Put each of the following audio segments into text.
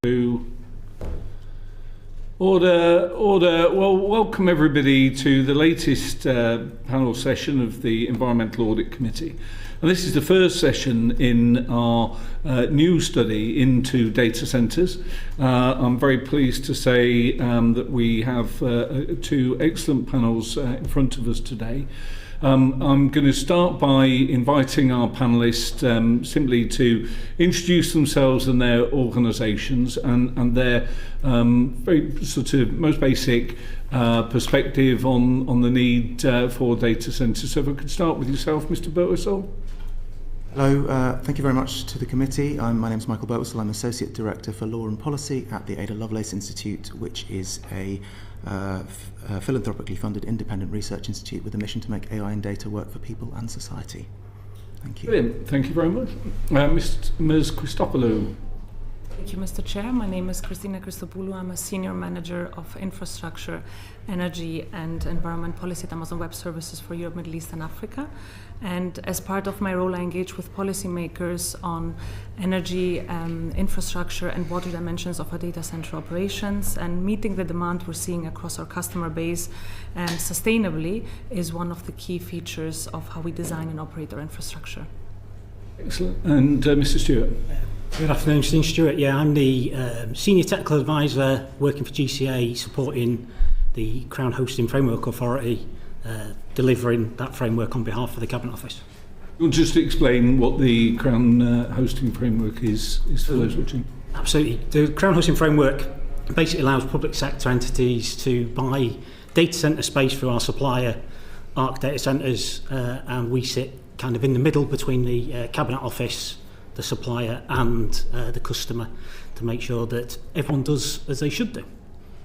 Order. Well, welcome everybody to the latest panel session of the Environmental Audit Committee. And this is the first session in our new study into data centres. I'm very pleased to say that we have two excellent panels in front of us today. I'm going to start by inviting our panellists simply to introduce themselves and their organisations and their very sort of most basic perspective on the need for data centres. So if I could start with yourself, Mr. Birtwistle. Hello, thank you very much to the committee. My name is Michael Birtwistle. I'm Associate Director for Law and Policy at the Ada Lovelace Institute, which is a philanthropically funded independent research institute with a mission to make AI and data work for people and society. Thank you. Brilliant. Thank you very much. Ms. Christopoulou. Thank you, Mr. Chair. My name is Christina Christopoulou. I'm a Senior Manager of Infrastructure, Energy and Environment Policy at Amazon Web Services for Europe, Middle East and Africa. And as part of my role, I engage with policymakers on energy, infrastructure and water dimensions of our data center operations, and meeting the demand we're seeing across our customer base sustainably is one of the key features of how we design and operate our infrastructure. Excellent. And Mr. Stewart. Good afternoon, Steen. Stewart. Yeah, I'm the Senior Technical Advisor working for GCA, supporting the Crown Hosting Framework Authority, delivering that framework on behalf of the Cabinet Office. You'll just explain what the Crown Hosting Framework is for those watching. Absolutely. The Crown Hosting Framework basically allows public sector entities to buy data centre space through our supplier, ARC Data Centres, and we sit kind of in the middle between the Cabinet Office, the supplier and the customer, to make sure that everyone does as they should do.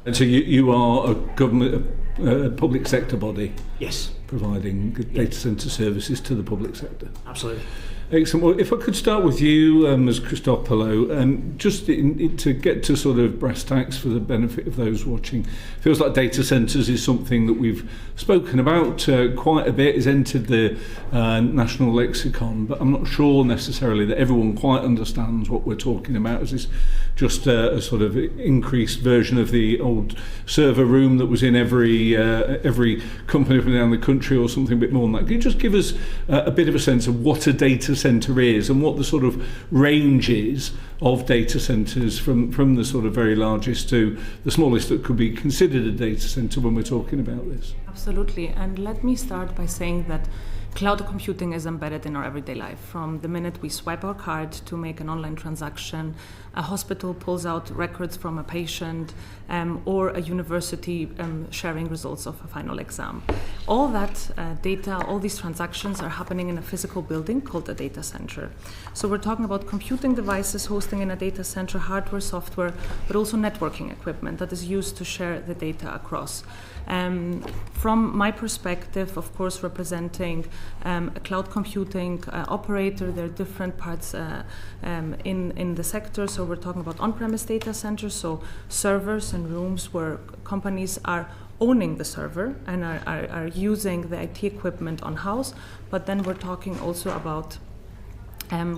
And so you are a government, a public sector body? Yes. Providing data centre services to the public sector? Absolutely. Excellent. Well, if I could start with you, Ms. Christopoulou, just to get to sort of brass tacks for the benefit of those watching. Feels like data centres is something that we've spoken about quite a bit, has entered the national lexicon, but I'm not sure necessarily that everyone quite understands what we're talking about. Is this just a sort of increased version of the old server room that was in every company up and down the country, or something a bit more than that? Can you just give us a bit of a sense of what a data centre is and what the sort of range is of data centres from the sort of very largest to the smallest that could be considered a data centre when we're talking about this? Absolutely. And let me start by saying that cloud computing is embedded in our everyday life. From the minute we swipe our card to make an online transaction, a hospital pulls out records from a patient, or a university sharing results of a final exam. All that data, all these transactions are happening in a physical building called a data center. So we're talking about computing devices hosting in a data center, hardware, software, but also networking equipment that is used to share the data across. From my perspective, of course, representing a cloud computing operator, there are different parts in the sector. So we're talking about on-premise data centers, so servers and rooms where companies are owning the server and are using the IT equipment on-house. But then we're talking also about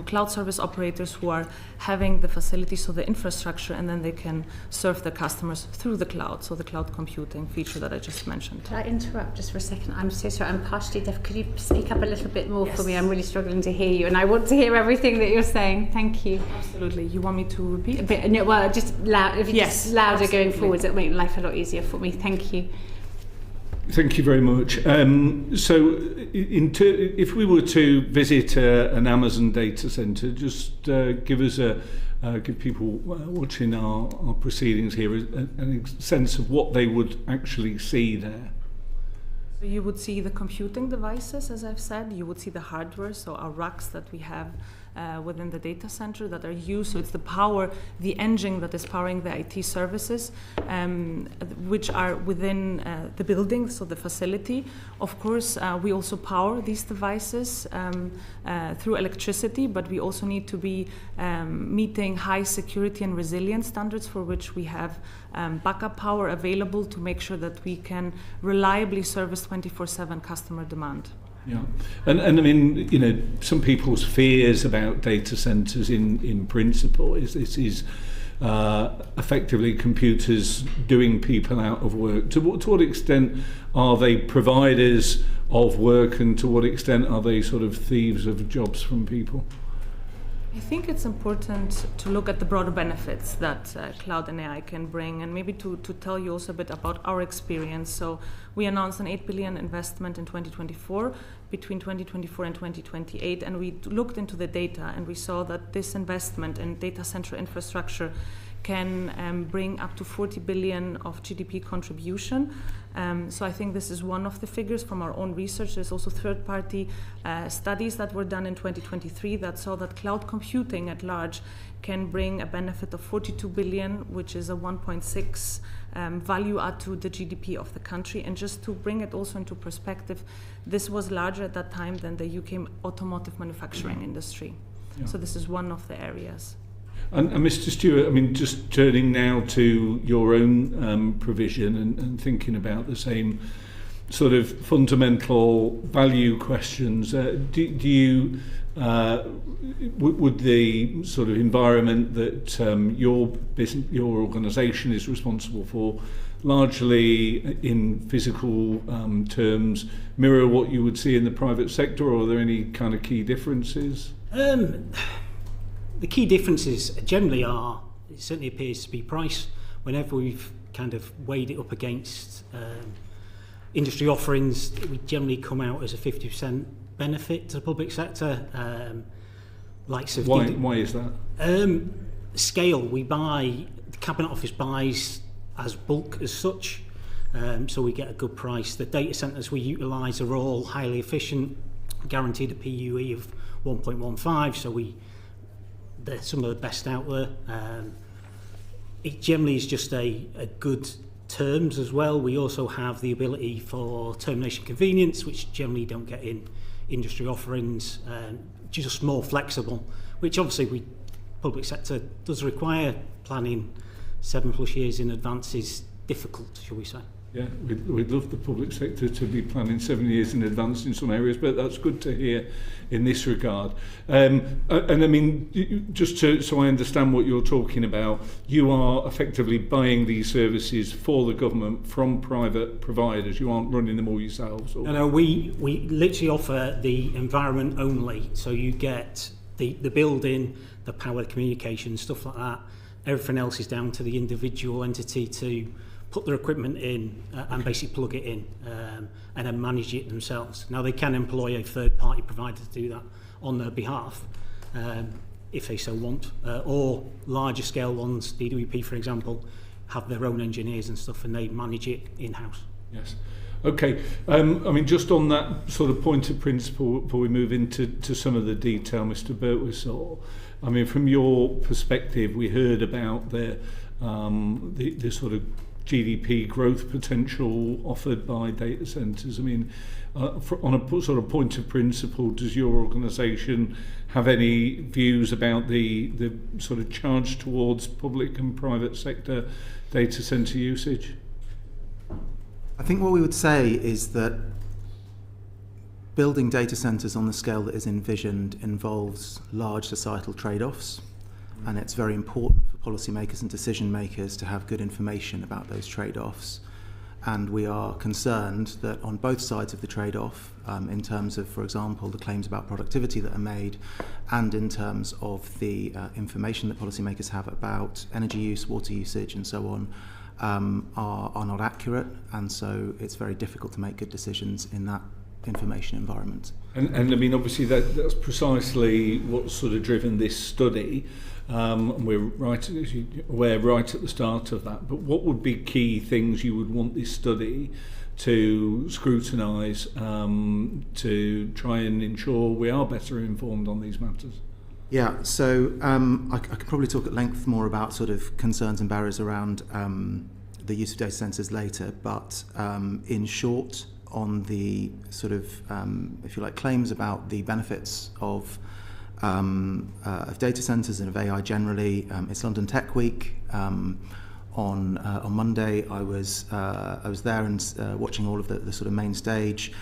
cloud service operators who are having the facility, so the infrastructure, and then they can serve the customers through the cloud, so the cloud computing feature that I just mentioned. Can I interrupt just for a second? I'm so sorry, I'm partially deaf. Could you speak up a little bit more for me? I'm really struggling to hear you, and I want to hear everything that you're saying. Thank you. Absolutely. You want me to repeat? A bit, no, well, just loud. If you just louder absolutely. Going forwards, it'll make life a lot easier for me. Thank you. Thank you very much. So if we were to visit an Amazon data centre, just give people watching our proceedings here a sense of what they would actually see there. So you would see the computing devices, as I've said. You would see the hardware, so our racks that we have within the data center that are used. So it's the power, the engine that is powering the IT services, which are within the building, so the facility. Of course, we also power these devices through electricity, but we also need to be meeting high security and resilience standards, for which we have backup power available to make sure that we can reliably service 24/7 customer demand. Yeah, and I mean, you know, some people's fears about data centres in principle is this is effectively computers doing people out of work? To what extent are they providers of work, and to what extent are they sort of thieves of jobs from people? I think it's important to look at the broader benefits that cloud and AI can bring, and maybe to tell you also a bit about our experience. So we announced an 8 billion investment in 2024, between 2024 and 2028, and we looked into the data and we saw that this investment in data center infrastructure can bring up to 40 billion of GDP contribution. So I think this is one of the figures from our own research. There's also third-party studies that were done in 2023 that saw that cloud computing at large can bring a benefit of 42 billion, which is a 1.6 value add to the GDP of the country. And just to bring it also into perspective, this was larger at that time than the UK automotive manufacturing industry. Yeah. So this is one of the areas. And Mr. Stewart, I mean, just turning now to your own provision and thinking about the same sort of fundamental value questions, do you would the sort of environment that your organisation is responsible for, largely in physical terms, mirror what you would see in the private sector, or are there any kind of key differences? The key differences generally are, it certainly appears to be price. Whenever we've kind of weighed it up against industry offerings, we generally come out as a 50% benefit to the public sector. Likes of why is that? Scale. The Cabinet Office buys as bulk as such, so we get a good price. The data centres we utilise are all highly efficient, guaranteed a PUE of 1.15, so they're some of the best out there. It generally is just a good terms as well. We also have the ability for termination convenience, which generally don't get in industry offerings, just more flexible, which obviously public sector does require. Planning 7+ years in advance is difficult, shall we say. Yeah, we'd love the public sector to be planning 7 years in advance in some areas, but that's good to hear in this regard. And I mean, just so I understand what you're talking about, you are effectively buying these services for the government from private providers. You aren't running them all yourselves? Or? No, we literally offer the environment only. So you get the building, the power, communication, stuff like that. Everything else is down to the individual entity to put their equipment in and basically plug it in and then manage it themselves. Now they can employ a third-party provider to do that on their behalf if they so want, or larger scale ones, DWP for example, have their own engineers and stuff and they manage it in-house. Yes. Okay, I mean, just on that sort of point of principle, before we move into some of the detail, Mr. Birtwistle, I mean, from your perspective, we heard about the sort of GDP growth potential offered by data centres. I mean, on a sort of point of principle, does your organisation have any views about the sort of charge towards public and private sector data centre usage? I think what we would say is that building data centres on the scale that is envisioned involves large societal trade-offs, and it's very important for policymakers and decision makers to have good information about those trade-offs. And we are concerned that on both sides of the trade-off, in terms of, for example, the claims about productivity that are made, and in terms of the information that policymakers have about energy use, water usage and so on, are not accurate, and so it's very difficult to make good decisions in that information environment. And I mean, obviously that's precisely what's sort of driven this study. We're right, as you're aware, right at the start of that. But what would be key things you would want this study to scrutinise to try and ensure we are better informed on these matters? Yeah, so I could probably talk at length more about sort of concerns and barriers around the use of data centres later, but in short, on the sort of, if you like, claims about the benefits of data centres and of AI generally, it's London Tech Week. On Monday, I was there and watching all of the sort of main stage.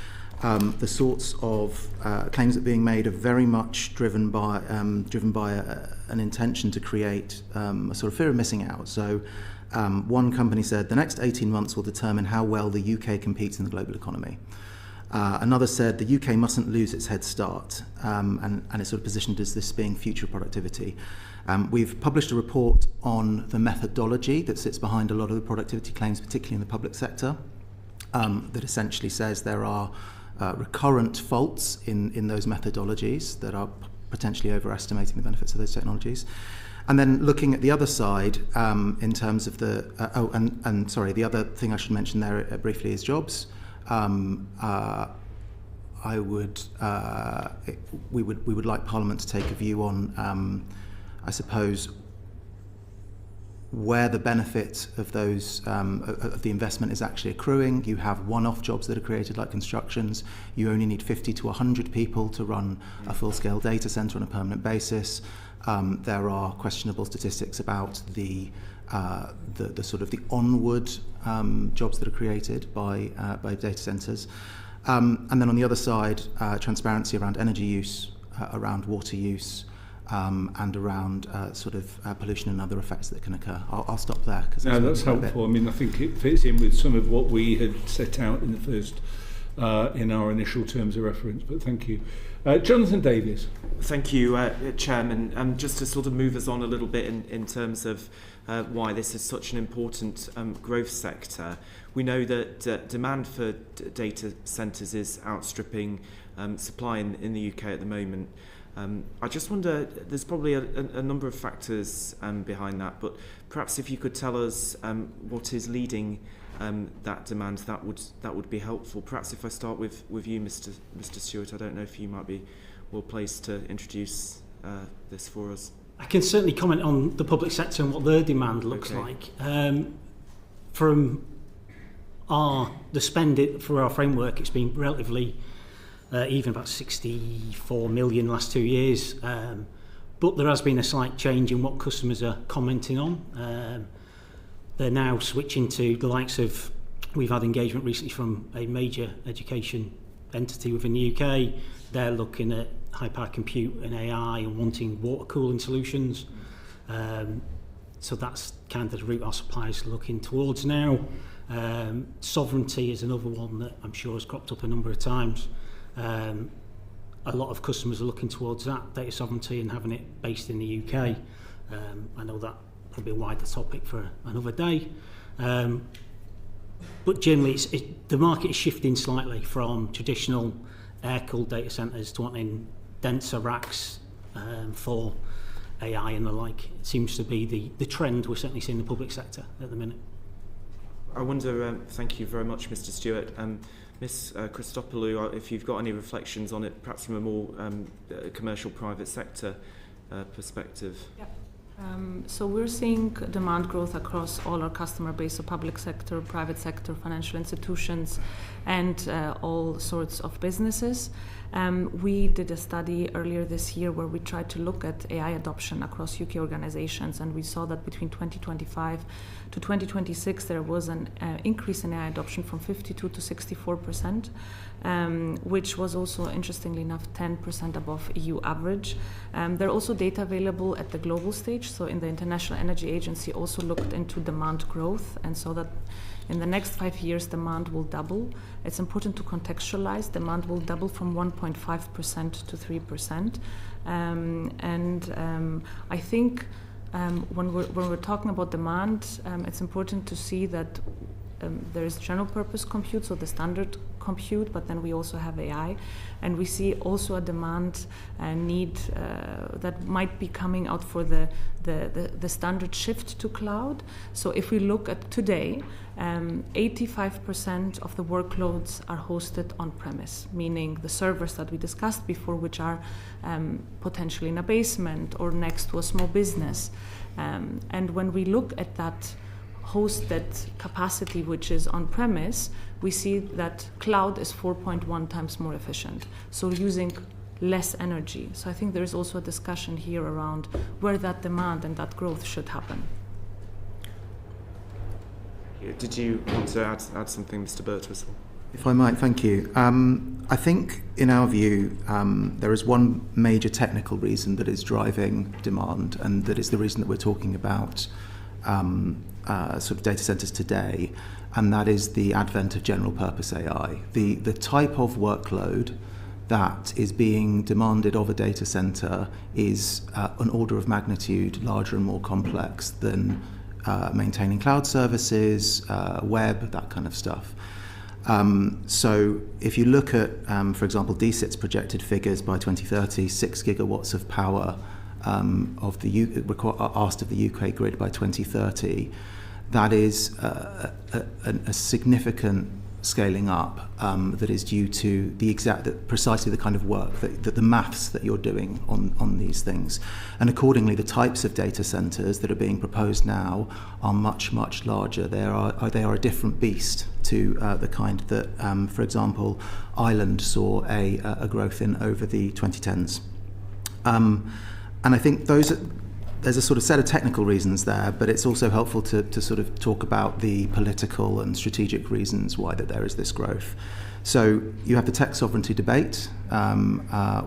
The sorts of claims that are being made are very much driven by an intention to create a sort of fear of missing out. So one company said the next 18 months will determine how well the UK competes in the global economy. Another said the UK mustn't lose its head start, and it's sort of positioned as this being future productivity. We've published a report on the methodology that sits behind a lot of the productivity claims, particularly in the public sector, that essentially says there are recurrent faults in those methodologies that are potentially overestimating the benefits of those technologies. And then looking at the other side, in terms of the the other thing I should mention there briefly is jobs. We would like Parliament to take a view on, I suppose, where the benefit of those of the investment is actually accruing. You have one-off jobs that are created like constructions. You only need 50 to 100 people to run a full-scale data centre on a permanent basis. There are questionable statistics about the sort of the onward jobs that are created by data centres. And then on the other side, transparency around energy use, around water use, and around pollution and other effects that can occur. I'll stop there. No, that's helpful. I mean, I think it fits in with some of what we had set out in the first, in our initial terms of reference, but thank you. Jonathan Davies. Thank you, Chairman. Just to sort of move us on a little bit in terms of why this is such an important growth sector. We know that demand for data centres is outstripping supply in the UK at the moment. I just wonder, there's probably a number of factors behind that, but perhaps if you could tell us what is leading that demand, that would be helpful. Perhaps if I start with you, Mr. Stewart, I don't know if you might be well placed to introduce this for us. I can certainly comment on the public sector and what their demand looks like. From the spend for our framework, it's been relatively even, about 64 million last 2 years. But there has been a slight change in what customers are commenting on. They're now switching to the likes of, we've had engagement recently from a major education entity within the UK. They're looking at high-power compute and AI and wanting water cooling solutions. So that's kind of the route our suppliers are looking towards now. Sovereignty is another one that I'm sure has cropped up a number of times. A lot of customers are looking towards that, data sovereignty and having it based in the UK. I know that probably a wider topic for another day. But generally, the market is shifting slightly from traditional air-cooled data centres to wanting denser racks for AI and the like. It seems to be the trend we're certainly seeing in the public sector at the minute. I wonder, thank you very much, Mr. Stewart. Ms. Christopoulou, if you've got any reflections on it, perhaps from a more commercial private sector perspective. Yeah. So we're seeing demand growth across all our customer base, so public sector, private sector, financial institutions, and all sorts of businesses. We did a study earlier this year where we tried to look at AI adoption across UK organizations, and we saw that between 2025 to 2026 there was an increase in AI adoption from 52 to 64%, which was also, interestingly enough, 10% above EU average. There are also data available at the global stage, so in the International Energy Agency also looked into demand growth, and so that in the next 5 years, demand will double. It's important to contextualize. Demand will double from 1.5% to 3%. I think when we're talking about demand, it's important to see that there is general purpose compute, so the standard compute, but then we also have AI, and we see also a demand need that might be coming out for the standard shift to cloud. So if we look at today, 85% of the workloads are hosted on-premise, meaning the servers that we discussed before, which are potentially in a basement or next to a small business. And when we look at that hosted capacity, which is on-premise, we see that cloud is 4.1 times more efficient, so using less energy. So I think there is also a discussion here around where that demand and that growth should happen. Did you want to add something, Mr. Birtwistle? If I might, thank you. I think, in our view, there is one major technical reason that is driving demand, and that is the reason that we're talking about sort of data centers today, and that is the advent of general purpose AI. The type of workload that is being demanded of a data center is an order of magnitude larger and more complex than maintaining cloud services, web, that kind of stuff. So if you look at, for example, DCIT's projected figures by 2030, 6 gigawatts of power asked of the UK grid by 2030, that is a significant scaling up that is due to precisely the kind of work that the maths that you're doing on these things. And accordingly, the types of data centers that are being proposed now are much, much larger. They are a different beast to the kind that, for example, Ireland saw a growth in over the 2010s. And I think there's a sort of set of technical reasons there, but it's also helpful to sort of talk about the political and strategic reasons why that there is this growth. So you have the tech sovereignty debate,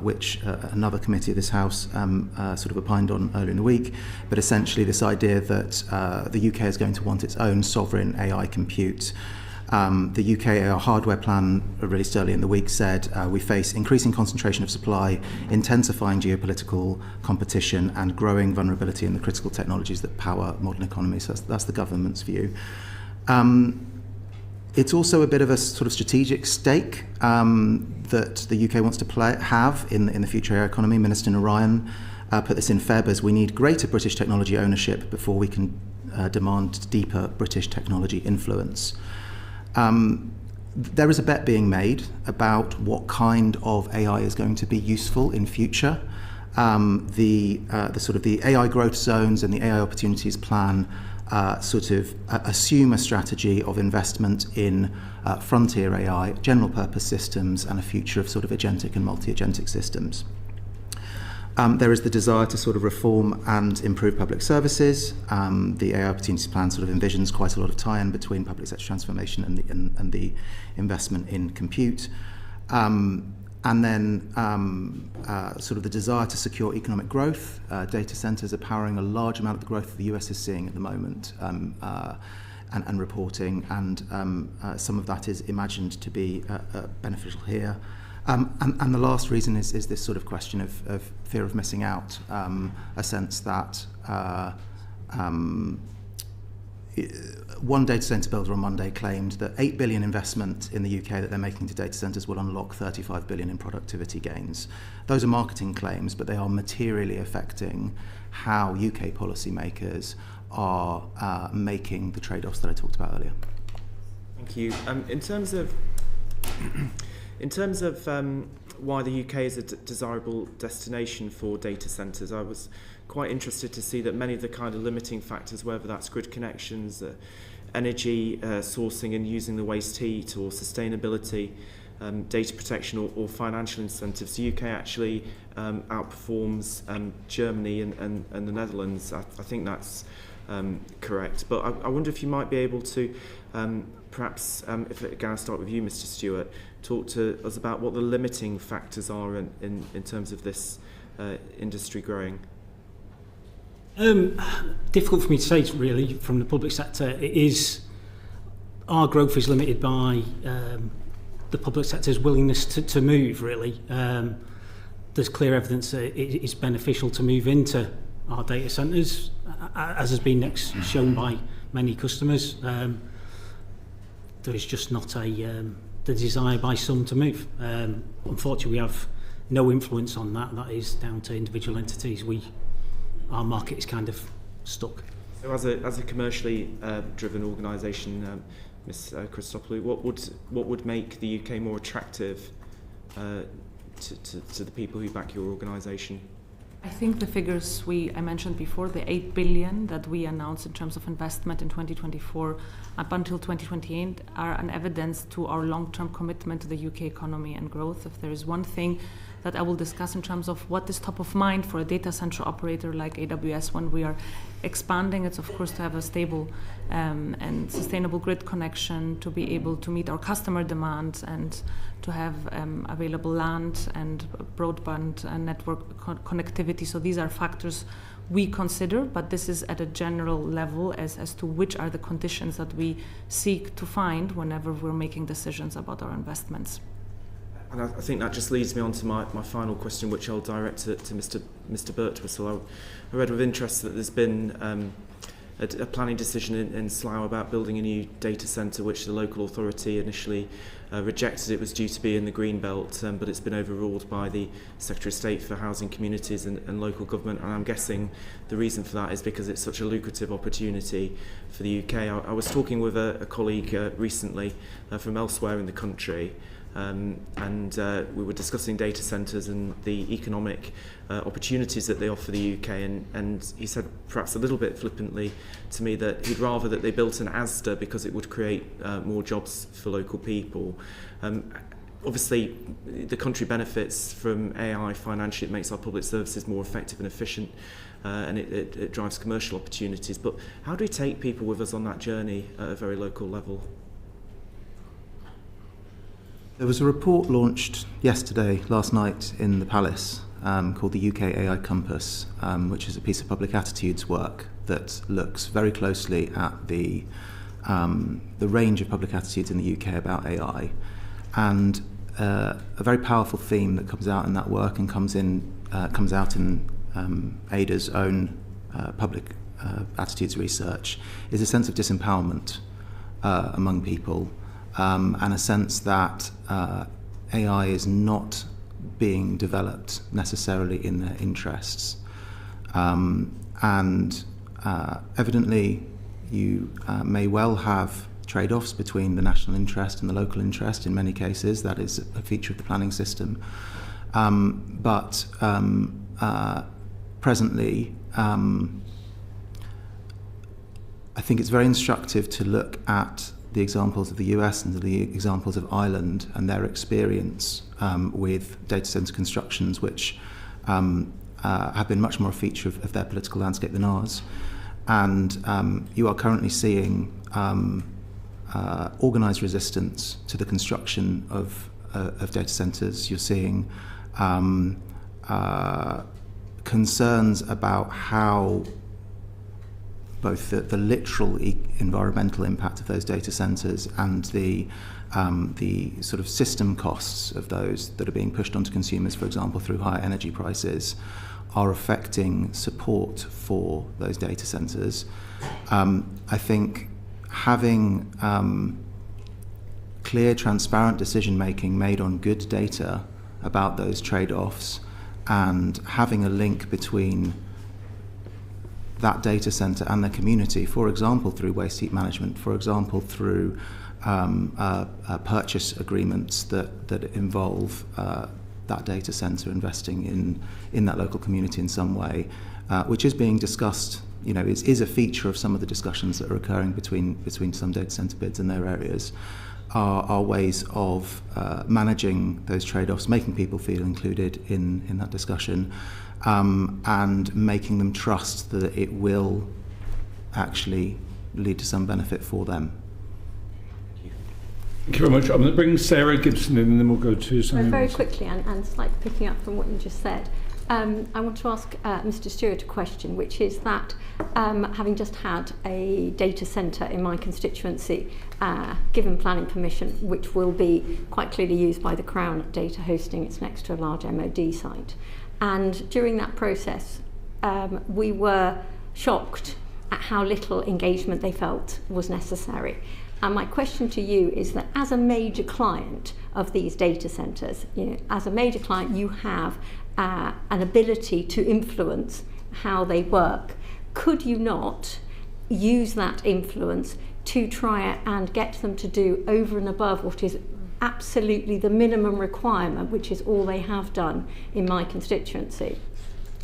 which another committee of this House sort of opined on earlier in the week, but essentially this idea that the UK is going to want its own sovereign AI compute. The UK AI hardware plan released earlier in the week said we face increasing concentration of supply, intensifying geopolitical competition, and growing vulnerability in the critical technologies that power modern economies. So that's the government's view. It's also a bit of a sort of strategic stake that the UK wants to have in the future AI economy. Minister Narayan put this in Feb as we need greater British technology ownership before we can demand deeper British technology influence. There is a bet being made about what kind of AI is going to be useful in future. The sort of the AI growth zones and the AI opportunities plan sort of assume a strategy of investment in frontier AI, general purpose systems, and a future of sort of agentic and multi-agentic systems. There is the desire to sort of reform and improve public services. The AI Opportunities Plan sort of envisions quite a lot of tie-in between public sector transformation and the investment in compute. And then sort of the desire to secure economic growth. Data centers are powering a large amount of the growth that the US is seeing at the moment and reporting, and some of that is imagined to be beneficial here. And the last reason is this sort of question of fear of missing out, a sense that one data centre builder on Monday claimed that 8 billion investment in the UK that they're making to data centres will unlock 35 billion in productivity gains. Those are marketing claims, but they are materially affecting how UK policymakers are making the trade-offs that I talked about earlier. Thank you. In terms of why the UK is a desirable destination for data centres, I was quite interested to see that many of the kind of limiting factors, whether that's grid connections, energy sourcing and using the waste heat, or sustainability, data protection, or financial incentives, the UK actually outperforms Germany and the Netherlands. I think that's correct. But I wonder if you might be able to perhaps, if again I start with you, Mr. Stewart, talk to us about what the limiting factors are in terms of this industry growing. Difficult for me to say really from the public sector. Our growth is limited by the public sector's willingness to move really. There's clear evidence that it is beneficial to move into our data centres, as has been shown by many customers. There is just not the desire by some to move. Unfortunately, we have no influence on that. That is down to individual entities. Our market is kind of stuck. So, as a commercially driven organisation, Ms. Christopoulou, what would make the UK more attractive to the people who back your organisation? I think the figures I mentioned before, the 8 billion that we announced in terms of investment in 2024 up until 2028, are an evidence to our long-term commitment to the UK economy and growth. If there is one thing that I will discuss in terms of what is top of mind for a data center operator like AWS when we are expanding. It's of course to have a stable and sustainable grid connection, to be able to meet our customer demands, and to have available land and broadband and network connectivity. So these are factors we consider, but this is at a general level as to which are the conditions that we seek to find whenever we're making decisions about our investments. And I think that just leads me on to my final question, which I'll direct to Mr. Birtwistle. I read with interest that there's been a planning decision in Slough about building a new data centre, which the local authority initially rejected. It was due to be in the green belt, but it's been overruled by the Secretary of State for Housing, Communities and Local Government, and I'm guessing the reason for that is because it's such a lucrative opportunity for the UK. I was talking with a colleague recently from elsewhere in the country, and we were discussing data centres and the economic opportunities that they offer the UK, and he said, perhaps a little bit flippantly to me, that he'd rather that they built an Asda because it would create more jobs for local people. Obviously, the country benefits from AI financially. It makes our public services more effective and efficient, and it drives commercial opportunities. But how do we take people with us on that journey at a very local level? There was a report launched last night in the Palace, called the UK AI Compass, which is a piece of public attitudes work that looks very closely at the range of public attitudes in the UK about AI, and a very powerful theme that comes out in that work and comes out in ADA's own public attitudes research is a sense of disempowerment among people. And a sense that AI is not being developed necessarily in their interests. Evidently, you may well have trade-offs between the national interest and the local interest in many cases. That is a feature of the planning system. But presently, I think it's very instructive to look at the examples of the US and the examples of Ireland and their experience with data centre constructions, which have been much more a feature of their political landscape than ours. And you are currently seeing organised resistance to the construction of data centres. You're seeing concerns about how both the literal environmental impact of those data centres and the sort of system costs of those that are being pushed onto consumers, for example, through higher energy prices, are affecting support for those data centres. I think having clear, transparent decision-making made on good data about those trade-offs and having a link between that data centre and the community, for example, through waste heat management, for example, through purchase agreements that involve that data centre investing in that local community in some way, which is being discussed, is a feature of some of the discussions that are occurring between some data centre bids in their areas, are ways of managing those trade-offs, making people feel included in that discussion, and making them trust that it will actually lead to some benefit for them. Thank you very much. I'm going to bring Sarah Gibson in and then we'll go to something very else. quickly, and slightly picking up from what you just said, I want to ask Mr. Stewart a question, which is that having just had a data centre in my constituency given planning permission, which will be quite clearly used by the Crown data hosting, it's next to a large MOD site. And during that process, we were shocked at how little engagement they felt was necessary. And my question to you is that as a major client of these data centres, as a major client, you have an ability to influence how they work. Could you not use that influence to try and get them to do over and above what is absolutely the minimum requirement, which is all they have done in my constituency?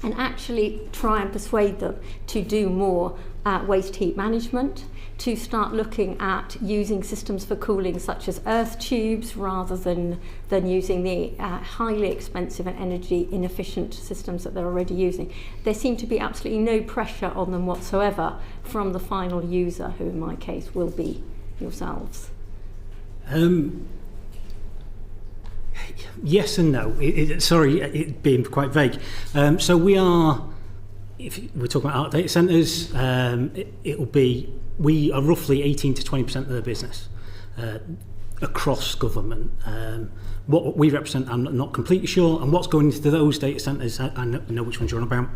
and actually try and persuade them to do more waste heat management, to start looking at using systems for cooling such as earth tubes rather than using the highly expensive and energy inefficient systems that they're already using. There seemed to be absolutely no pressure on them whatsoever from the final user, who in my case will be yourselves. Yes and no. Sorry, it being quite vague. So we are, if we're talking about art data centres, we are roughly 18 to 20% of the business across government. What we represent, I'm not completely sure, and what's going into those data centres, I know which ones you're on about,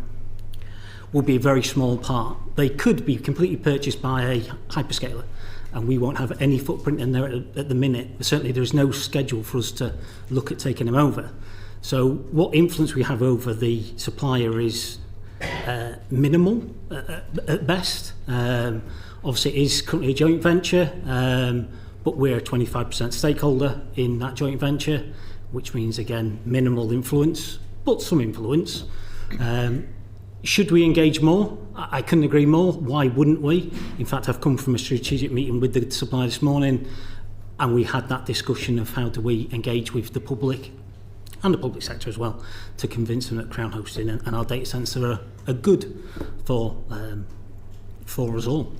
will be a very small part. They could be completely purchased by a hyperscaler, and we won't have any footprint in there at the minute. Certainly there is no schedule for us to look at taking them over. So what influence we have over the supplier is minimal at best. Obviously it is currently a joint venture, but we're a 25% stakeholder in that joint venture, which means again minimal influence, but some influence. Should we engage more? I couldn't agree more. Why wouldn't we? In fact, I've come from a strategic meeting with the supplier this morning, and we had that discussion of how do we engage with the public and the public sector as well to convince them that Crown Hosting and our data centres are good for us all.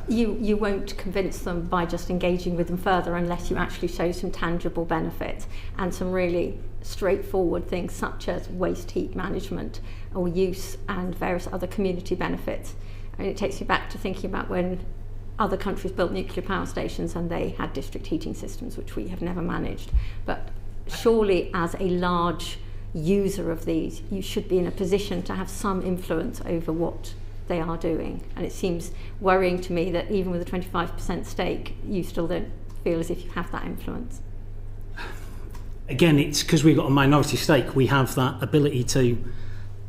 You won't convince them by just engaging with them further unless you actually show some tangible benefits and some really straightforward things such as waste heat management or use and various other community benefits. And it takes you back to thinking about when other countries built nuclear power stations and they had district heating systems, which we have never managed. But surely as a large user of these, you should be in a position to have some influence over what they are doing. And it seems worrying to me that even with a 25% stake, you still don't feel as if you have that influence. Again, it's because we've got a minority stake, we have that ability to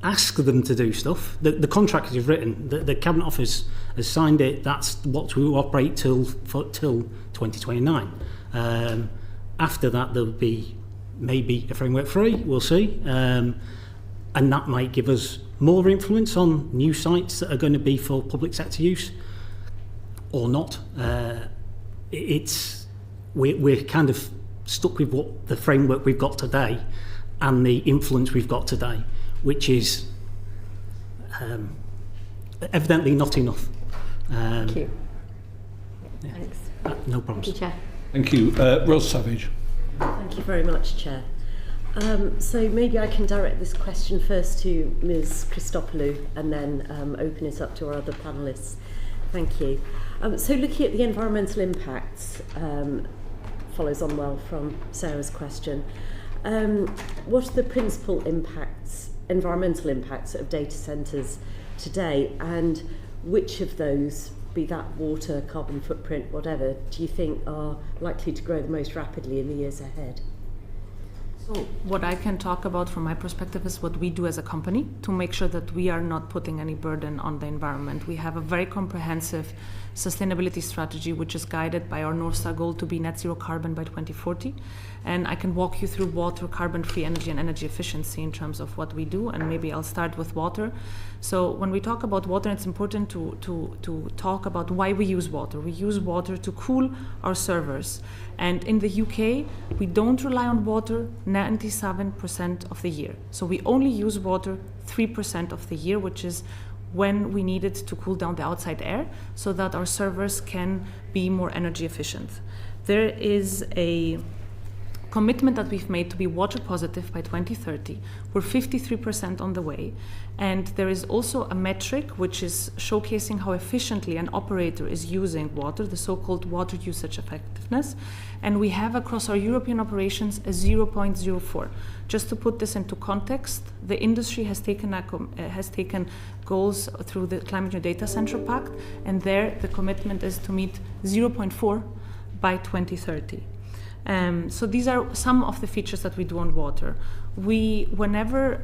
ask them to do stuff. The contract is written, the Cabinet Office has signed it, that's what we will operate till 2029. After that, there'll be maybe a framework 3, we'll see. And that might give us more influence on new sites that are going to be for public sector use or not. We're kind of stuck with what the framework we've got today and the influence we've got today, which is evidently not enough. Thank you. Yeah. Thanks. No problems. Thank you, Chair. Thank you. Ros Savage. Thank you very much, Chair. So maybe I can direct this question first to Ms. Christopoulou and then open it up to our other panellists. Thank you. So looking at the environmental impacts, follows on well from Sarah's question. What are the principal impacts, environmental impacts of data centres today, and which of those, be that water, carbon footprint, whatever, do you think are likely to grow the most rapidly in the years ahead? So what I can talk about from my perspective is what we do as a company to make sure that we are not putting any burden on the environment. We have a very comprehensive sustainability strategy which is guided by our North Star goal to be net zero carbon by 2040. And I can walk you through water, carbon-free energy and energy efficiency in terms of what we do, and maybe I'll start with water. So when we talk about water, it's important to talk about why we use water. We use water to cool our servers. And in the UK, we don't rely on water 97% of the year. So we only use water 3% of the year, which is when we need it to cool down the outside air so that our servers can be more energy efficient. There is a commitment that we've made to be water positive by 2030. We're 53% on the way. And there is also a metric which is showcasing how efficiently an operator is using water, the so-called water usage effectiveness. And we have across our European operations a 0.04. Just to put this into context, the industry has taken goals through the Climate New Data Center Pact, and there the commitment is to meet 0.4 by 2030. So these are some of the features that we do on water. Whenever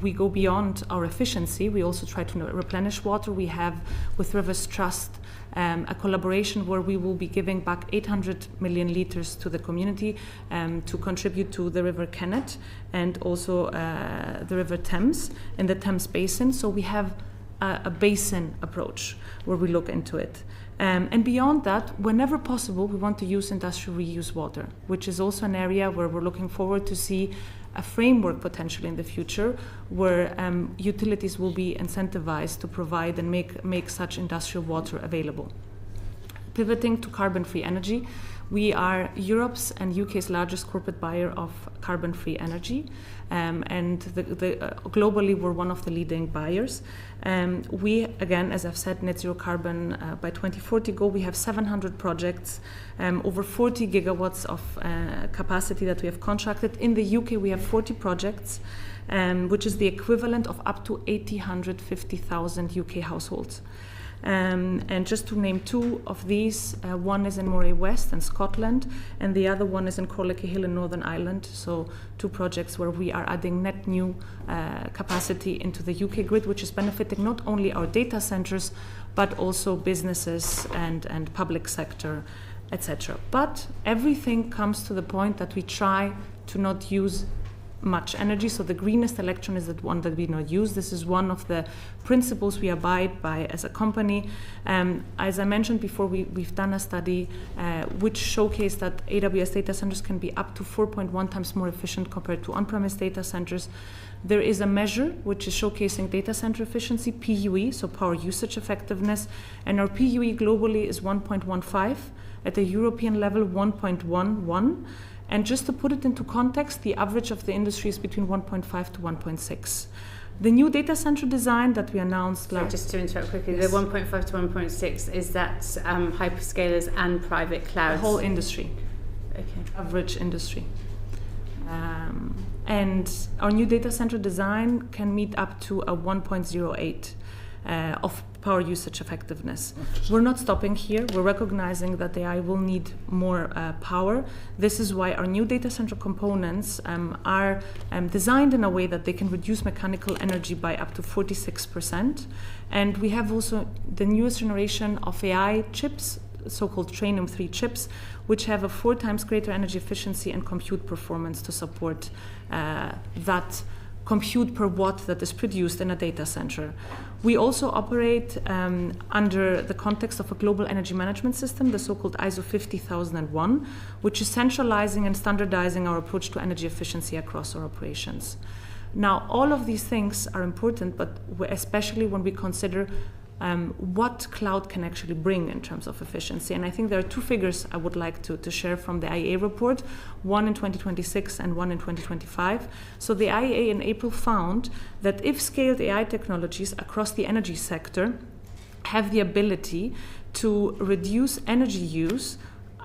we go beyond our efficiency, we also try to replenish water. We have, with Rivers Trust, a collaboration where we will be giving back 800 million litres to the community to contribute to the River Kennet and also the River Thames in the Thames Basin. So we have a basin approach where we look into it. And beyond that, whenever possible, we want to use industrial reuse water, which is also an area where we're looking forward to see a framework potentially in the future where utilities will be incentivized to provide and make such industrial water available. Pivoting to carbon-free energy, we are Europe's and UK's largest corporate buyer of carbon-free energy, and globally we're one of the leading buyers. We, again, as I've said, net zero carbon by 2040 goal. We have 700 projects, over 40 gigawatts of capacity that we have contracted. In the UK, we have 40 projects, which is the equivalent of up to 150,000 UK households. And just to name two of these, one is in Moray West in Scotland, and the other one is in Corlicky Hill in Northern Ireland. So two projects where we are adding net new capacity into the UK grid, which is benefiting not only our data centres, but also businesses and public sector, etc. But everything comes to the point that we try to not use much energy. So the greenest electron is the one that we not use. This is one of the principles we abide by as a company. As I mentioned before, we've done a study which showcased that AWS data centers can be up to 4.1 times more efficient compared to on-premise data centers. There is a measure which is showcasing data center efficiency, PUE, so power usage effectiveness, and our PUE globally is 1.15, at the European level 1.11. And just to put it into context, the average of the industry is between 1.5 to 1.6. The new data center design that we announced... Just to interrupt quickly, Yes. the 1.5 to 1.6, is that hyperscalers and private clouds? The whole industry. Okay. Average industry. And our new data center design can meet up to a 1.08 of power usage effectiveness. We're not stopping here. We're recognizing that AI will need more power. This is why our new data center components are designed in a way that they can reduce mechanical energy by up to 46%. And we have also the newest generation of AI chips, so-called Trainium 3 chips, which have a 4 times greater energy efficiency and compute performance to support that compute per watt that is produced in a data center. We also operate under the context of a global energy management system, the so-called ISO 50001, which is centralizing and standardizing our approach to energy efficiency across our operations. Now, all of these things are important, but especially when we consider what cloud can actually bring in terms of efficiency. And I think there are two figures I would like to share from the IEA report, one in 2026 and one in 2025. So the IEA in April found that if scaled AI technologies across the energy sector have the ability to reduce energy use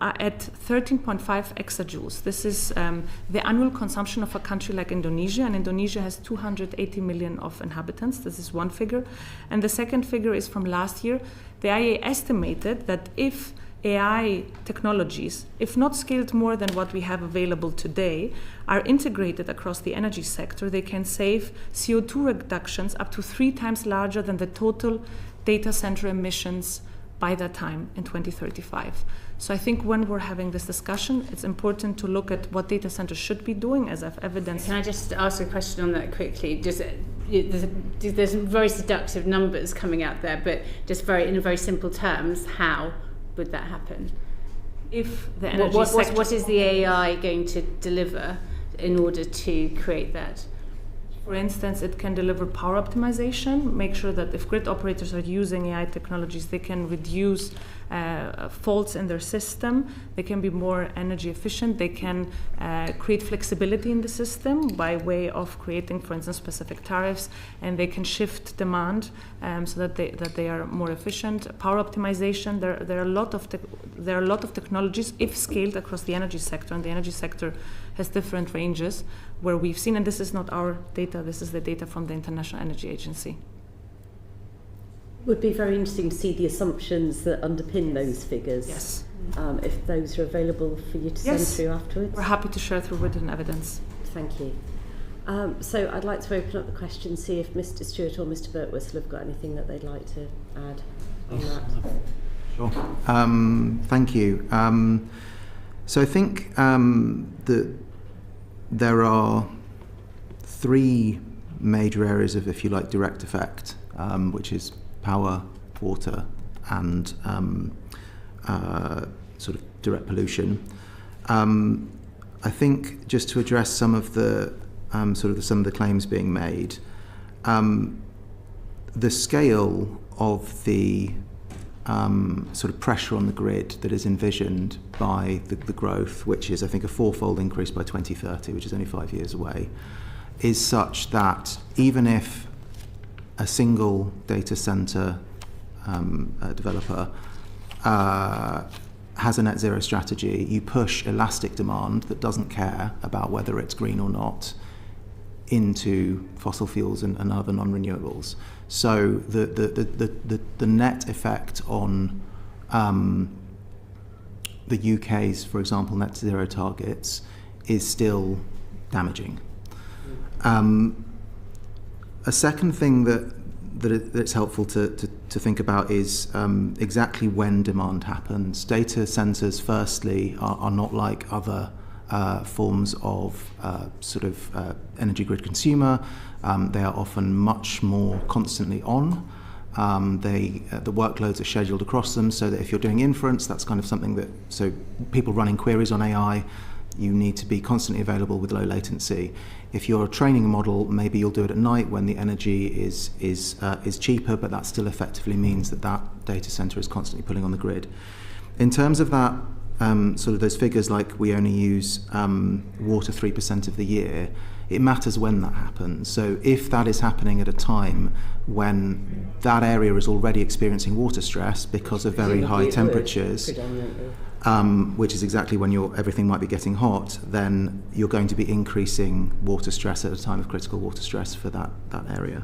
at 13.5 exajoules. This is the annual consumption of a country like Indonesia, and Indonesia has 280 million of inhabitants. This is one figure. And the second figure is from last year. The IEA estimated that if AI technologies, if not scaled more than what we have available today, are integrated across the energy sector, they can save CO2 reductions up to 3 times larger than the total data center emissions by that time in 2035. So I think when we're having this discussion, it's important to look at what data centers should be doing, as I've evidenced. Can I just ask a question on that quickly? There's very seductive numbers coming out there, but just in very simple terms, how would that happen? If the energy sector... What is the AI going to deliver in order to create that? For instance, it can deliver power optimization, make sure that if grid operators are using AI technologies, they can reduce faults in their system, they can be more energy efficient, they can create flexibility in the system by way of creating, for instance, specific tariffs, and they can shift demand so that they are more efficient. Power optimization, there are a lot of technologies, if scaled across the energy sector, and the energy sector has different ranges, where we've seen, and this is not our data, this is the data from the International Energy Agency. Would be very interesting to see the assumptions that underpin those figures. Yes. If those are available for you to send through afterwards. We're happy to share through written evidence. Thank you. So I'd like to open up the question, see if Mr. Stewart or Mr. Birtwistle have got anything that they'd like to add on that. Sure. Thank you. So I think that there are three major areas of, if you like, direct effect, which is power, water, and sort of direct pollution. I think just to address some of the some of the claims being made, the scale of the sort of pressure on the grid that is envisioned by the growth, which is I think a fourfold increase by 2030, which is only 5 years away, is such that even if a single data center developer has a net zero strategy, you push elastic demand that doesn't care about whether it's green or not into fossil fuels and other non-renewables. So the net effect on the UK's, for example, net zero targets is still damaging. A second thing that it's helpful to think about is exactly when demand happens. Data centres, firstly, are not like other forms of energy grid consumer. They are often much more constantly on. The workloads are scheduled across them, so that if you're doing inference, that's kind of something that, so people running queries on AI, you need to be constantly available with low latency. If you're training a model, maybe you'll do it at night when the energy is cheaper, but that still effectively means that data center is constantly pulling on the grid. In terms of that, sort of those figures, like we only use water 3% of the year, it matters when that happens. So if that is happening at a time when that area is already experiencing water stress because of very high temperatures, which is exactly when everything might be getting hot, then you're going to be increasing water stress at a time of critical water stress for that area.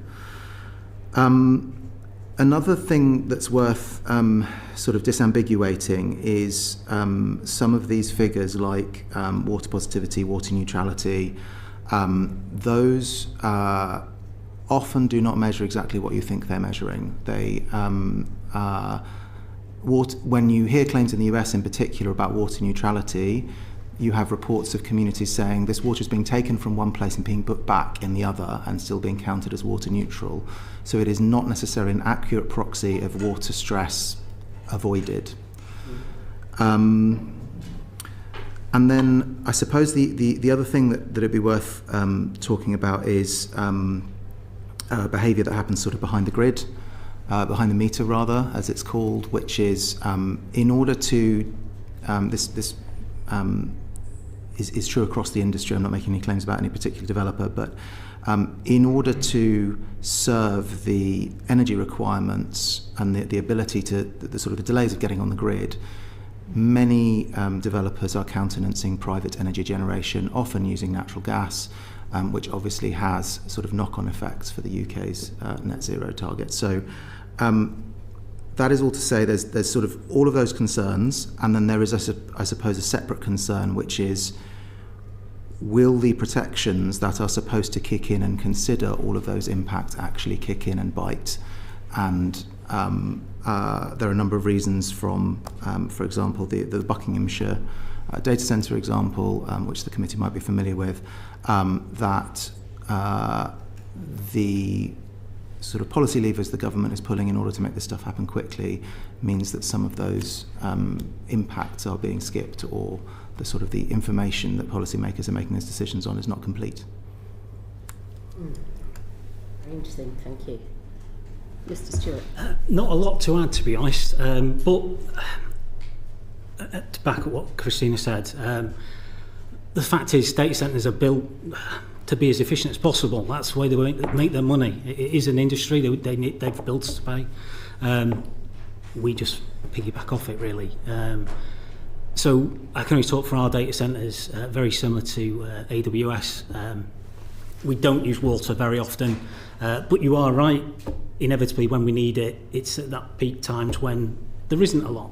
Another thing that's worth sort of disambiguating is some of these figures like water positivity, water neutrality. Those often do not measure exactly what you think they're measuring. They when you hear claims in the US in particular about water neutrality, you have reports of communities saying this water is being taken from one place and being put back in the other and still being counted as water neutral. So it is not necessarily an accurate proxy of water stress avoided. And then I suppose the other thing that it'd be worth talking about is behaviour that happens sort of behind the grid, behind the meter rather, as it's called, which is in order to this is true across the industry. I'm not making any claims about any particular developer, but in order to serve the energy requirements and the ability to the sort of the delays of getting on the grid, many developers are countenancing private energy generation, often using natural gas, which obviously has sort of knock-on effects for the UK's net zero target. So that is all to say there's sort of all of those concerns, and then there is, I suppose, a separate concern, which is, will the protections that are supposed to kick in and consider all of those impacts actually kick in and bite? And there are a number of reasons from, for example, the Buckinghamshire data centre example, which the committee might be familiar with, that the sort of policy levers the government is pulling in order to make this stuff happen quickly means that some of those impacts are being skipped, or the sort of the information that policymakers are making those decisions on is not complete. Very interesting, thank you. Mr. Stewart. Not a lot to add, to be honest, but to back up what Christina said, the fact is data centres are built to be as efficient as possible. That's the way they make their money. It is an industry, they've bills to pay. We just piggyback off it, really. So I can only talk for our data centres, very similar to AWS. We don't use water very often, but you are right. inevitably when we need it, it's at that peak times when there isn't a lot.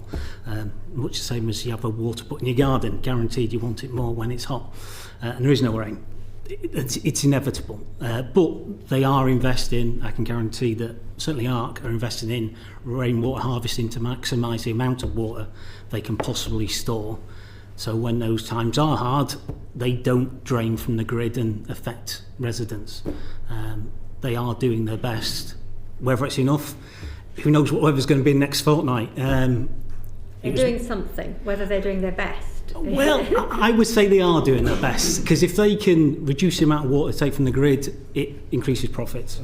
Much the same as you have a water put in your garden, guaranteed you want it more when it's hot, and there is no rain. It's inevitable, but they are investing. I can guarantee that certainly ARC are investing in rainwater harvesting to maximise the amount of water they can possibly store. So when those times are hard, they don't drain from the grid and affect residents. They are doing their best. Whether it's enough, who knows what weather's going to be next fortnight. They're doing something, whether they're doing their best. Well, I would say they are doing their best, because if they can reduce the amount of water take from the grid, it increases profits.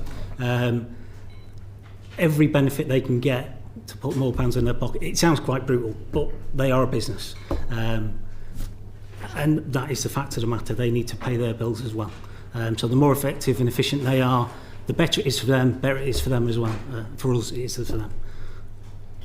Every benefit they can get to put more pounds in their pocket, it sounds quite brutal, but they are a business. And that is the fact of the matter. They need to pay their bills as well. So the more effective and efficient they are, the better it is for them, better it is for them as well. For us, it is for them.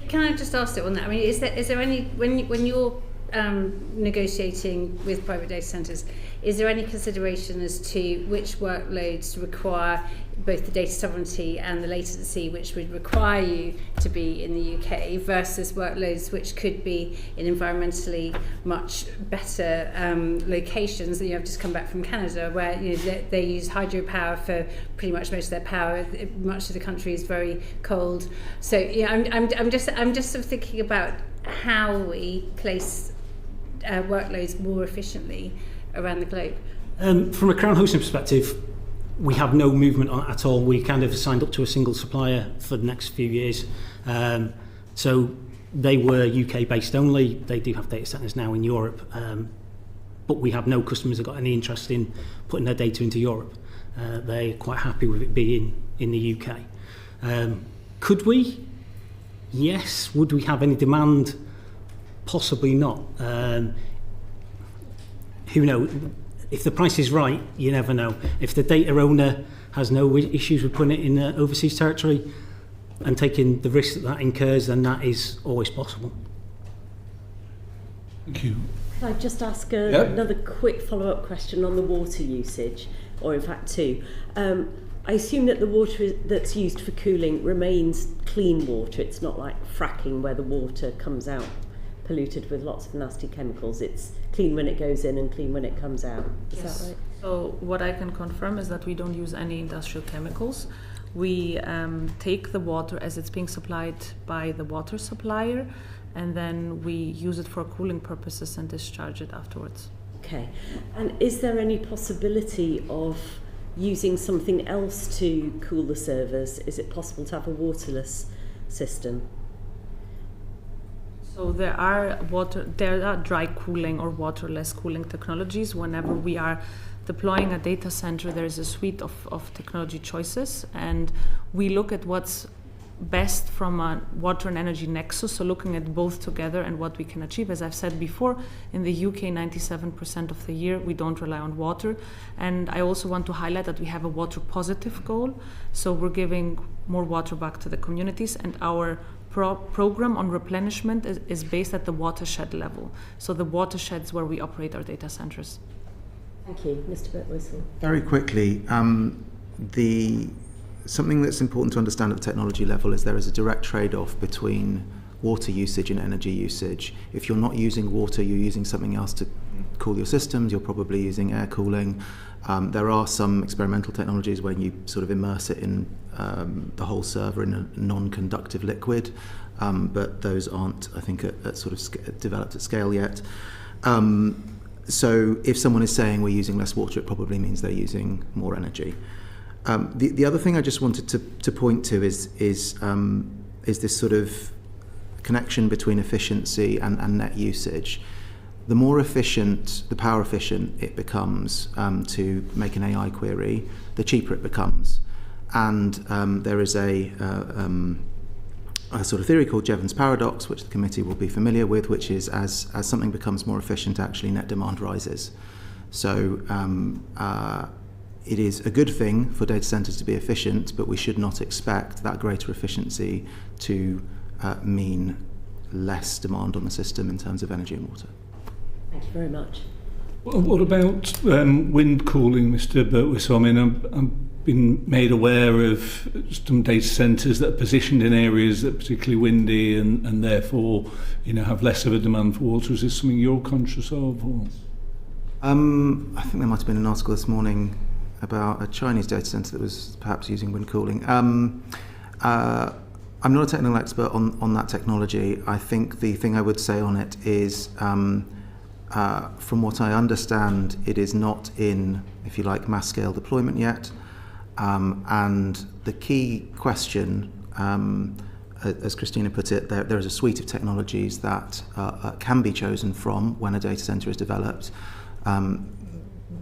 Can I just ask it on that? I mean, is there any, when you're negotiating with private data centres, is there any consideration as to which workloads require both the data sovereignty and the latency which would require you to be in the UK versus workloads which could be in environmentally much better locations? I've just come back from Canada where they use hydropower for pretty much most of their power. Much of the country is very cold. So I'm just sort of thinking about how we place workloads more efficiently around the globe. From a Crown hosting perspective, we have no movement on it at all. We kind of signed up to a single supplier for the next few years. So they were UK based only. They do have data centres now in Europe, but we have no customers that got any interest in putting their data into Europe. They're quite happy with it being in the UK. Could we? Yes. Would we have any demand? Possibly not. Who knows? If the price is right, you never know. If the data owner has no issues with putting it in overseas territory and taking the risk that incurs, then that is always possible. Thank you. Can I just ask another quick follow-up question on the water usage, or in fact two? I assume that the water that's used for cooling remains clean water. It's not like fracking where the water comes out polluted with lots of nasty chemicals. It's clean when it goes in and clean when it comes out. Is that right? So what I can confirm is that we don't use any industrial chemicals. We take the water as it's being supplied by the water supplier, and then we use it for cooling purposes and discharge it afterwards. Okay. And is there any possibility of using something else to cool the servers? Is it possible to have a waterless system? So there are dry cooling or waterless cooling technologies. Whenever we are deploying a data center, there is a suite of technology choices, and we look at what's best from a water and energy nexus, so looking at both together and what we can achieve. As I've said before, in the UK 97% of the year we don't rely on water, and I also want to highlight that we have a water positive goal, so we're giving more water back to the communities, and our program on replenishment is based at the watershed level, so the watersheds where we operate our data centers. Thank you. Mr. Birtwistle. Very quickly, something that's important to understand at the technology level is there is a direct trade-off between water usage and energy usage. If you're not using water, you're using something else to cool your systems. You're probably using air cooling. There are some experimental technologies where you sort of immerse it in the whole server in a non-conductive liquid, but those aren't, I think, at sort of developed at scale yet. So if someone is saying we're using less water, it probably means they're using more energy. The other thing I just wanted to point to is this sort of connection between efficiency and net usage. The more efficient, the power efficient it becomes to make an AI query, the cheaper it becomes. And there is a sort of theory called Jevons paradox, which the committee will be familiar with, which is as something becomes more efficient, actually net demand rises. So it is a good thing for data centres to be efficient, but we should not expect that greater efficiency to mean less demand on the system in terms of energy and water. Thank you very much. Well, what about wind cooling, Mr. Birtwistle? I mean, I'd been made aware of some data centres that are positioned in areas that are particularly windy and therefore, have less of a demand for water. Is this something you're conscious of? Or? I think there might have been an article this morning about a Chinese data centre that was perhaps using wind cooling. I'm not a technical expert on that technology. I think the thing I would say on it is, from what I understand, it is not in, if you like, mass-scale deployment yet. And the key question, as Christina put it, there is a suite of technologies that can be chosen from when a data centre is developed.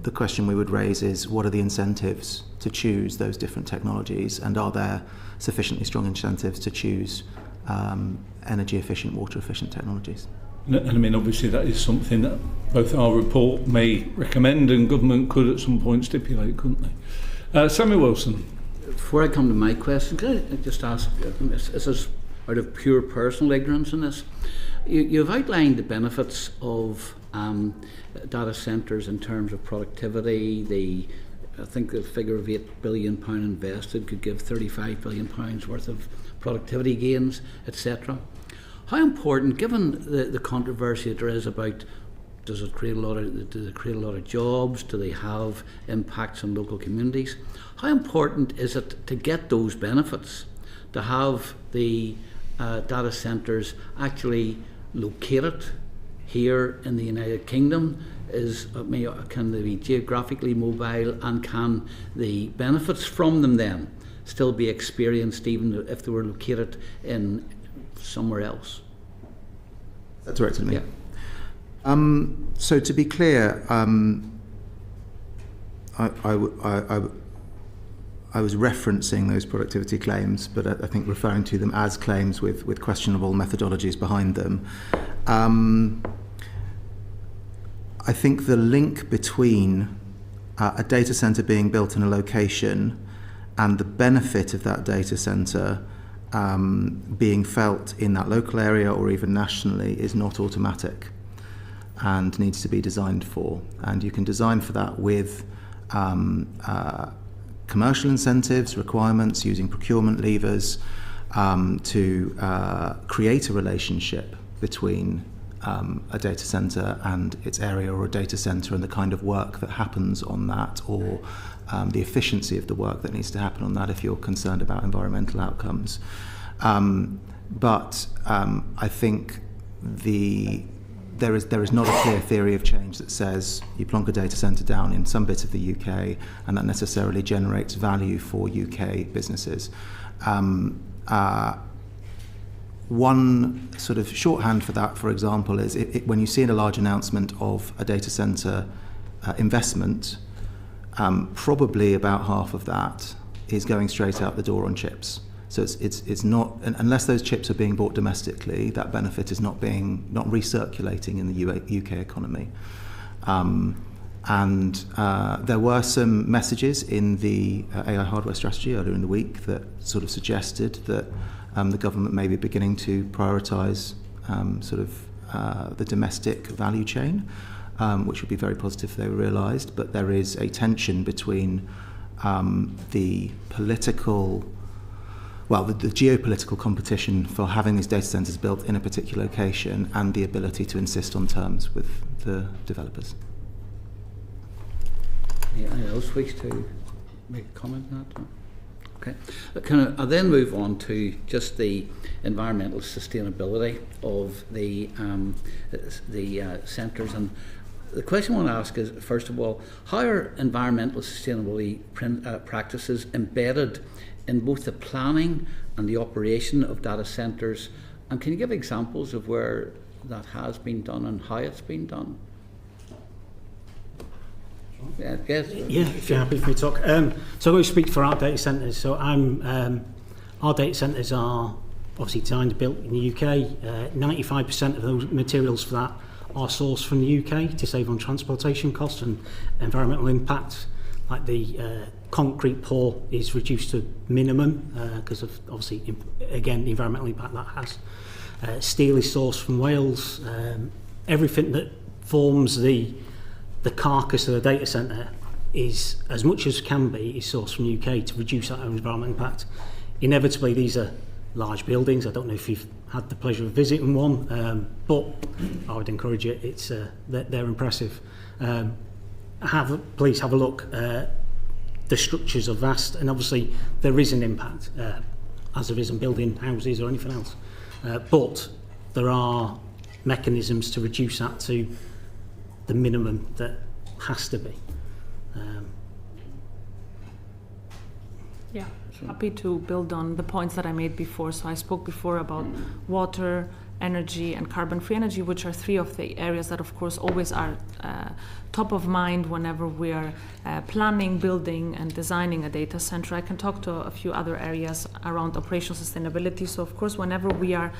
The question we would raise is, what are the incentives to choose those different technologies, and are there sufficiently strong incentives to choose energy-efficient, water-efficient technologies? And I mean, obviously that is something that both our report may recommend and government could at some point stipulate, couldn't they? Samuel Wilson. Before I come to my question, could I just ask, this is out of pure personal ignorance in this, you've outlined the benefits of data centres in terms of productivity. I think the figure of £8 billion invested could give £35 billion worth of productivity gains, etc. How important, given the controversy that there is about, do they create a lot of jobs? Do they have impacts on local communities? How important is it to get those benefits, to have the data centres actually located here in the United Kingdom? Can they be geographically mobile, and can the benefits from them then still be experienced even if they were located in somewhere else? That's directed at me. Yeah. So to be clear, I was referencing those productivity claims, but I think referring to them as claims with questionable methodologies behind them. I think the link between a data centre being built in a location and the benefit of that data centre being felt in that local area or even nationally is not automatic and needs to be designed for. And you can design for that with commercial incentives, requirements, using procurement levers to create a relationship between a data centre and its area, or a data centre and the kind of work that happens on that, or the efficiency of the work that needs to happen on that if you're concerned about environmental outcomes. But I think there is not a clear theory of change that says you plonk a data centre down in some bit of the UK and that necessarily generates value for UK businesses. One sort of shorthand for that, for example, is when you see a large announcement of a data centre investment, probably about half of that is going straight out the door on chips. So it's not, unless those chips are being bought domestically, that benefit is not recirculating in the UK economy. And there were some messages in the AI hardware strategy earlier in the week that sort of suggested that the government may be beginning to prioritise the domestic value chain, which would be very positive if they were realised. But there is a tension between the geopolitical competition for having these data centres built in a particular location and the ability to insist on terms with the developers. Anyone else wish to make a comment on that? Okay. I'll then move on to just the environmental sustainability of the centres. And the question I want to ask is, first of all, how are environmental sustainability practices embedded in both the planning and the operation of data centres? And can you give examples of where that has been done and how it's been done? Yeah, if you're happy for me to talk. So I'm going to speak for our data centres. So our data centres are obviously designed and built in the UK. 95% of those materials for that are sourced from the UK to save on transportation costs and environmental impact. Like the concrete pour is reduced to minimum because of, obviously, again, the environmental impact that has. Steel is sourced from Wales. Everything that forms the carcass of the data centre is, as much as can be, is sourced from the UK to reduce our own environmental impact. Inevitably, these are large buildings. I don't know if you've had the pleasure of visiting one, but I would encourage it. It's they're impressive. Please have a look. The structures are vast, and obviously there is an impact, as there is in building houses or anything else. But there are mechanisms to reduce that to the minimum that has to be. Yeah, happy to build on the points that I made before. So I spoke before about water, energy and carbon-free energy, which are three of the areas that of course always are top of mind whenever we are planning, building and designing a data center. I can talk to a few other areas around operational sustainability. So of course whenever we are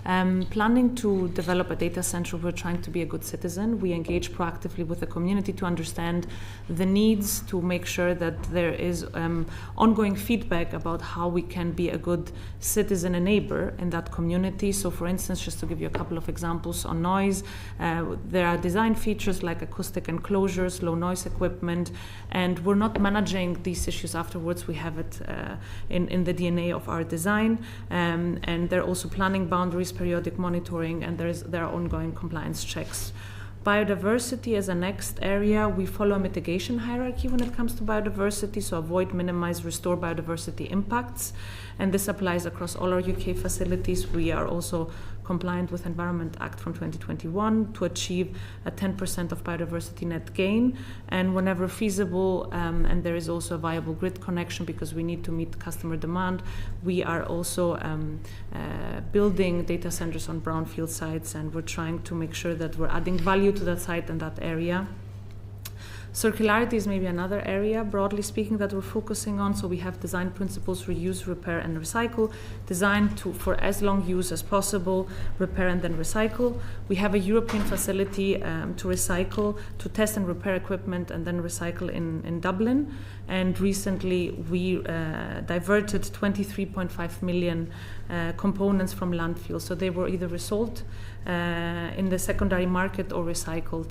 planning to develop a data center, we're trying to be a good citizen. We engage proactively with the community to understand the needs, to make sure that there is ongoing feedback about how we can be a good citizen and neighbor in that community. So for instance, just to give you a couple of examples on noise, there are design features like acoustic enclosures, low noise equipment, and we're not managing these issues afterwards. We have it in the DNA of our design, and they're also planning boundaries, periodic monitoring, and there are ongoing compliance checks. Biodiversity as a next area, we follow a mitigation hierarchy when it comes to biodiversity, so avoid, minimize, restore biodiversity impacts, and this applies across all our UK facilities. We are also compliant with Environment Act from 2021 to achieve a 10% of biodiversity net gain, and whenever feasible, and there is also a viable grid connection because we need to meet customer demand, we are also building data centers on brownfield sites, and we're trying to make sure that we're adding value to that site and that area. Circularity is maybe another area, broadly speaking, that we're focusing on. So we have design principles: reuse, repair, and recycle. Design for as long use as possible, repair and then recycle. We have a European facility to recycle, to test and repair equipment and then recycle in Dublin. And recently we diverted 23.5 million components from landfill. So they were either resold in the secondary market or recycled.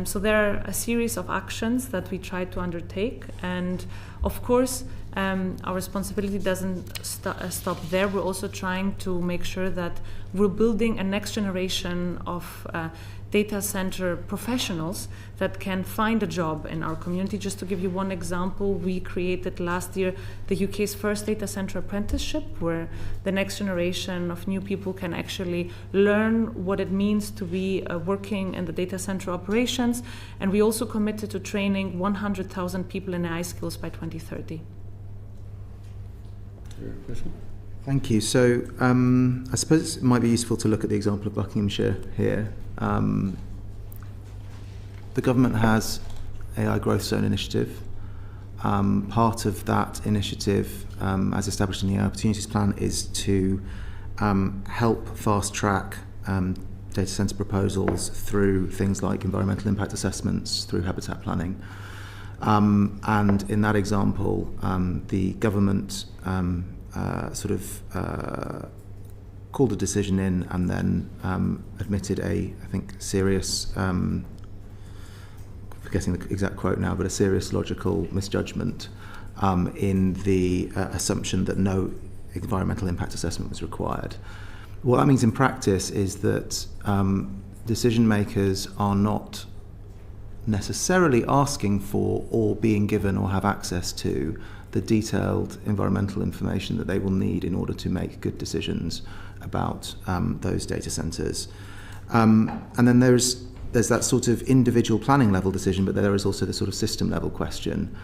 So there are a series of actions that we try to undertake, and of course our responsibility doesn't stop there. We're also trying to make sure that we're building a next generation of data center professionals that can find a job in our community. Just to give you one example, we created last year the UK's first data center apprenticeship, where the next generation of new people can actually learn what it means to be working in the data center operations. And we also committed to training 100,000 people in AI skills by 2030. Thank you. So I suppose it might be useful to look at the example of Buckinghamshire here. The government has AI Growth Zone initiative. Part of that initiative, as established in the AI Opportunities Plan, is to help fast-track data centre proposals through things like environmental impact assessments, through habitat planning. And in that example, the government called a decision in and then admitted I think, serious, forgetting the exact quote now, but a serious logical misjudgment in the assumption that no environmental impact assessment was required. What that means in practice is that decision makers are not necessarily asking for or being given or have access to the detailed environmental information that they will need in order to make good decisions about those data centres. And then there's that sort of individual planning level decision, but there is also the sort of system level question.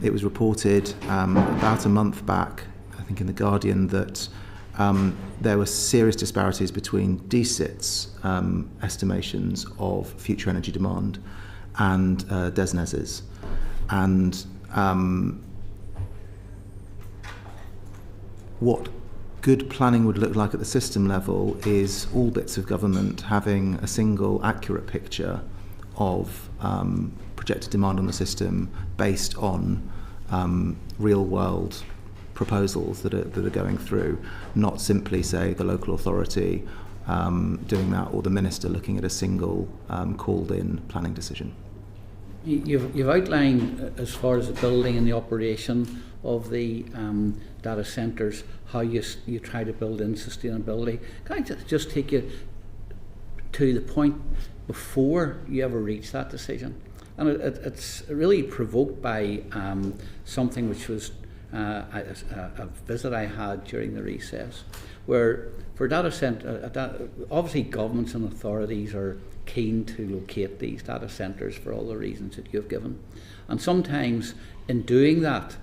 It was reported about a month back, I think in The Guardian, that there were serious disparities between DSIT's estimations of future energy demand and DESNZ's. And what good planning would look like at the system level is all bits of government having a single accurate picture of projected demand on the system based on real world proposals that are going through, not simply, say, the local authority doing that or the minister looking at a single called in planning decision. You've outlined, as far as the building and the operation of the data centres, how you try to build in sustainability. Can I just take you to the point before you ever reach that decision? And it's really provoked by something which was a visit I had during the recess, where for data centre, obviously governments and authorities are keen to locate these data centres for all the reasons that you've given. And sometimes in doing that,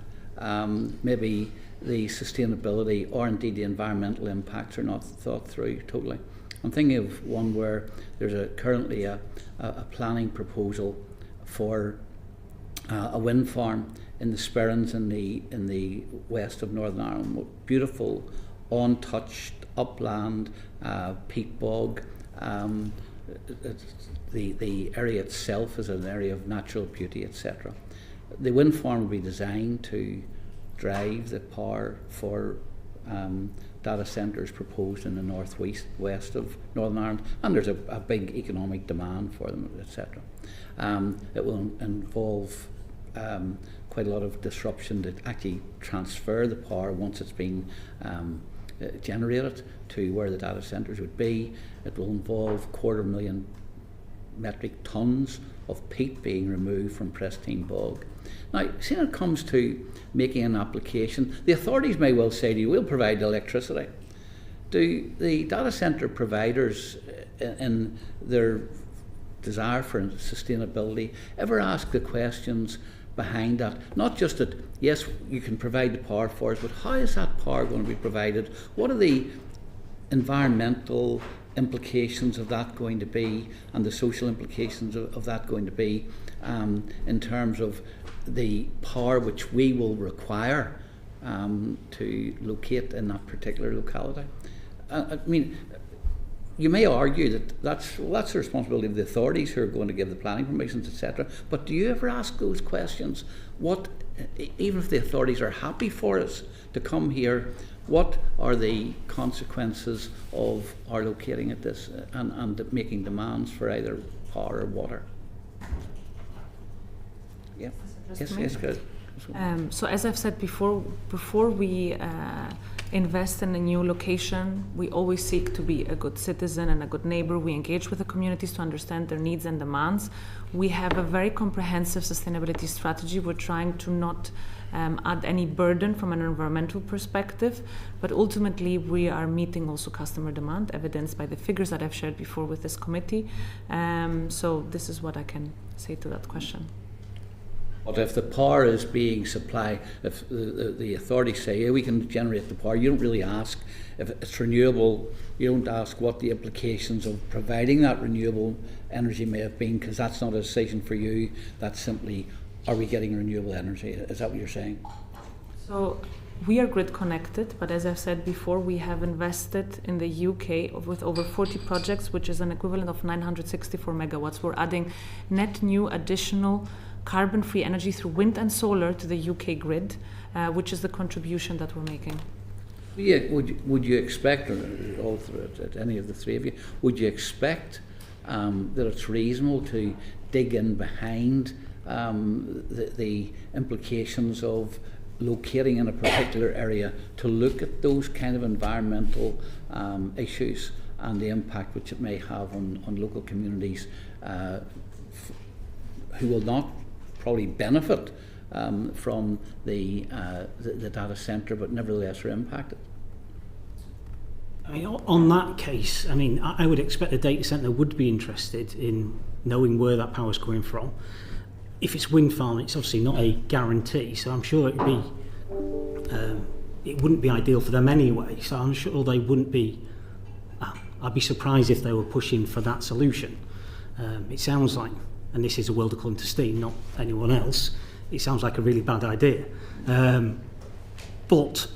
maybe the sustainability or indeed the environmental impacts are not thought through totally. I'm thinking of one where there's currently a planning proposal for a wind farm in the Sperrins in the west of Northern Ireland. Beautiful, untouched upland, peat bog. The area itself is an area of natural beauty, etc. The wind farm will be designed to drive the power for data centres proposed in the northwest of Northern Ireland, and there's a big economic demand for them, etc. It will involve quite a lot of disruption to actually transfer the power once it's been generated to where the data centres would be. It will involve 250,000 metric tonnes of peat being removed from pristine bog. Now, see, when it comes to making an application, the authorities may well say to you, we'll provide electricity. Do the data centre providers, in their desire for sustainability, ever ask the questions behind that? Not just that, yes, you can provide the power for us, but how is that power going to be provided? What are the environmental implications of that going to be, and the social implications of that going to be, in terms of the power which we will require to locate in that particular locality? I mean, you may argue that that's the responsibility of the authorities who are going to give the planning permissions, etc. But do you ever ask those questions? What, even if the authorities are happy for us to come here, what are the consequences of our locating at this and making demands for either power or water? Yeah. Yes, good. So as I've said before we invest in a new location, we always seek to be a good citizen and a good neighbor. We engage with the communities to understand their needs and demands. We have a very comprehensive sustainability strategy. We're trying to not add any burden from an environmental perspective, but ultimately we are meeting also customer demand, evidenced by the figures that I've shared before with this committee. So this is what I can say to that question. But if the power is being supplied, if the authorities say, yeah, we can generate the power, you don't really ask if it's renewable, you don't ask what the implications of providing that renewable energy may have been, because that's not a decision for you, that's simply, are we getting renewable energy? Is that what you're saying? So we are grid connected, but as I've said before, we have invested in the UK with over 40 projects, which is an equivalent of 964 megawatts. We're adding net new additional carbon-free energy through wind and solar to the UK grid, which is the contribution that we're making. Yeah, would you expect, or any of the three of you, would you expect that it's reasonable to dig in behind the implications of locating in a particular area to look at those kind of environmental issues and the impact which it may have on local communities who will not probably benefit from the data centre, but nevertheless are impacted? I mean, on that case, I mean, I would expect the data centre would be interested in knowing where that power is coming from. If it's wind farm, it's obviously not a guarantee, so I'm sure it wouldn't be ideal for them anyway. So I'm sure they wouldn't be. I'd be surprised if they were pushing for that solution. It sounds like, and this is a world according to Steen, not anyone else, it sounds like a really bad idea. But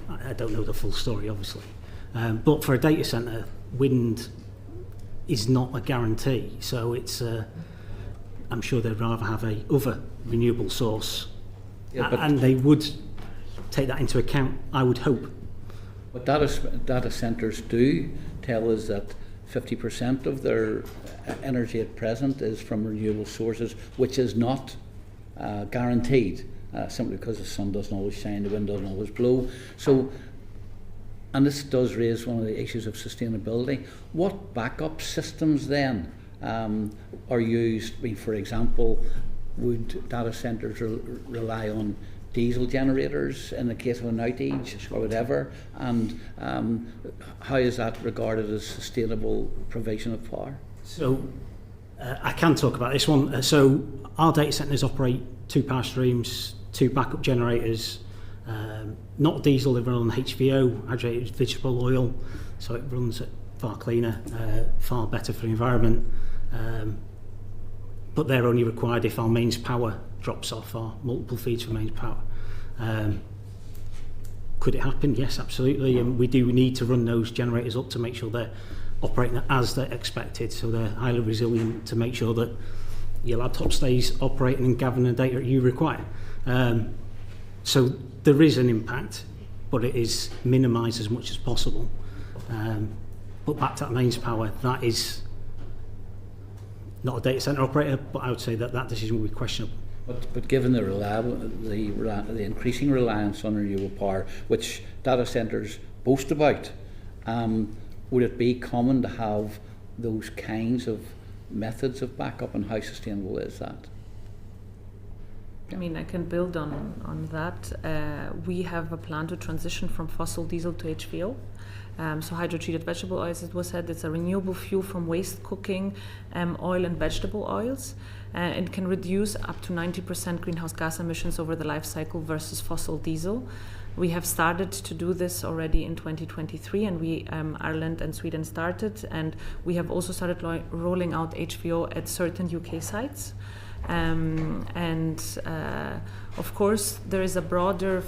I don't know the full story, obviously. But for a data centre, wind is not a guarantee. So it's, I'm sure they'd rather have a other renewable source. Yeah, and they would take that into account, I would hope. But data centres do tell us that 50% of their energy at present is from renewable sources, which is not guaranteed, simply because the sun doesn't always shine, the wind doesn't always blow. So, and this does raise one of the issues of sustainability. What backup systems then are used? I mean, for example, would data centres rely on diesel generators in the case of an outage or whatever? And how is that regarded as sustainable provision of power? So I can talk about this one. So our data centres operate 2 power streams, 2 backup generators, not diesel, they run on HVO, hydrogenated vegetable oil, so it runs far cleaner, far better for the environment. But they're only required if our mains power drops off, our multiple feeds for mains power. Could it happen? Yes, absolutely. And we do need to run those generators up to make sure they're operating as they're expected, so they're highly resilient to make sure that your laptop stays operating and gathering the data you require. So there is an impact, but it is minimised as much as possible. But back to that mains power, that is not a data centre operator, but I would say that decision would be questionable. But given the increasing reliance on renewable power, which data centres boast about, would it be common to have those kinds of methods of backup, and how sustainable is that? I mean, I can build on that. We have a plan to transition from fossil diesel to HVO. So hydrotreated vegetable oils, it was said, it's a renewable fuel from waste cooking, oil and vegetable oils. It can reduce up to 90% greenhouse gas emissions over the life cycle versus fossil diesel. We have started to do this already in 2023, and Ireland and Sweden started, and we have also started rolling out HVO at certain UK sites. Of course, there is a broader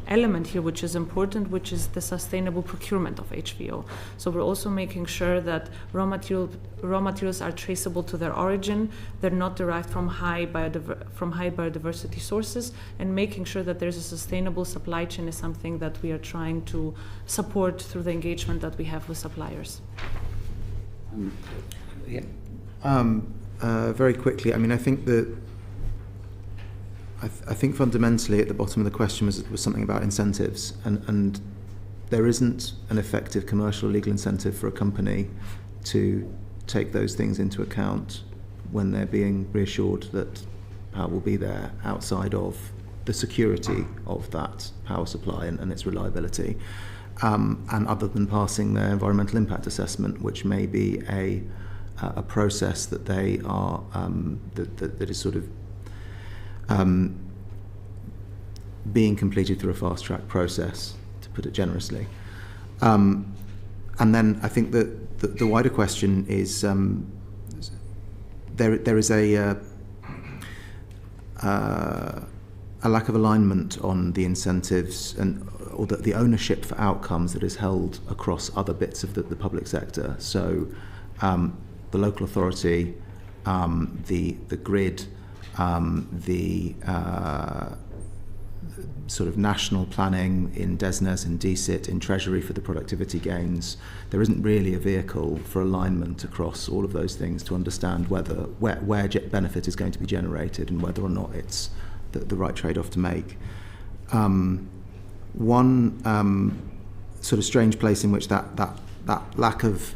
element here which is important, which is the sustainable procurement of HVO. So we're also making sure that raw materials are traceable to their origin, they're not derived from high biodiversity sources, and making sure that there's a sustainable supply chain is something that we are trying to support through the engagement that we have with suppliers. Very quickly, I mean, I think that I think fundamentally at the bottom of the question was something about incentives, and there isn't an effective commercial or legal incentive for a company to take those things into account when they're being reassured that power will be there outside of the security of that power supply and its reliability, and other than passing their environmental impact assessment, which may be a process that they are that is sort of being completed through a fast-track process, to put it generously. And then I think that the wider question is there is a lack of alignment on the incentives or the ownership for outcomes that is held across other bits of the public sector. So the local authority, the grid, the sort of national planning in DESNES and DCIT, in Treasury for the productivity gains. There isn't really a vehicle for alignment across all of those things to understand where benefit is going to be generated and whether or not it's the right trade-off to make. One sort of strange place in which that lack of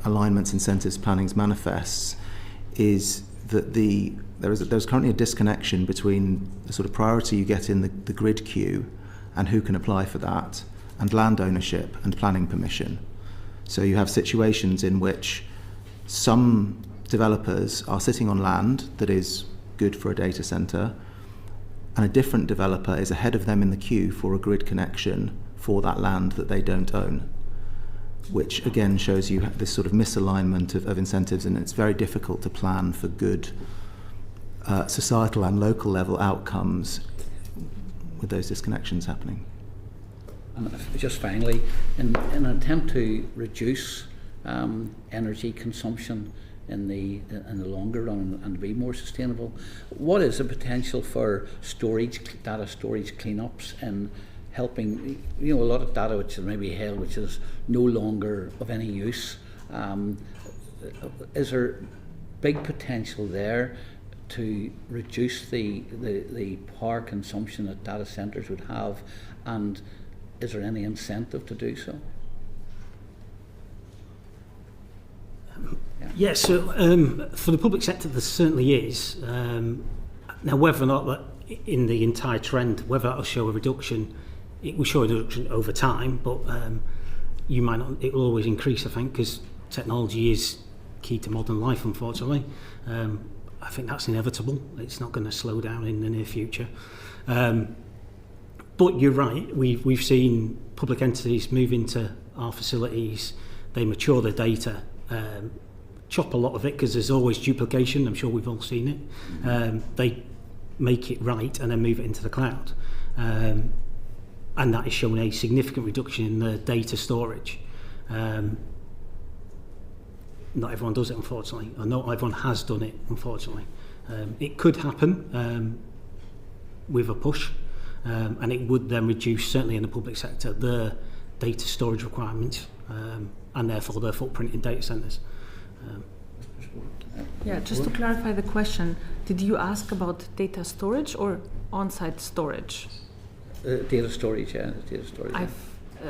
alignments, incentives, plannings manifests is that there's currently a disconnection between the sort of priority you get in the grid queue and who can apply for that, and land ownership and planning permission. So you have situations in which some developers are sitting on land that is good for a data centre, and a different developer is ahead of them in the queue for a grid connection for that land that they don't own, which again shows you this sort of misalignment of incentives, and it's very difficult to plan for good societal and local level outcomes with those disconnections happening. And just finally, in an attempt to reduce energy consumption in the longer run and be more sustainable, what is the potential for data storage cleanups and helping, a lot of data which is maybe held, which is no longer of any use, Is there big potential there to reduce the power consumption that data centres would have, and is there any incentive to do so? Yeah, so for the public sector there certainly is. Now whether or not that in the entire trend, whether that will show a reduction, it will show a reduction over time, but you might not, it will always increase, I think, because technology is key to modern life, unfortunately. I think that's inevitable. It's not going to slow down in the near future. But you're right, we've seen public entities move into our facilities, they mature their data, chop a lot of it because there's always duplication, I'm sure we've all seen it. They make it right and then move it into the cloud. And that has shown a significant reduction in the data storage. Not everyone does it, unfortunately, or not everyone has done it, unfortunately. It could happen with a push, and it would then reduce, certainly in the public sector, the data storage requirements, and therefore their footprint in data centres. Yeah, just to clarify the question, did you ask about data storage or on-site storage? Data storage, yeah, data storage.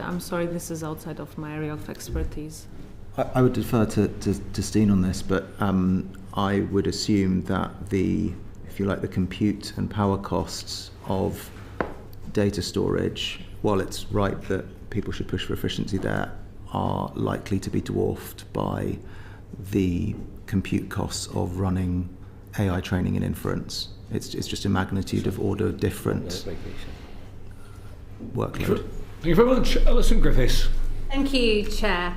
I'm sorry, this is outside of my area of expertise. I would defer to Steen on this, but I would assume that the compute and power costs of data storage, while it's right that people should push for efficiency there, are likely to be dwarfed by the compute costs of running AI training and inference. It's just a magnitude of order different workload. Thank you very much. Alison Griffiths. Thank you, Chair.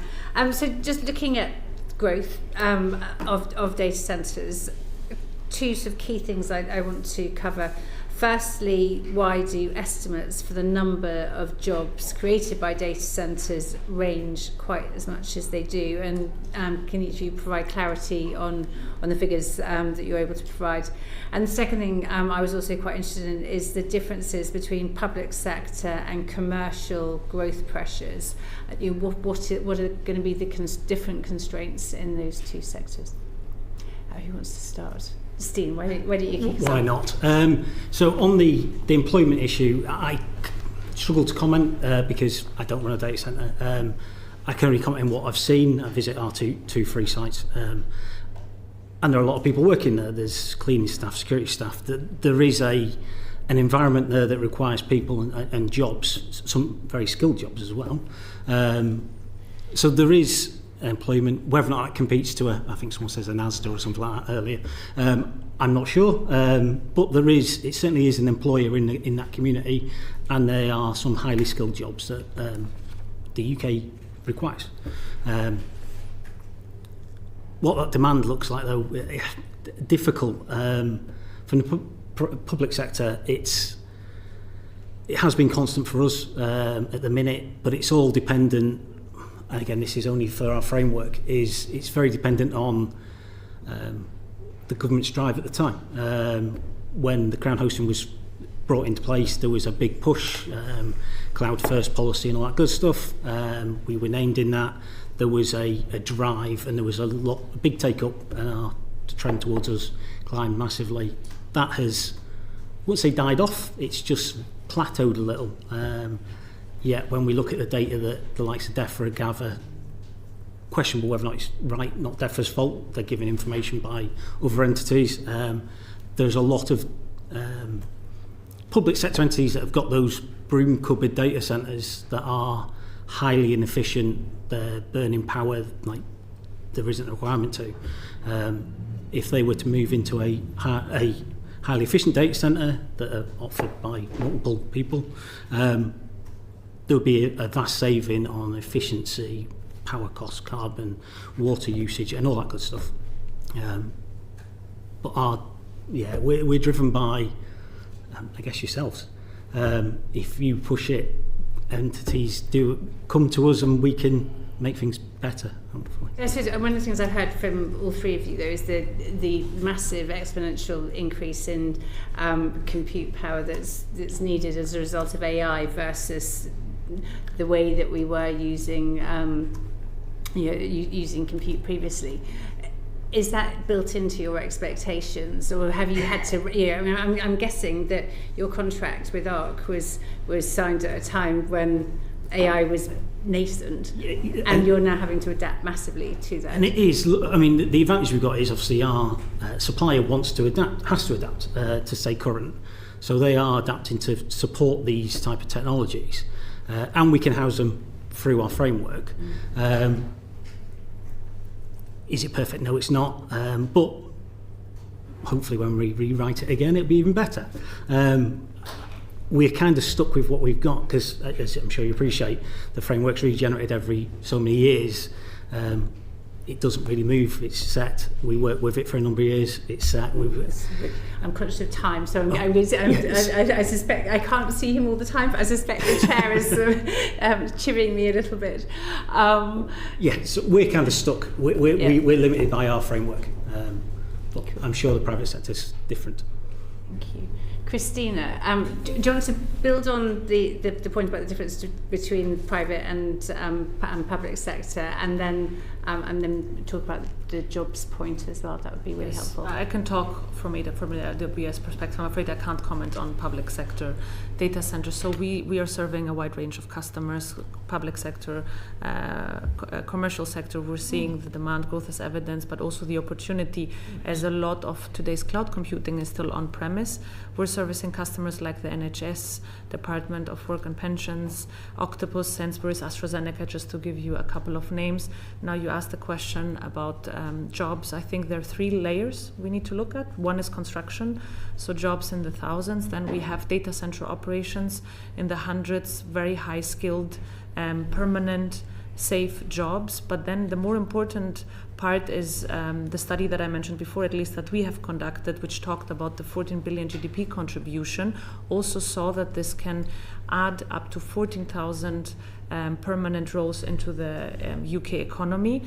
So just looking at growth of data centres, two sort of key things I want to cover. Firstly, why do estimates for the number of jobs created by data centres range quite as much as they do? And can each of you provide clarity on the figures that you're able to provide? And the second thing I was also quite interested in is the differences between public sector and commercial growth pressures. What are going to be the different constraints in those two sectors? Who wants to start? Steen, why don't you kick us off? Why not? So on the employment issue, I struggle to comment because I don't run a data centre. I can only comment on what I've seen. I visit our two free sites, and there are a lot of people working there. There's cleaning staff, security staff. There is an environment there that requires people and jobs, some very skilled jobs as well. So there is employment. Whether or not it competes to I think someone says an Asda or something like that earlier, I'm not sure, but it certainly is an employer in that community, and there are some highly skilled jobs that the UK requires. What that demand looks like, though, difficult. From the public sector, it has been constant for us at the minute, but it's all dependent. And again, this is only for our framework, it's very dependent on the government's drive at the time. When the Crown hosting was brought into place, there was a big push, cloud first policy and all that good stuff. We were named in that. There was a drive, and there was a big take up, and the trend towards us climbed massively. That has, I wouldn't say died off, it's just plateaued a little. Yet when we look at the data that the likes of DEFRA gather, questionable whether or not it's right, not DEFRA's fault, they're given information by other entities. There's a lot of public sector entities that have got those broom cupboard data centres that are highly inefficient, they're burning power like there isn't a requirement to. If they were to move into a highly efficient data centre that are offered by multiple people, there would be a vast saving on efficiency, power costs, carbon, water usage, and all that good stuff. But we're driven by, I guess, yourselves. If you push it, entities do come to us, and we can make things better, hopefully. I suppose one of the things I've heard from all three of you, though, is the massive exponential increase in compute power that's needed as a result of AI versus the way that we were using using compute previously. Is that built into your expectations, or have you had to? I mean, I'm guessing that your contract with ARC was signed at a time when AI was nascent, and you're now having to adapt massively to that. And it is. I mean, the advantage we've got is obviously our supplier has to adapt to stay current. So they are adapting to support these type of technologies, and we can house them through our framework. Is it perfect? No, it's not. But hopefully when we rewrite it again, it'll be even better. We're kind of stuck with what we've got because, as I'm sure you appreciate, the framework's regenerated every so many years. It doesn't really move. It's set. We work with it for a number of years. It's set. I'm conscious of time, so I suspect I can't see him all the time, but I suspect the chair is cheering me a little bit. So we're kind of stuck. We're limited by our framework. But I'm sure the private sector's different. Thank you. Christina, do you want to build on the point about the difference between private and public sector, and then talk about the jobs point as well? That would be really helpful. I can talk from the AWS perspective. I'm afraid I can't comment on public sector data centers. So we are serving a wide range of customers, public sector, commercial sector. We're seeing the demand growth as evidence, but also the opportunity, as a lot of today's cloud computing is still on-premise. We're servicing customers like the NHS, Department of Work and Pensions, Octopus, Sainsbury's, AstraZeneca, just to give you a couple of names. Now you asked the question about jobs. I think there are 3 layers we need to look at. One is construction, so jobs in the thousands. Then we have data center operations in the hundreds, very high skilled, permanent, safe jobs. But then the more important part is the study that I mentioned before, at least that we have conducted, which talked about the 14 billion GDP contribution, also saw that this can add up to 14,000 permanent roles into the UK economy,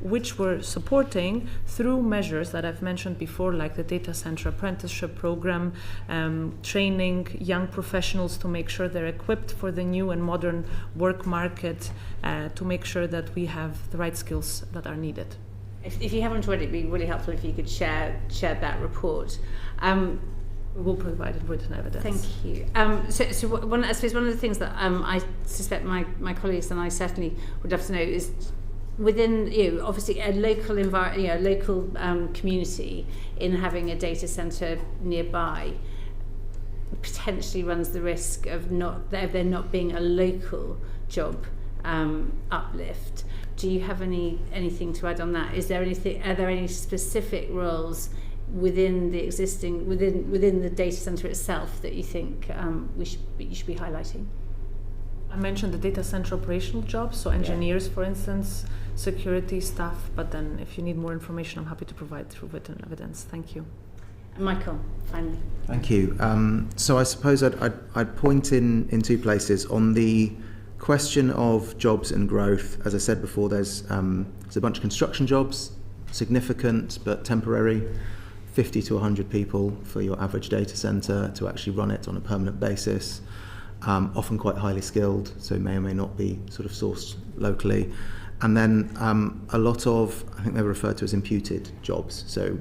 which we're supporting through measures that I've mentioned before, like the data center apprenticeship program, training young professionals to make sure they're equipped for the new and modern work market, to make sure that we have the right skills that are needed. If you haven't already, it'd be really helpful if you could share that report. We'll provide it written evidence. Thank you. I suppose one of the things that I suspect my colleagues and I certainly would love to know is, within obviously a local local community, in having a data centre nearby, potentially runs the risk of there not being a local job uplift. Do you have anything to add on that? Are there any specific roles within the existing within the data center itself that you think you should be highlighting? I mentioned the data center operational jobs, so engineers, for instance, security staff. But then, if you need more information, I'm happy to provide through written evidence. Thank you. And Michael, finally. Thank you. So I suppose I'd point in 2 places. On the question of jobs and growth, as I said before, there's a bunch of construction jobs, significant but temporary. 50 to 100 people for your average data center to actually run it on a permanent basis, often quite highly skilled, so may or may not be sort of sourced locally. And then a lot of, I think they're referred to as imputed jobs, so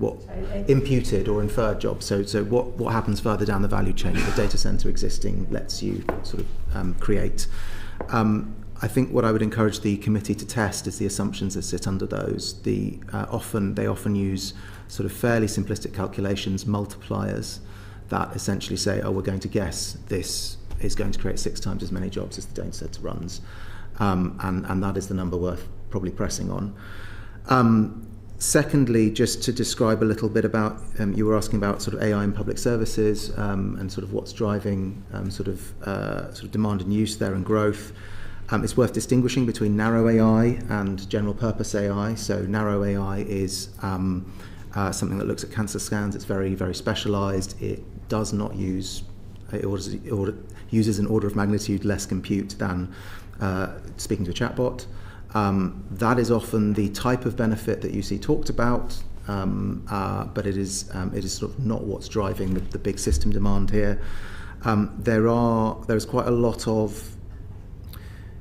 imputed or inferred jobs, so what happens further down the value chain, the data center existing lets you sort of create. I think what I would encourage the committee to test is the assumptions that sit under those. They often use sort of fairly simplistic calculations, multipliers, that essentially say, we're going to guess this is going to create 6 times as many jobs as the data center runs. And that is the number worth probably pressing on. Secondly, just to describe a little bit about, you were asking about sort of AI in public services, and sort of what's driving sort of demand and use there and growth. It's worth distinguishing between narrow AI and general purpose AI. So narrow AI is something that looks at cancer scans. It's very, very specialized. It does not use, it uses an order of magnitude less compute than speaking to a chatbot. That is often the type of benefit that you see talked about, but it is sort of not what's driving the big system demand here. There is quite a lot of,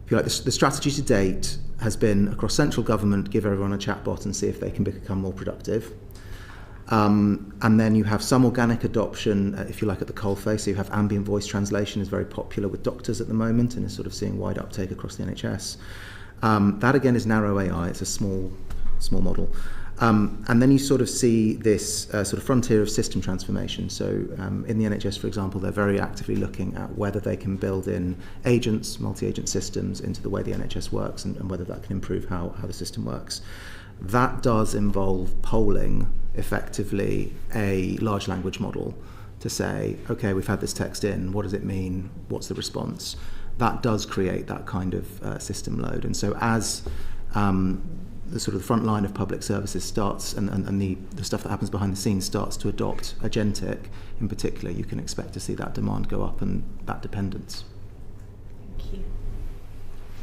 if you like, the strategy to date has been across central government, give everyone a chatbot and see if they can become more productive. And then you have some organic adoption, if you like, at the coalface. So you have ambient voice translation is very popular with doctors at the moment and is sort of seeing wide uptake across the NHS. That again is narrow AI. It's a small model. And then you sort of see this sort of frontier of system transformation. So in the NHS, for example, they're very actively looking at whether they can build in agents, multi-agent systems into the way the NHS works and whether that can improve how the system works. That does involve polling effectively a large language model to say, okay, we've had this text in, what does it mean? What's the response? That does create that kind of system load. And so as the sort of front line of public services starts and the stuff that happens behind the scenes starts to adopt agentic in particular, you can expect to see that demand go up and that dependence. Thank you.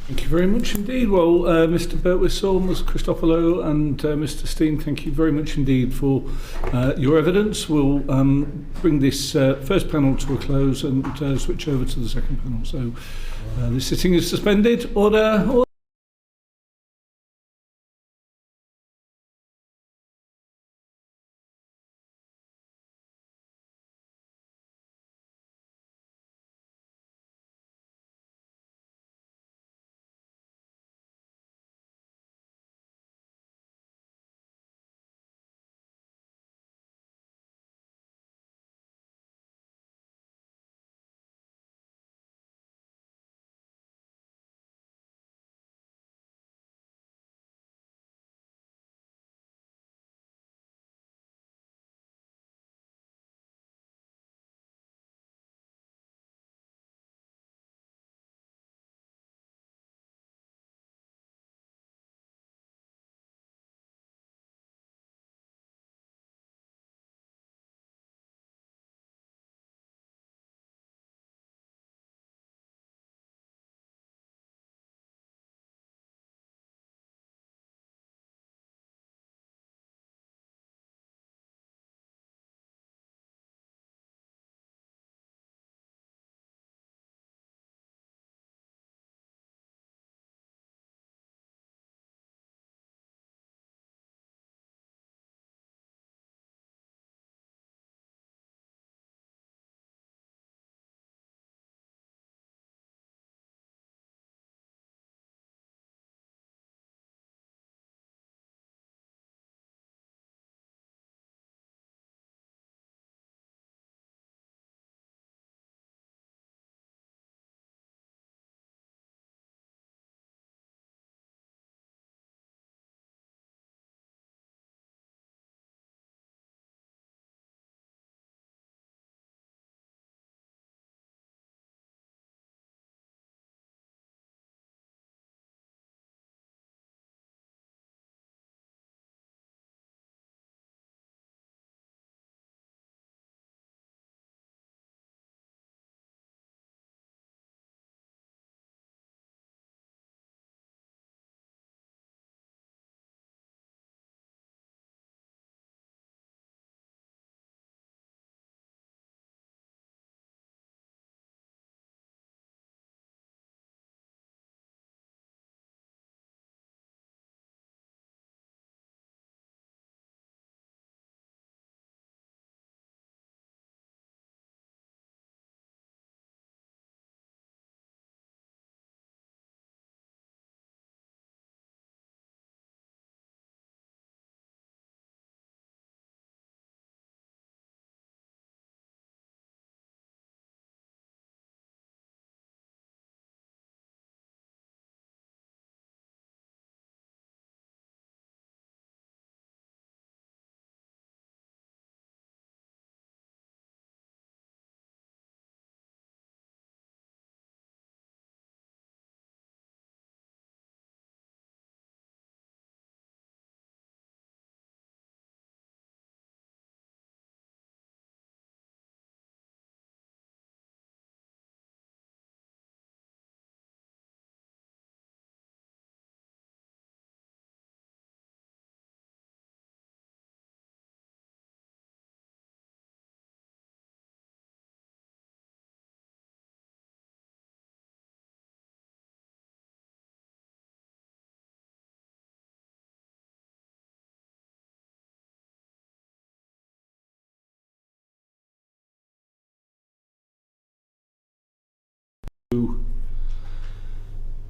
Thank you very much indeed. Well, Mr. Birtwistle, Ms. Christopoulou and Mr. Steen, thank you very much indeed for your evidence. We'll bring this first panel to a close and switch over to the second panel. So the sitting is suspended. Order.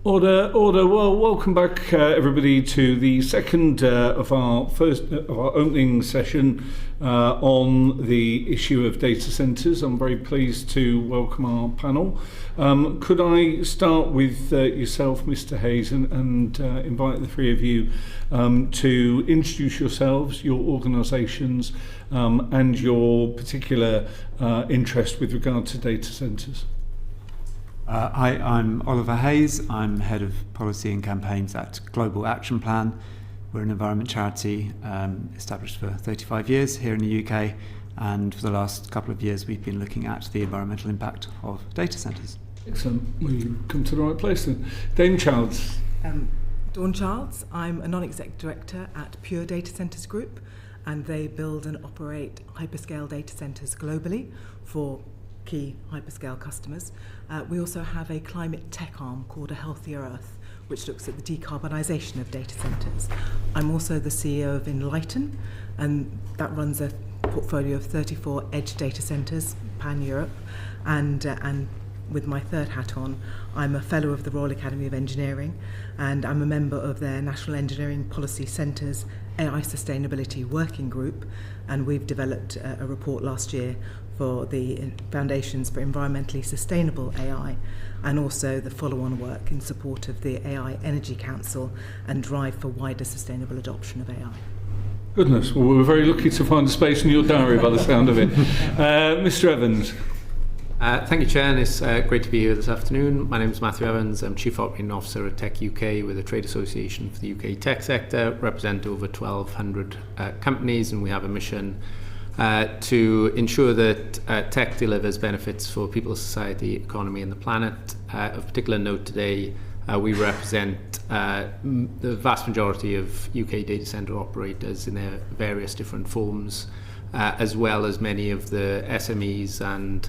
Order. Well, welcome back, everybody, to the second of our opening session on the issue of data centres. I'm very pleased to welcome our panel. Could I start with yourself, Mr. Hayes, and invite the three of you to introduce yourselves, your organisations, and your particular interest with regard to data centres. Hi, I'm Oliver Hayes. I'm Head of Policy and Campaigns at Global Action Plan. We're an environment charity established for 35 years here in the UK, and for the last couple of years we've been looking at the environmental impact of data centres. Excellent. We've come to the right place then. Dame Childs. Dawn Childs. I'm a non-exec director at Pure Data Centres Group, and they build and operate hyperscale data centres globally for key hyperscale customers. We also have a climate tech arm called A Healthier Earth, which looks at the decarbonisation of data centres. I'm also the CEO of nLighten, and that runs a portfolio of 34 edge data centres pan-Europe, and with my third hat on, I'm a fellow of the Royal Academy of Engineering, and I'm a member of their National Engineering Policy Centre's AI Sustainability Working Group, and we've developed a report last year for the Foundations for Environmentally Sustainable AI, and also the follow-on work in support of the AI Energy Council and drive for wider sustainable adoption of AI. Goodness, well, we're very lucky to find a space in your diary by the sound of it. Mr. Evans. Thank you, Chair, and it's great to be here this afternoon. My name is Matthew Evans. I'm Chief Operating Officer at techUK. We're the trade association for the UK tech sector, represent over 1,200 companies, and we have a mission to ensure that tech delivers benefits for people, society, economy and the planet. Of particular note today, we represent the vast majority of UK data centre operators in their various different forms, as well as many of the SMEs and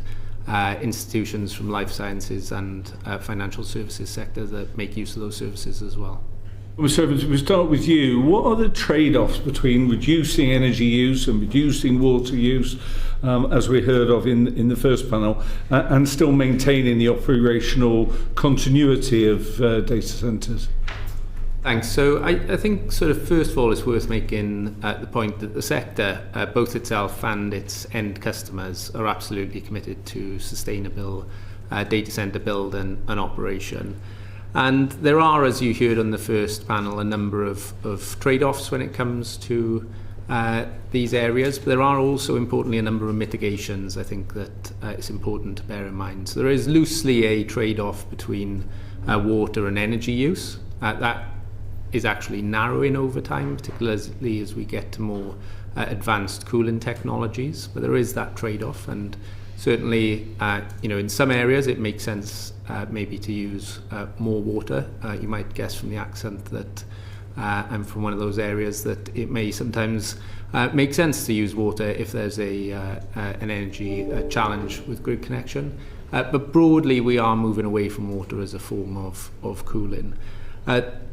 institutions from life sciences and financial services sector that make use of those services as well. Mr. Evans, we start with you. What are the trade-offs between reducing energy use and reducing water use, as we heard of in the first panel, and still maintaining the operational continuity of data centres? Thanks. So I think sort of first of all it's worth making the point that the sector, both itself and its end customers, are absolutely committed to sustainable data centre build and operation. And there are, as you heard on the first panel, a number of trade-offs when it comes to these areas. But there are also, importantly, a number of mitigations I think that it's important to bear in mind. So there is loosely a trade-off between water and energy use. That is actually narrowing over time, particularly as we get to more advanced cooling technologies. But there is that trade-off, and certainly, in some areas it makes sense maybe to use more water. You might guess from the accent that I'm from one of those areas that it may sometimes make sense to use water if there's an energy challenge with grid connection. But broadly, we are moving away from water as a form of cooling.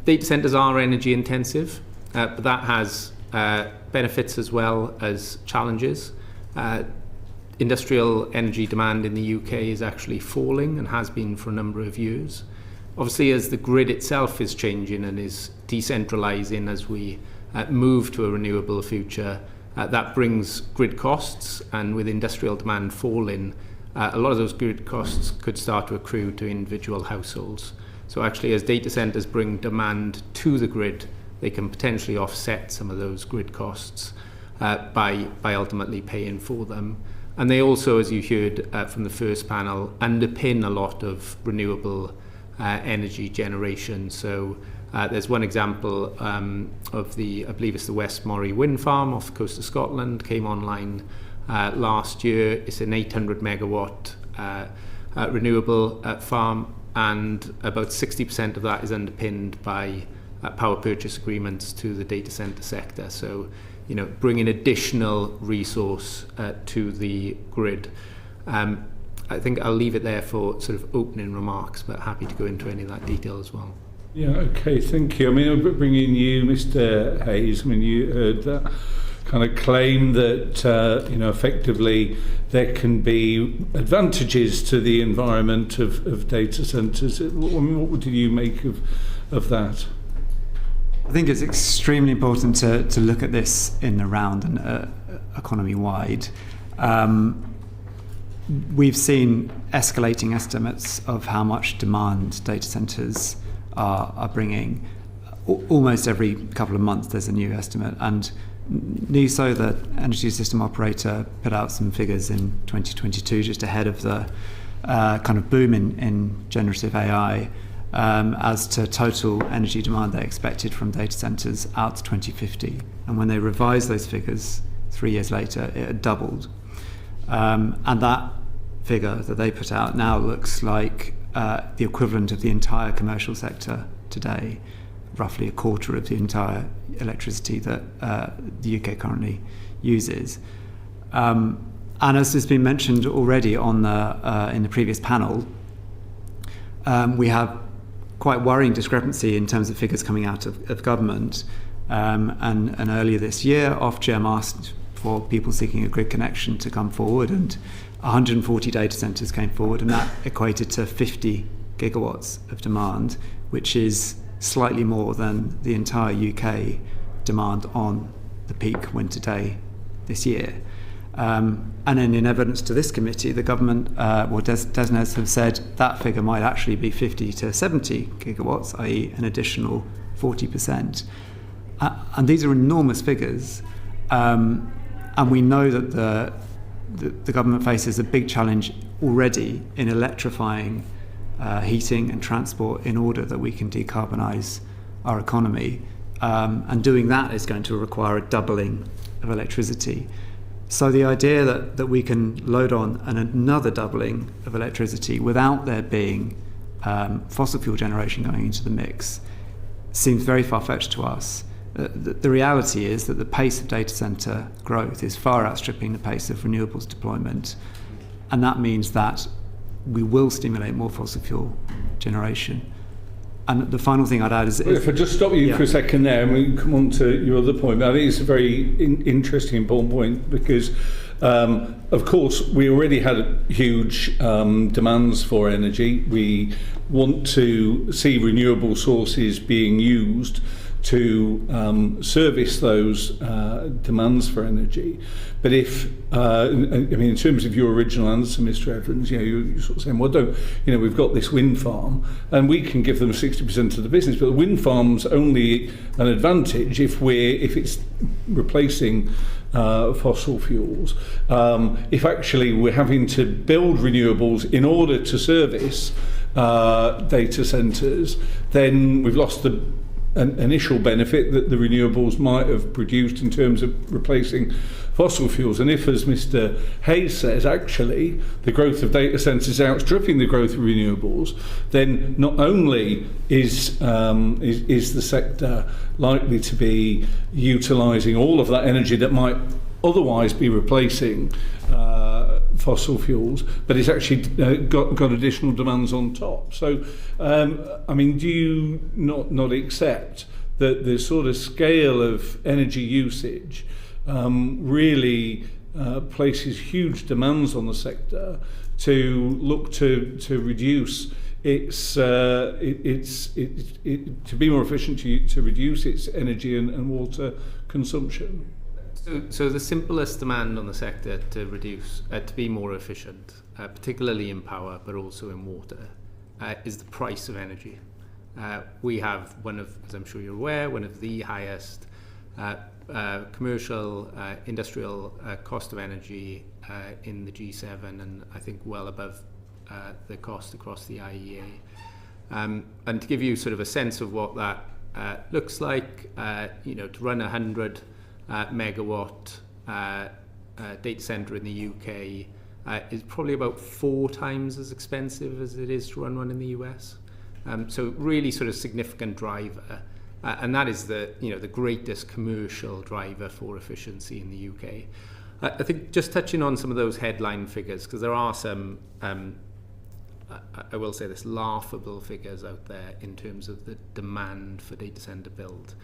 Data centres are energy intensive, but that has benefits as well as challenges. Industrial energy demand in the UK is actually falling and has been for a number of years. Obviously, as the grid itself is changing and is decentralising as we move to a renewable future, that brings grid costs, and with industrial demand falling, a lot of those grid costs could start to accrue to individual households. So actually, as data centres bring demand to the grid, they can potentially offset some of those grid costs by ultimately paying for them. And they also, as you heard from the first panel, underpin a lot of renewable energy generation. So there's one example of I believe it's the West Moray wind farm off the coast of Scotland, came online last year. It's an 800 megawatt renewable farm, and about 60% of that is underpinned by power purchase agreements to the data centre sector. So, bringing additional resource to the grid. I think I'll leave it there for sort of opening remarks, but happy to go into any of that detail as well. Yeah, okay, thank you. I mean, bringing you, Mr. Hayes, I mean, you heard that kind of claim that effectively there can be advantages to the environment of data centres. What do you make of that? I think it's extremely important to look at this in the round and economy-wide. We've seen escalating estimates of how much demand data centres are bringing. Almost every couple of months there's a new estimate, and NESO, the energy system operator, put out some figures in 2022 just ahead of the kind of boom in generative AI as to total energy demand they expected from data centres out to 2050. And when they revised those figures 3 years later, it had doubled. And that figure that they put out now looks like the equivalent of the entire commercial sector today, roughly a quarter of the entire electricity that the UK currently uses. And as has been mentioned already on in the previous panel, we have quite worrying discrepancy in terms of figures coming out of government. And earlier this year, Ofgem asked for people seeking a grid connection to come forward, and 140 data centres came forward, and that equated to 50 gigawatts of demand, which is slightly more than the entire UK demand on the peak winter day this year. And then in evidence to this committee, the government, DESNZ have said that figure might actually be 50 to 70 gigawatts, i.e. an additional 40%. And these are enormous figures. And we know that the government faces a big challenge already in electrifying heating and transport in order that we can decarbonise our economy. And doing that is going to require a doubling of electricity. So the idea that we can load on another doubling of electricity without there being fossil fuel generation going into the mix seems very far-fetched to us. The reality is that the pace of data centre growth is far outstripping the pace of renewables deployment, and that means that we will stimulate more fossil fuel generation. And the final thing I'd add is... If I just stop you for a second there, and we can come on to your other point. I think it's a very interesting, important point, because, of course, we already had huge demands for energy. We want to see renewable sources being used to service those demands for energy. But if, in terms of your original answer, Mr. Evans, you're sort of saying, well, we've got this wind farm and we can give them 60% of the business, but the wind farm's only an advantage if it's replacing fossil fuels. If actually we're having to build renewables in order to service data centres, then we've lost the initial benefit that the renewables might have produced in terms of replacing fossil fuels. And if, as Mr. Hayes says, actually the growth of data centres is outstripping the growth of renewables, then not only is the sector likely to be utilising all of that energy that might otherwise be replacing fossil fuels, but it's actually got additional demands on top. So, do you not accept that the sort of scale of energy usage really places huge demands on the sector to look to reduce to be more efficient, to reduce its energy and water consumption? So the simplest demand on the sector to reduce, to be more efficient, particularly in power, but also in water, is the price of energy. We have as I'm sure you're aware, one of the highest commercial, industrial cost of energy in the G7, and I think well above the cost across the IEA. And to give you sort of a sense of what that looks like, to run 100 megawatt data centre in the UK is probably about 4 times as expensive as it is to run one in the US. So really sort of significant driver, and that is the greatest commercial driver for efficiency in the UK. I think just touching on some of those headline figures, because there are some I will say this, laughable figures out there in terms of the demand for data centre build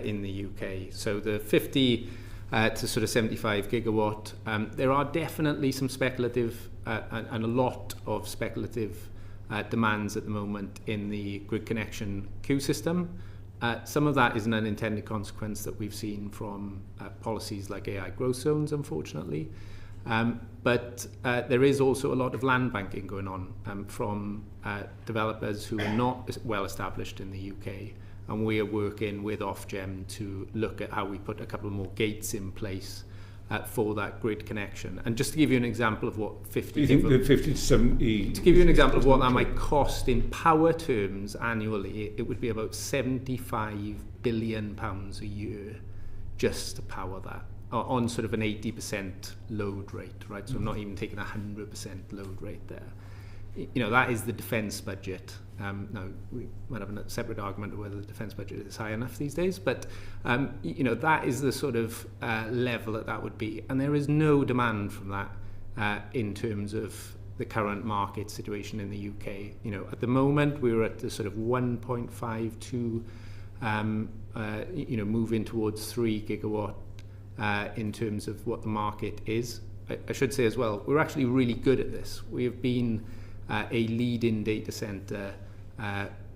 in the UK. So the 50 to sort of 75 gigawatt. There are definitely some speculative and a lot of speculative demands at the moment in the grid connection queue system. Some of that is an unintended consequence that we've seen from policies like AI growth zones, unfortunately. But there is also a lot of land banking going on from developers who are not well established in the UK. And we are working with Ofgem to look at how we put a couple more gates in place for that grid connection. And just to give you an example of what 50 to 70... To give you an example of what that might cost in power terms annually, it would be about £75 billion a year just to power that on sort of an 80% load rate, right? So I'm not even taking 100% load rate there. You know, that is the defence budget. Now, we might have a separate argument of whether the defence budget is high enough these days, but, you know, that is the sort of level that would be. And there is no demand from that in terms of the current market situation in the UK. You know, at the moment, we're at the sort of 1.5 to, you know, moving towards 3 gigawatt in terms of what the market is. I should say as well, we're actually really good at this. We have been a leading data centre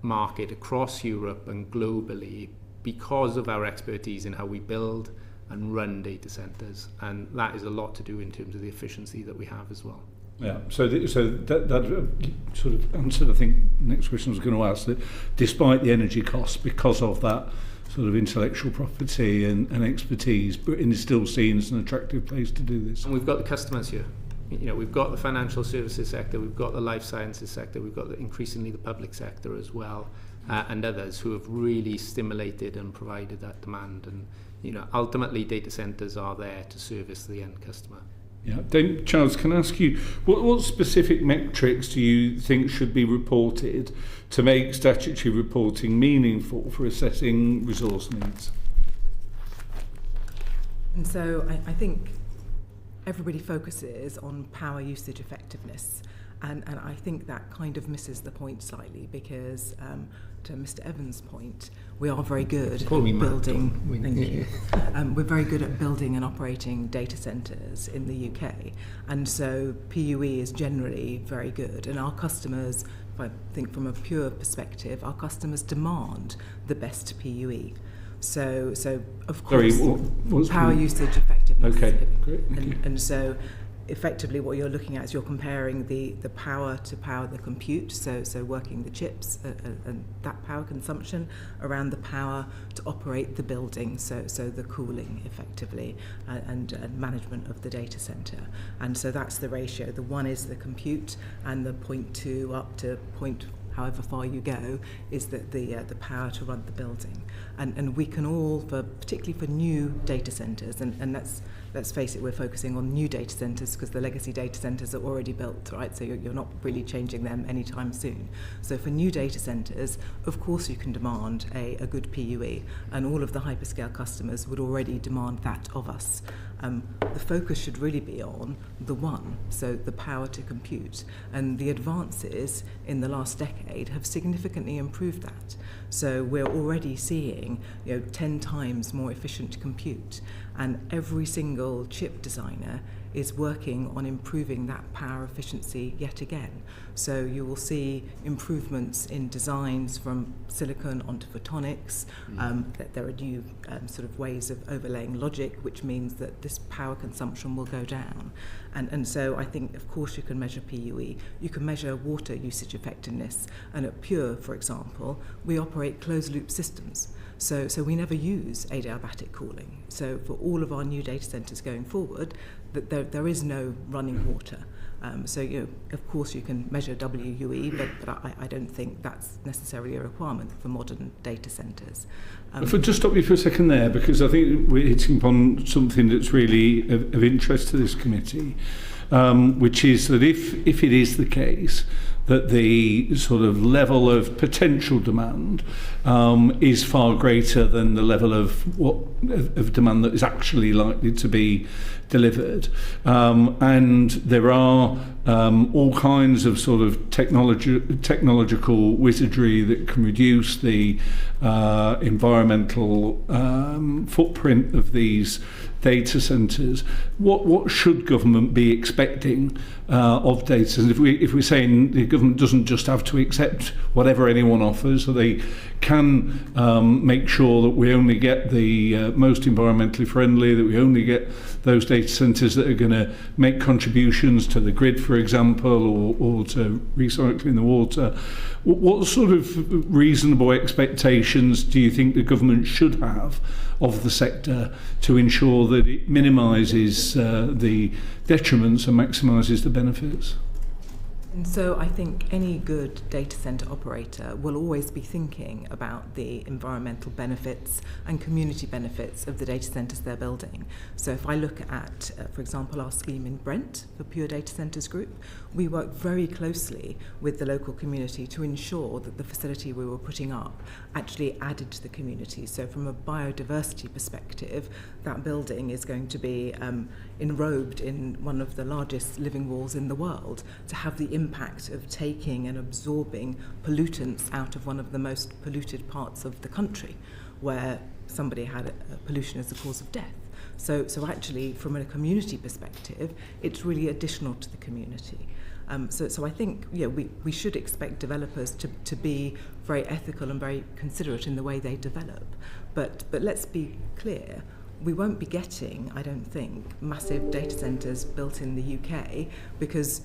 market across Europe and globally because of our expertise in how we build and run data centres, and that is a lot to do in terms of the efficiency that we have as well. Yeah, so that sort of answered, I think, the next question I was going to ask, that despite the energy costs, because of that sort of intellectual property and expertise, Britain is still seen as an attractive place to do this. And we've got the customers here. You know, we've got the financial services sector, we've got the life sciences sector, we've got increasingly the public sector as well, and others who have really stimulated and provided that demand. And, you know, ultimately data centres are there to service the end customer. Yeah, Charles, can I ask you, what specific metrics do you think should be reported to make statutory reporting meaningful for assessing resource needs? And so I think everybody focuses on power usage effectiveness, and I think that kind of misses the point slightly, because to Mr. Evans' point, we are very good at building. Thank you. We're very good at building and operating data centres in the UK, and so PUE is generally very good. And our customers, if I think from a pure perspective, our customers demand the best PUE. So of course, power usage effectiveness. Okay, great. And so effectively what you're looking at is you're comparing the power to power the compute, so working the chips and that power consumption around the power to operate the building, so the cooling effectively and management of the data center. And so that's the ratio. The 1 is the compute, and the 0.2 up to however far you go is the power to run the building. And we can all, particularly for new data centres, and let's face it, we're focusing on new data centres because the legacy data centres are already built, right? So you're not really changing them anytime soon. So for new data centres, of course you can demand a good PUE, and all of the hyperscale customers would already demand that of us. The focus should really be on the 1, so the power to compute, and the advances in the last decade have significantly improved that. So we're already seeing 10 times more efficient compute, and every single chip designer is working on improving that power efficiency yet again. So you will see improvements in designs from silicon onto photonics. There are new sort of ways of overlaying logic, which means that this power consumption will go down. And so I think, of course, you can measure PUE. You can measure water usage effectiveness. And at Pure, for example, we operate closed-loop systems. So we never use adiabatic cooling. So for all of our new data centres going forward, there is no running water. So of course you can measure WUE, but I don't think that's necessarily a requirement for modern data centres. If I just stop you for a second there, because I think we're hitting upon something that's really of interest to this committee, which is that if it is the case that the sort of level of potential demand is far greater than the level of demand that is actually likely to be delivered. And there are all kinds of sort of technological wizardry that can reduce the environmental footprint of these data centres. What should government be expecting of data centres? If we're saying the government doesn't just have to accept whatever anyone offers, so they can make sure that we only get the most environmentally friendly, that we only get those data centres that are going to make contributions to the grid, for example, or to recycling the water. What sort of reasonable expectations do you think the government should have of the sector to ensure that it minimises the detriments and maximises the benefits? And so I think any good data centre operator will always be thinking about the environmental benefits and community benefits of the data centres they're building. So if I look at, for example, our scheme in Brent for Pure Data Centres Group, we work very closely with the local community to ensure that the facility we were putting up actually added to the community. So from a biodiversity perspective, that building is going to be enrobed in one of the largest living walls in the world to have the impact of taking and absorbing pollutants out of one of the most polluted parts of the country, where somebody had pollution as the cause of death. So actually, from a community perspective, it's really additional to the community. So I think we should expect developers to be very ethical and very considerate in the way they develop. But let's be clear, we won't be getting, I don't think, massive data centres built in the UK, because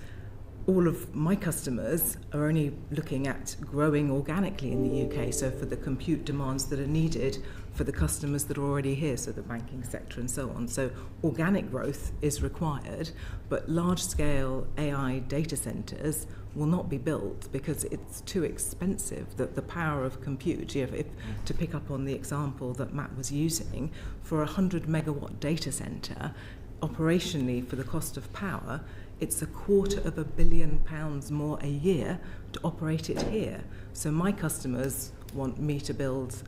all of my customers are only looking at growing organically in the UK, so for the compute demands that are needed for the customers that are already here, so the banking sector and so on. So organic growth is required, but large-scale AI data centres will not be built because it's too expensive. The power of compute, to pick up on the example that Matt was using, for a 100 megawatt data centre, operationally for the cost of power, it's £250 million more a year to operate it here. So my customers want me to build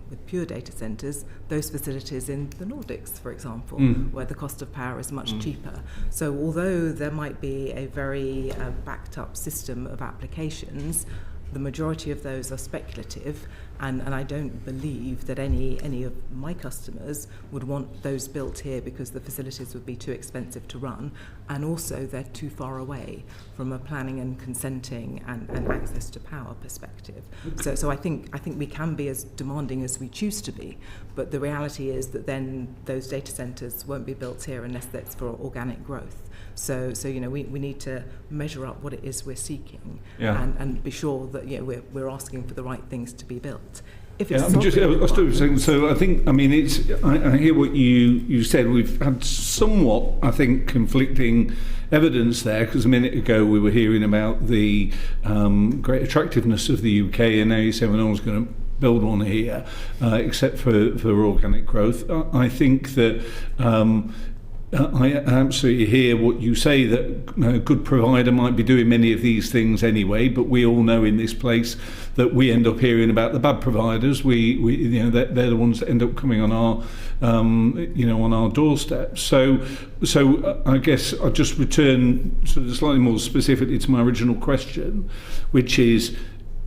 with Pure Data Centres those facilities in the Nordics, for example, where the cost of power is much cheaper. So although there might be a very backed up system of applications, the majority of those are speculative, and I don't believe that any of my customers would want those built here because the facilities would be too expensive to run, and also they're too far away from a planning and consenting and access to power perspective. So I think we can be as demanding as we choose to be, but the reality is that then those data centres won't be built here unless that's for organic growth. So we need to measure up what it is we're seeking, and be sure that we're asking for the right things to be built. If it's so I think, I hear what you said. We've had somewhat, I think, conflicting evidence there, because a minute ago we were hearing about the great attractiveness of the UK, and now you say, well, no one's going to build one here except for organic growth. I think that I absolutely hear what you say, that a good provider might be doing many of these things anyway, but we all know in this place that we end up hearing about the bad providers. They're the ones that end up coming on our on our doorstep. So I guess I'll just return sort of slightly more specifically to my original question, which is,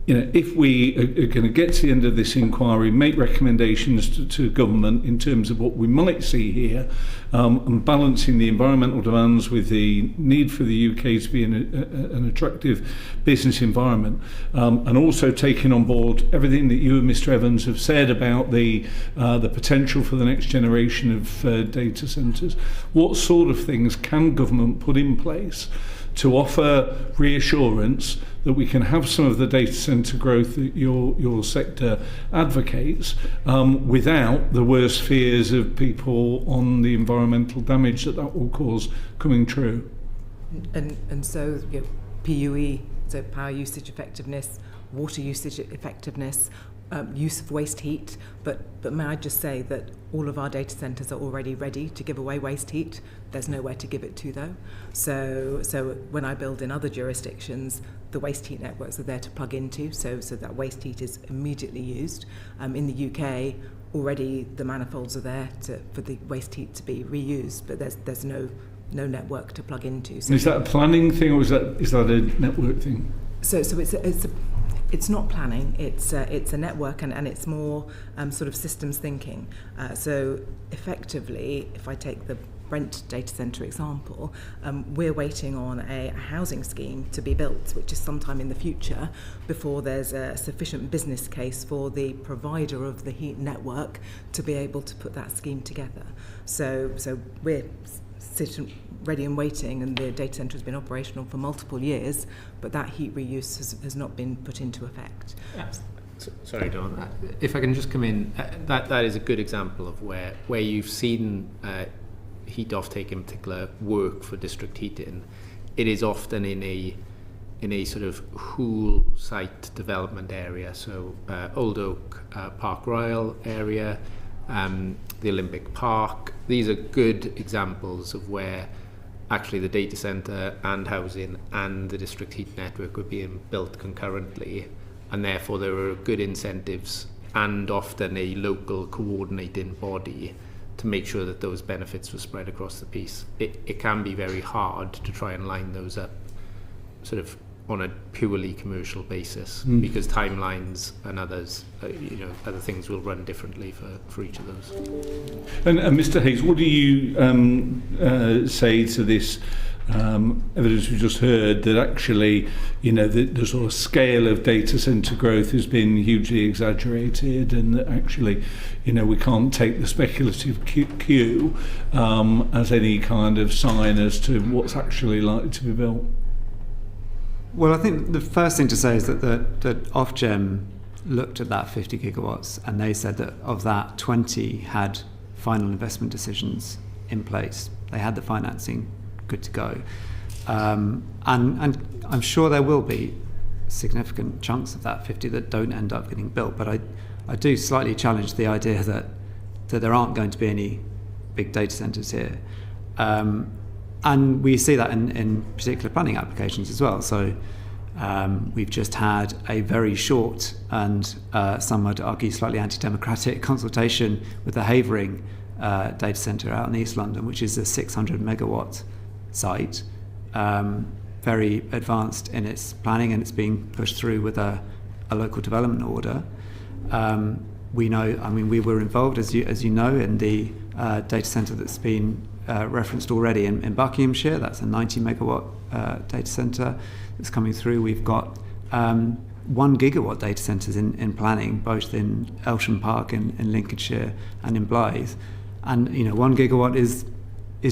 if we are going to get to the end of this inquiry, make recommendations to government in terms of what we might see here, and balancing the environmental demands with the need for the UK to be an attractive business environment, and also taking on board everything that you and Mr. Evans have said about the potential for the next generation of data centres. What sort of things can government put in place to offer reassurance that we can have some of the data centre growth that your sector advocates, without the worst fears of people on the environmental damage that will cause coming true? And so PUE, so power usage effectiveness, water usage effectiveness, use of waste heat, but may I just say that all of our data centres are already ready to give away waste heat. There's nowhere to give it to though. So when I build in other jurisdictions, the waste heat networks are there to plug into, so that waste heat is immediately used. In the UK, already the manifolds are there for the waste heat to be reused, but there's no network to plug into. So is that a planning thing, or is that a network thing? So it's not planning. It's a network, and it's more sort of systems thinking. So effectively, if I take the Brent data centre example, we're waiting on a housing scheme to be built, which is sometime in the future, before there's a sufficient business case for the provider of the heat network to be able to put that scheme together. So we're sitting ready and waiting, and the data centre has been operational for multiple years, but that heat reuse has not been put into effect. Sorry, Dawn. If I can just come in, that is a good example of where you've seen heat offtake in particular work for district heating. It is often in a sort of Hool site development area, so Old Oak, Park Royal area, the Olympic Park. These are good examples of where actually the data centre and housing and the district heat network were being built concurrently, and therefore there were good incentives and often a local coordinating body to make sure that those benefits were spread across the piece. It can be very hard to try and line those up sort of on a purely commercial basis, because timelines and others, other things will run differently for each of those. And Mr. Hayes, what do you say to this evidence we just heard, that actually, the sort of scale of data centre growth has been hugely exaggerated, and that actually, we can't take the speculative queue as any kind of sign as to what's actually likely to be built? Well, I think the first thing to say is that Ofgem looked at that 50 gigawatts, and they said that of that, 20 had final investment decisions in place. They had the financing good to go. And I'm sure there will be significant chunks of that 50 that don't end up getting built, but I do slightly challenge the idea that there aren't going to be any big data centres here. And we see that in particular planning applications as well. So we've just had a very short and some would argue slightly anti-democratic consultation with the Havering data centre out in East London, which is a 600 megawatt site, very advanced in its planning, and it's being pushed through with a local development order. We were involved, as you know, in the data centre that's been referenced already in Buckinghamshire. That's a 90 megawatt data centre that's coming through. We've got 1 gigawatt data centres in planning, both in Elsham Park in Lincolnshire and in Blythe. And 1 gigawatt is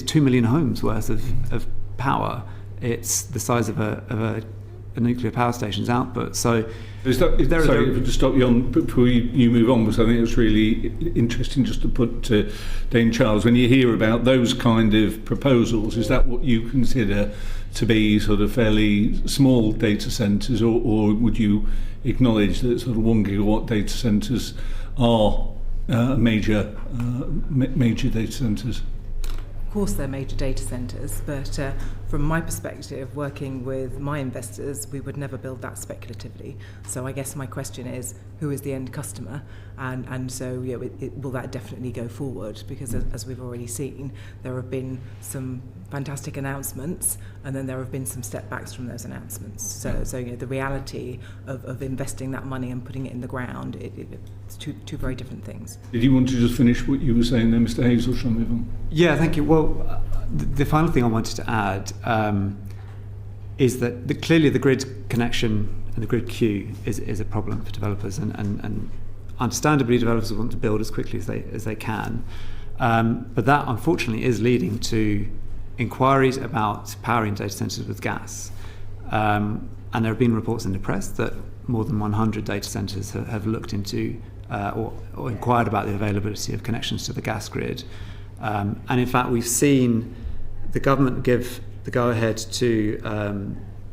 2 million homes worth of power. It's the size of a nuclear power station's output. So sorry to stop you on before you move on, because I think it's really interesting just to put to Dame Charles, when you hear about those kind of proposals, is that what you consider to be sort of fairly small data centres, or would you acknowledge that sort of 1 gigawatt data centres are major data centres? Of course they're major data centres, but from my perspective, working with my investors, we would never build that speculatively. So I guess my question is, who is the end customer? And so will that definitely go forward? Because as we've already seen, there have been some fantastic announcements, and then there have been some step backs from those announcements. So the reality of investing that money and putting it in the ground, it's two very different things. Did you want to just finish what you were saying there, Mr. Hayes, or shall I move on? Yeah, thank you. Well, the final thing I wanted to add is that clearly the grid connection and the grid queue is a problem for developers, and understandably developers want to build as quickly as they can. But that unfortunately is leading to inquiries about powering data centres with gas. And there have been reports in the press that more than 100 data centres have looked into or inquired about the availability of connections to the gas grid. And in fact, we've seen the government give the go-ahead to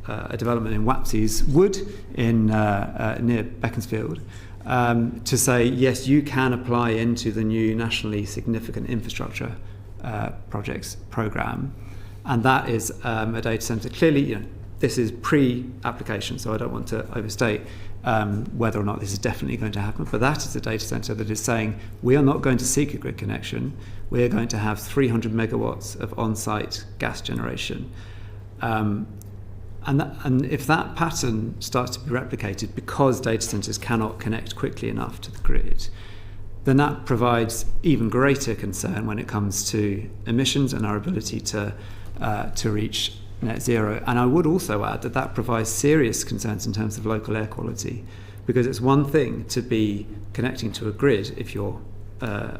a development in Wapsies Wood near Beaconsfield, to say, yes, you can apply into the new nationally significant infrastructure projects programme, and that is a data centre. Clearly, this is pre-application, so I don't want to overstate whether or not this is definitely going to happen, but that is a data centre that is saying we are not going to seek a grid connection, we are going to have 300 megawatts of on-site gas generation. And if that pattern starts to be replicated because data centres cannot connect quickly enough to the grid, then that provides even greater concern when it comes to emissions and our ability to reach net zero. And I would also add that that provides serious concerns in terms of local air quality, because it's one thing to be connecting to a grid if you're a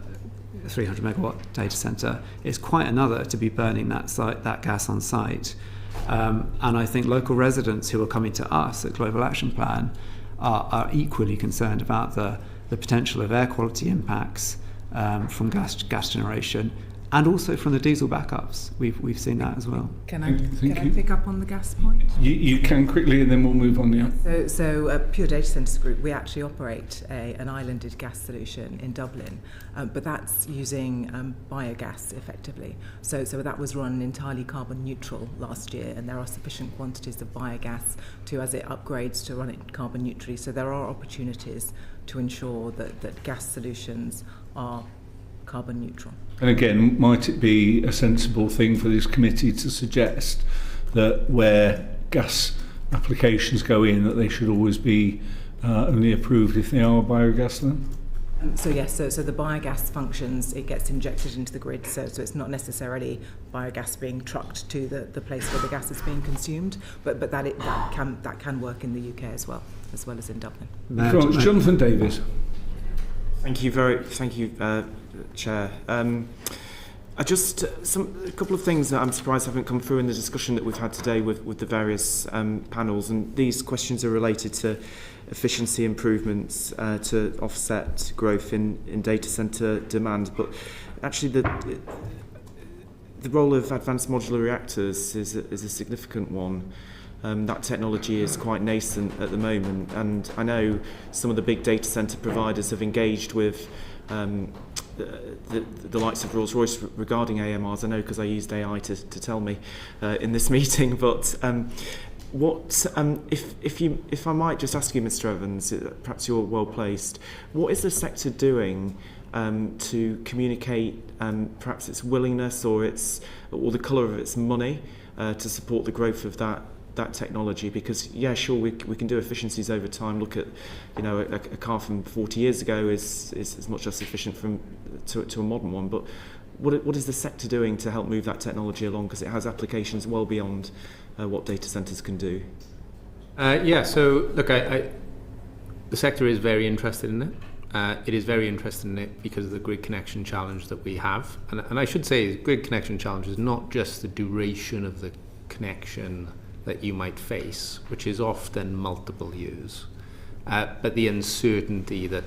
300 megawatt data centre. It's quite another to be burning that gas on site. And I think local residents who are coming to us at Global Action Plan are equally concerned about the potential of air quality impacts from gas generation, and also from the diesel backups. We've seen that as well. Can I pick up on the gas point? You can quickly, and then we'll move on. Yeah. So at Pure Data Centres Group, we actually operate an islanded gas solution in Dublin, but that's using biogas effectively. So that was run entirely carbon neutral last year, and there are sufficient quantities of biogas to, as it upgrades, to run it carbon neutrally. So there are opportunities to ensure that gas solutions are carbon neutral. And again, might it be a sensible thing for this committee to suggest that where gas applications go in, that they should always be only approved if they are biogas then? So yes, so the biogas functions, it gets injected into the grid, so it's not necessarily biogas being trucked to the place where the gas is being consumed, but that can work in the UK as well as in Dublin. Jonathan Davies. Thank you, Chair. A couple of things that I'm surprised haven't come through in the discussion that we've had today with the various panels, and these questions are related to efficiency improvements to offset growth in data centre demand. But actually, the role of advanced modular reactors is a significant one. That technology is quite nascent at the moment, and I know some of the big data centre providers have engaged with the likes of Rolls-Royce regarding AMRs. I know because I used AI to tell me in this meeting. But if I might just ask you, Mr. Evans, perhaps you're well placed. What is the sector doing to communicate perhaps its willingness or the colour of its money to support the growth of that technology? Because sure, we can do efficiencies over time. Look at a car from 40 years ago is much less efficient to a modern one, but what is the sector doing to help move that technology along, because it has applications well beyond what data centres can do? So look, the sector is very interested in it. It is very interested in it because of the grid connection challenge that we have, and I should say the grid connection challenge is not just the duration of the connection that you might face, which is often multiple years, but the uncertainty that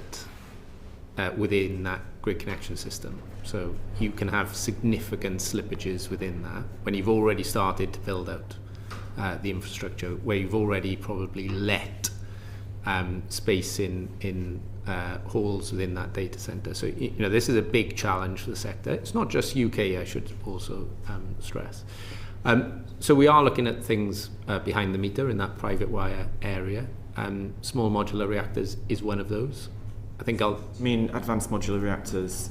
within that grid connection system. So you can have significant slippages within that when you've already started to build out the infrastructure, where you've already probably let space in halls within that data centre. So this is a big challenge for the sector. It's not just UK, I should also stress. So we are looking at things behind the meter in that private wire area. Small modular reactors is one of those. I think I'll mean advanced modular reactors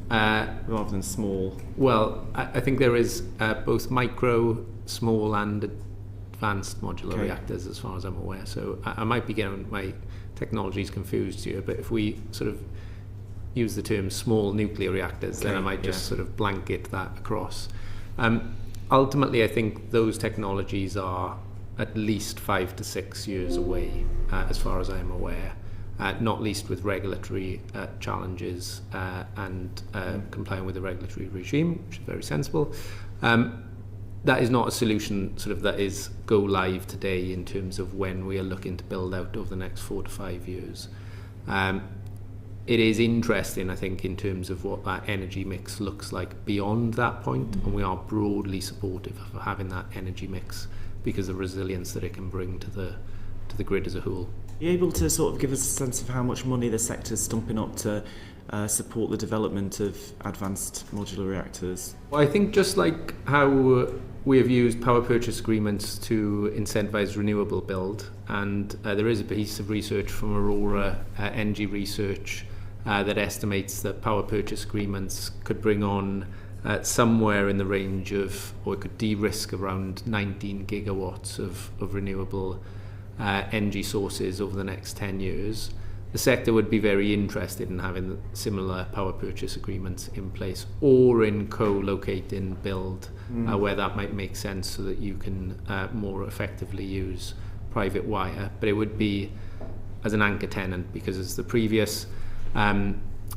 rather than small. Well, I think there is both micro, small, and advanced modular reactors, as far as I'm aware. So I might be getting my technologies confused here, but if we sort of use the term small nuclear reactors, then I might just sort of blanket that across. Ultimately, I think those technologies are at least 5 to 6 years away, as far as I'm aware, not least with regulatory challenges and complying with the regulatory regime, which is very sensible. That is not a solution sort of that is go live today in terms of when we are looking to build out over the next 4 to 5 years. It is interesting, I think, in terms of what that energy mix looks like beyond that point, and we are broadly supportive of having that energy mix because of the resilience that it can bring to the grid as a whole. Are you able to sort of give us a sense of how much money the sector's stumping up to support the development of advanced modular reactors? Well, I think just like how we have used power purchase agreements to incentivise renewable build, and there is a piece of research from Aurora Energy Research that estimates that power purchase agreements could bring on somewhere in the range of, or it could de-risk around 19 gigawatts of renewable energy sources over the next 10 years. The sector would be very interested in having similar power purchase agreements in place, or in co-locating build where that might make sense, so that you can more effectively use private wire. But it would be as an anchor tenant, because as the previous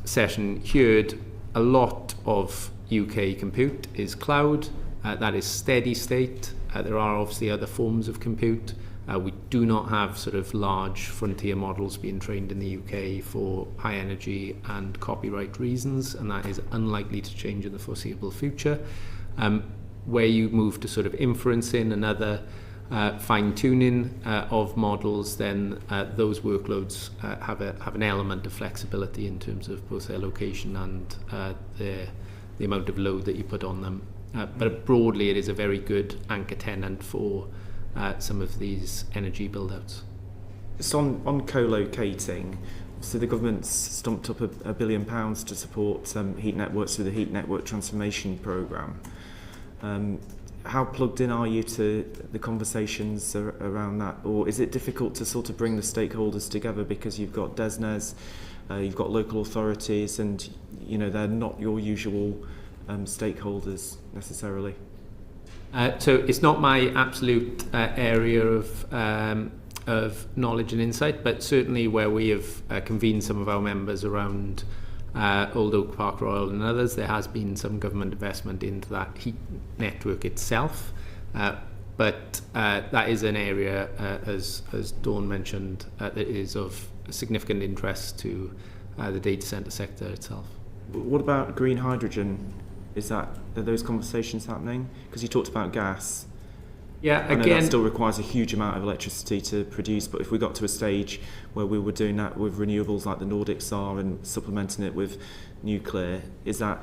session heard, a lot of UK compute is cloud. That is steady state. There are obviously other forms of compute. We do not have sort of large frontier models being trained in the UK for high energy and copyright reasons, and that is unlikely to change in the foreseeable future. Where you move to sort of inferencing and other fine-tuning of models, then those workloads have an element of flexibility in terms of both their location and the amount of load that you put on them. But broadly, it is a very good anchor tenant for some of these energy build-outs. Just on co-locating, so the government's stumped up £1 billion to support heat networks through the Heat Network Transformation Programme. How plugged in are you to the conversations around that? Or is it difficult to sort of bring the stakeholders together, because you've got DESNZ, you've got local authorities, and they're not your usual stakeholders necessarily? So it's not my absolute area of knowledge and insight, but certainly where we have convened some of our members around Old Oak, Park Royal and others, there has been some government investment into that heat network itself. But that is an area, as Dawn mentioned, that is of significant interest to the data centre sector itself. What about green hydrogen? Are those conversations happening? Because you talked about gas. Yeah, I know again, that still requires a huge amount of electricity to produce, but if we got to a stage where we were doing that with renewables like the Nordics are and supplementing it with nuclear, is that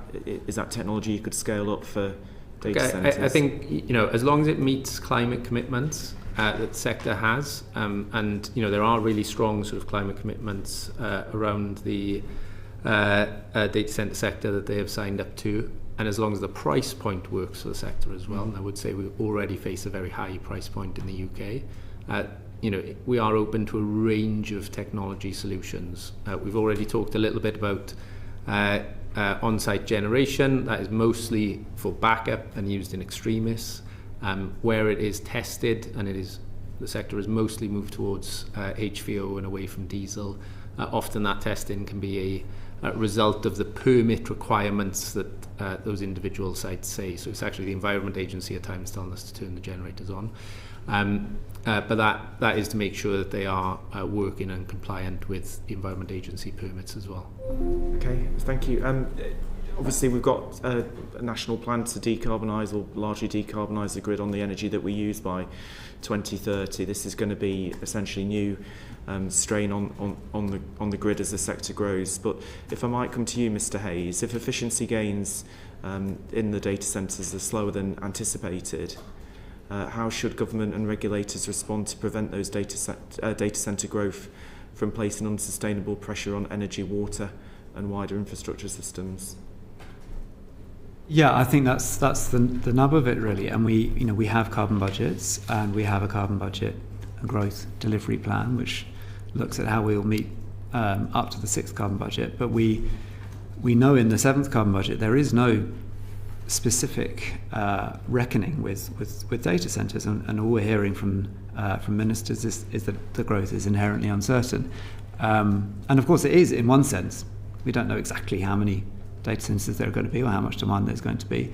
technology you could scale up for data centres? I think as long as it meets climate commitments that the sector has, and there are really strong sort of climate commitments around the data centre sector that they have signed up to. And as long as the price point works for the sector as well, and I would say we already face a very high price point in the UK, we are open to a range of technology solutions. We've already talked a little bit about on-site generation. That is mostly for backup and used in extremis. Where it is tested, and the sector has mostly moved towards HVO and away from diesel. Often that testing can be a result of the permit requirements that those individual sites say. So it's actually the Environment Agency at times telling us to turn the generators on. But that is to make sure that they are working and compliant with the Environment Agency permits as well. Okay, thank you. Obviously we've got a national plan to decarbonise, or largely decarbonise the grid on the energy that we use by 2030. This is going to be essentially new strain on the grid as the sector grows. But if I might come to you, Mr. Hayes, if efficiency gains in the data centres are slower than anticipated, how should government and regulators respond to prevent those data centre growth from placing unsustainable pressure on energy, water and wider infrastructure systems? Yeah, I think that's the nub of it really, and we have carbon budgets, and we have a carbon budget growth delivery plan which looks at how we will meet up to the 6th carbon budget. But we know in the 7th carbon budget there is no specific reckoning with data centres, and all we're hearing from ministers is that the growth is inherently uncertain. And of course it is in one sense. We don't know exactly how many data centres there are going to be or how much demand there's going to be.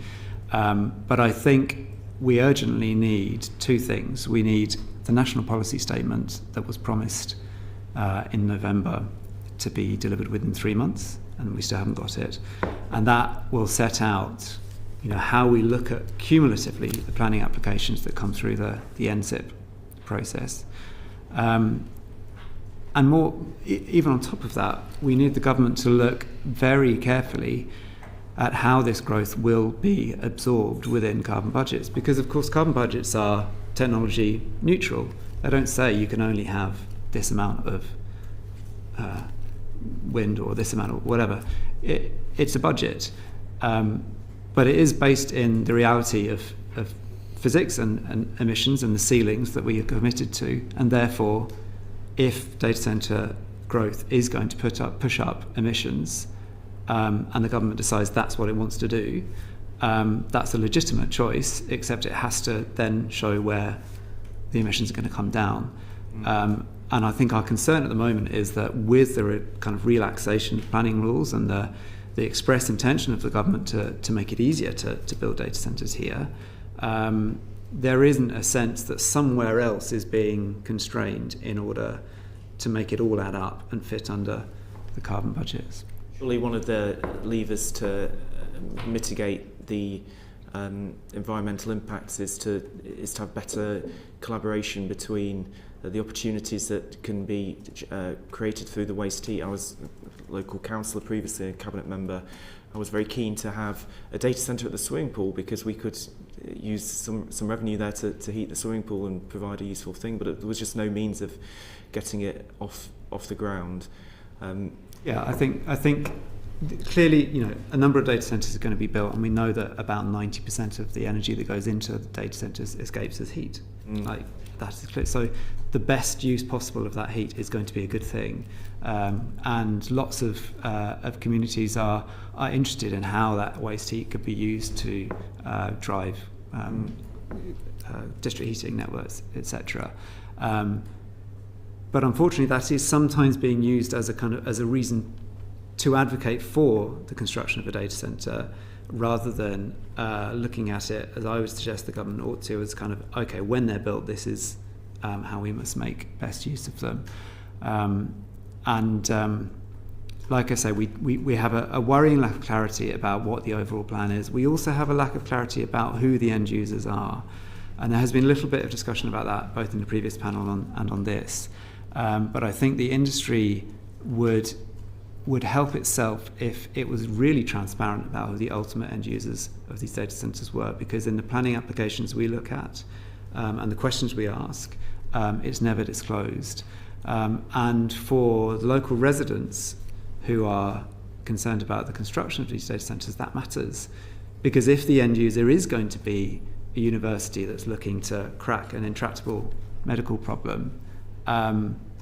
But I think we urgently need two things. We need the national policy statement that was promised in November to be delivered within 3 months, and we still haven't got it. And that will set out how we look at cumulatively the planning applications that come through the NSIP process. and more, even on top of that, we need the government to look very carefully at how this growth will be absorbed within carbon budgets, because of course carbon budgets are technology neutral. They don't say you can only have this amount of wind or this amount of whatever. It's a budget, but it is based in the reality of physics and emissions and the ceilings that we are committed to, and therefore if data centre growth is going to push up emissions, and the government decides that's what it wants to do, that's a legitimate choice, except it has to then show where the emissions are going to come down. And I think our concern at the moment is that with the kind of relaxation of planning rules and the express intention of the government to make it easier to build data centres here, there isn't a sense that somewhere else is being constrained in order to make it all add up and fit under the carbon budgets. Surely one of the levers to mitigate the environmental impacts is to have better collaboration between the opportunities that can be created through the waste heat. I was a local councillor previously, a cabinet member. I was very keen to have a data centre at the swimming pool because we could use some revenue there to heat the swimming pool and provide a useful thing, but there was just no means of getting it off the ground. Yeah, I think clearly, a number of data centres are going to be built, and we know that about 90% of the energy that goes into the data centres escapes as heat. Like that is clear. So the best use possible of that heat is going to be a good thing, and lots of communities are interested in how that waste heat could be used to drive district heating networks, etc. But unfortunately, that is sometimes being used as a reason to advocate for the construction of a data centre, rather than looking at it, as I would suggest the government ought to, as kind of, okay, when they're built, this is how we must make best use of them. Like I say, we have a worrying lack of clarity about what the overall plan is. We also have a lack of clarity about who the end users are. And there has been a little bit of discussion about that, both in the previous panel and on this. But I think the industry would help itself if it was really transparent about who the ultimate end users of these data centres were, because in the planning applications we look at and the questions we ask, it's never disclosed. And for the local residents who are concerned about the construction of these data centres, that matters, because if the end user is going to be a university that's looking to crack an intractable medical problem,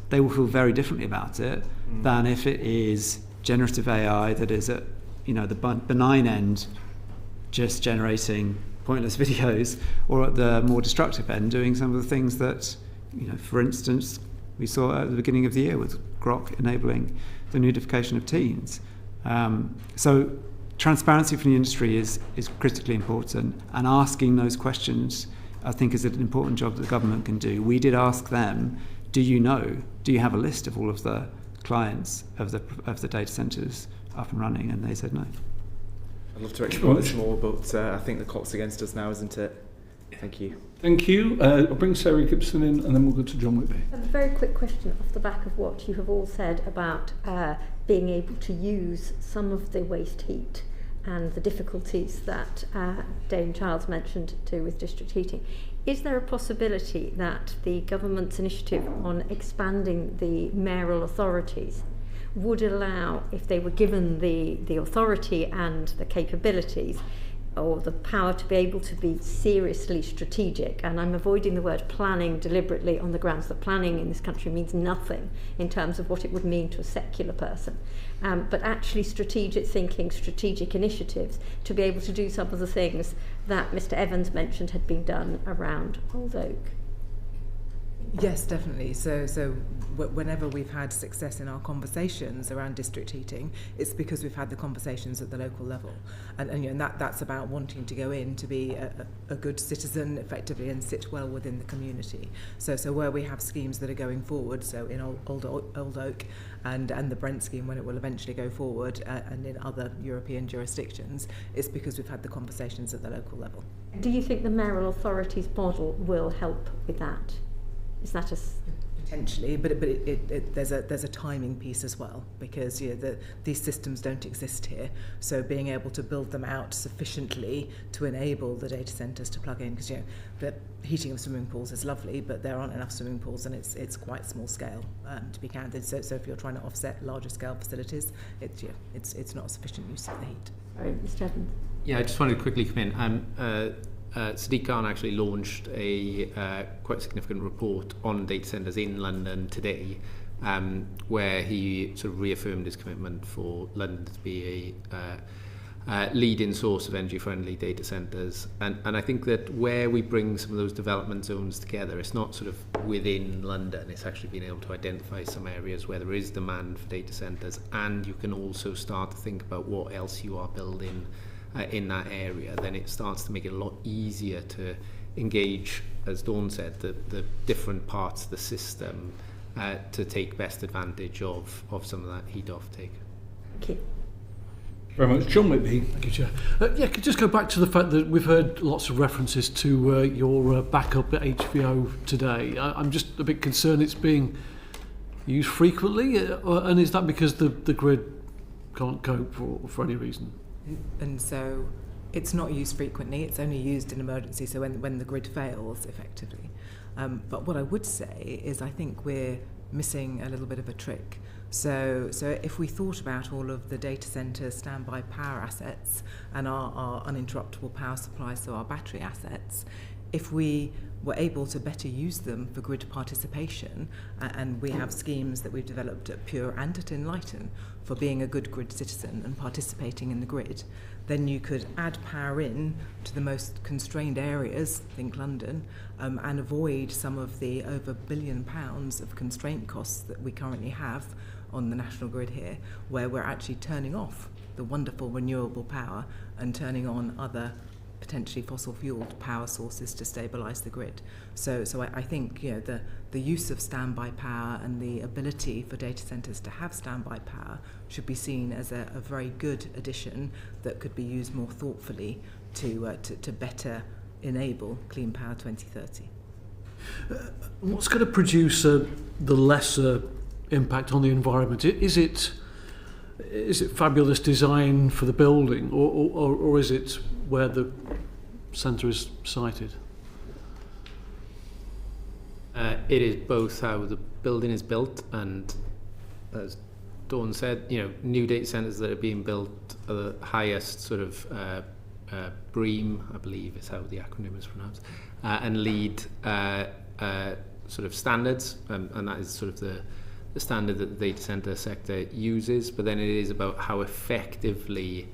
they will feel very differently about it than if it is generative AI that is at the benign end, just generating pointless videos, or at the more destructive end, doing some of the things that, for instance, we saw at the beginning of the year with Grok enabling the nudification of teens. So transparency from the industry is critically important, and asking those questions, I think, is an important job that the government can do. We did ask them, do you have a list of all of the clients of the data centres up and running? And they said no. I'd love to explore this more, but I think the clock's against us now, isn't it? Thank you. Thank you. I'll bring Sarah Gibson in, and then we'll go to John Whitby. A very quick question off the back of what you have all said about being able to use some of the waste heat and the difficulties that Dame Childs mentioned too with district heating. Is there a possibility that the government's initiative on expanding the mayoral authorities would allow, if they were given the authority and the capabilities or the power to be able to be seriously strategic, and I'm avoiding the word planning deliberately on the grounds that planning in this country means nothing in terms of what it would mean to a secular person, but actually strategic thinking, strategic initiatives to be able to do some of the things that Mr. Evans mentioned had been done around Old Oak? Yes, definitely. So whenever we've had success in our conversations around district heating, it's because we've had the conversations at the local level, and that's about wanting to go in to be a good citizen effectively and sit well within the community. So where we have schemes that are going forward, so in Old Oak and the Brent scheme when it will eventually go forward, and in other European jurisdictions, it's because we've had the conversations at the local level. Do you think the mayoral authorities model will help with that? Is that Potentially, but there's a timing piece as well, because these systems don't exist here. So being able to build them out sufficiently to enable the data centres to plug in, because the heating of swimming pools is lovely, but there aren't enough swimming pools, and it's quite small scale, to be candid. So if you're trying to offset larger scale facilities, it's not a sufficient use of the heat. Sorry, Mr. Evans. Yeah, I just wanted to quickly come in. Sadiq Khan actually launched a quite significant report on data centres in London today, where he sort of reaffirmed his commitment for London to be a leading source of energy-friendly data centres. And I think that where we bring some of those development zones together, it's not sort of within London, it's actually being able to identify some areas where there is demand for data centres, and you can also start to think about what else you are building in that area. Then it starts to make it a lot easier to engage, as Dawn said, the different parts of the system to take best advantage of some of that heat offtake. Thank you. Very much. John Whitby. Thank you, Chair. Could just go back to the fact that we've heard lots of references to your backup at HVO today. I'm just a bit concerned it's being used frequently, and is that because the grid can't cope for any reason? And so it's not used frequently, it's only used in emergency, so when the grid fails, effectively. But what I would say is I think we're missing a little bit of a trick. So if we thought about all of the data centre standby power assets and our uninterruptible power supply, so our battery assets, if we were able to better use them for grid participation, and we have schemes that we've developed at Pure and at nLighten for being a good grid citizen and participating in the grid, then you could add power in to the most constrained areas, think London, and avoid some of the over £1 billion of constraint costs that we currently have on the national grid here, where we're actually turning off the wonderful renewable power and turning on other potentially fossil-fueled power sources to stabilise the grid. So I think the use of standby power and the ability for data centres to have standby power should be seen as a very good addition that could be used more thoughtfully to better enable Clean Power 2030. What's going to produce the lesser impact on the environment? Is it fabulous design for the building, or is it where the centre is sited? It is both how the building is built, and as Dawn said, new data centres that are being built are the highest sort of BREEAM, I believe is how the acronym is pronounced, and LEED sort of standards, and that is sort of the standard that the data centre sector uses. But then it is about how effectively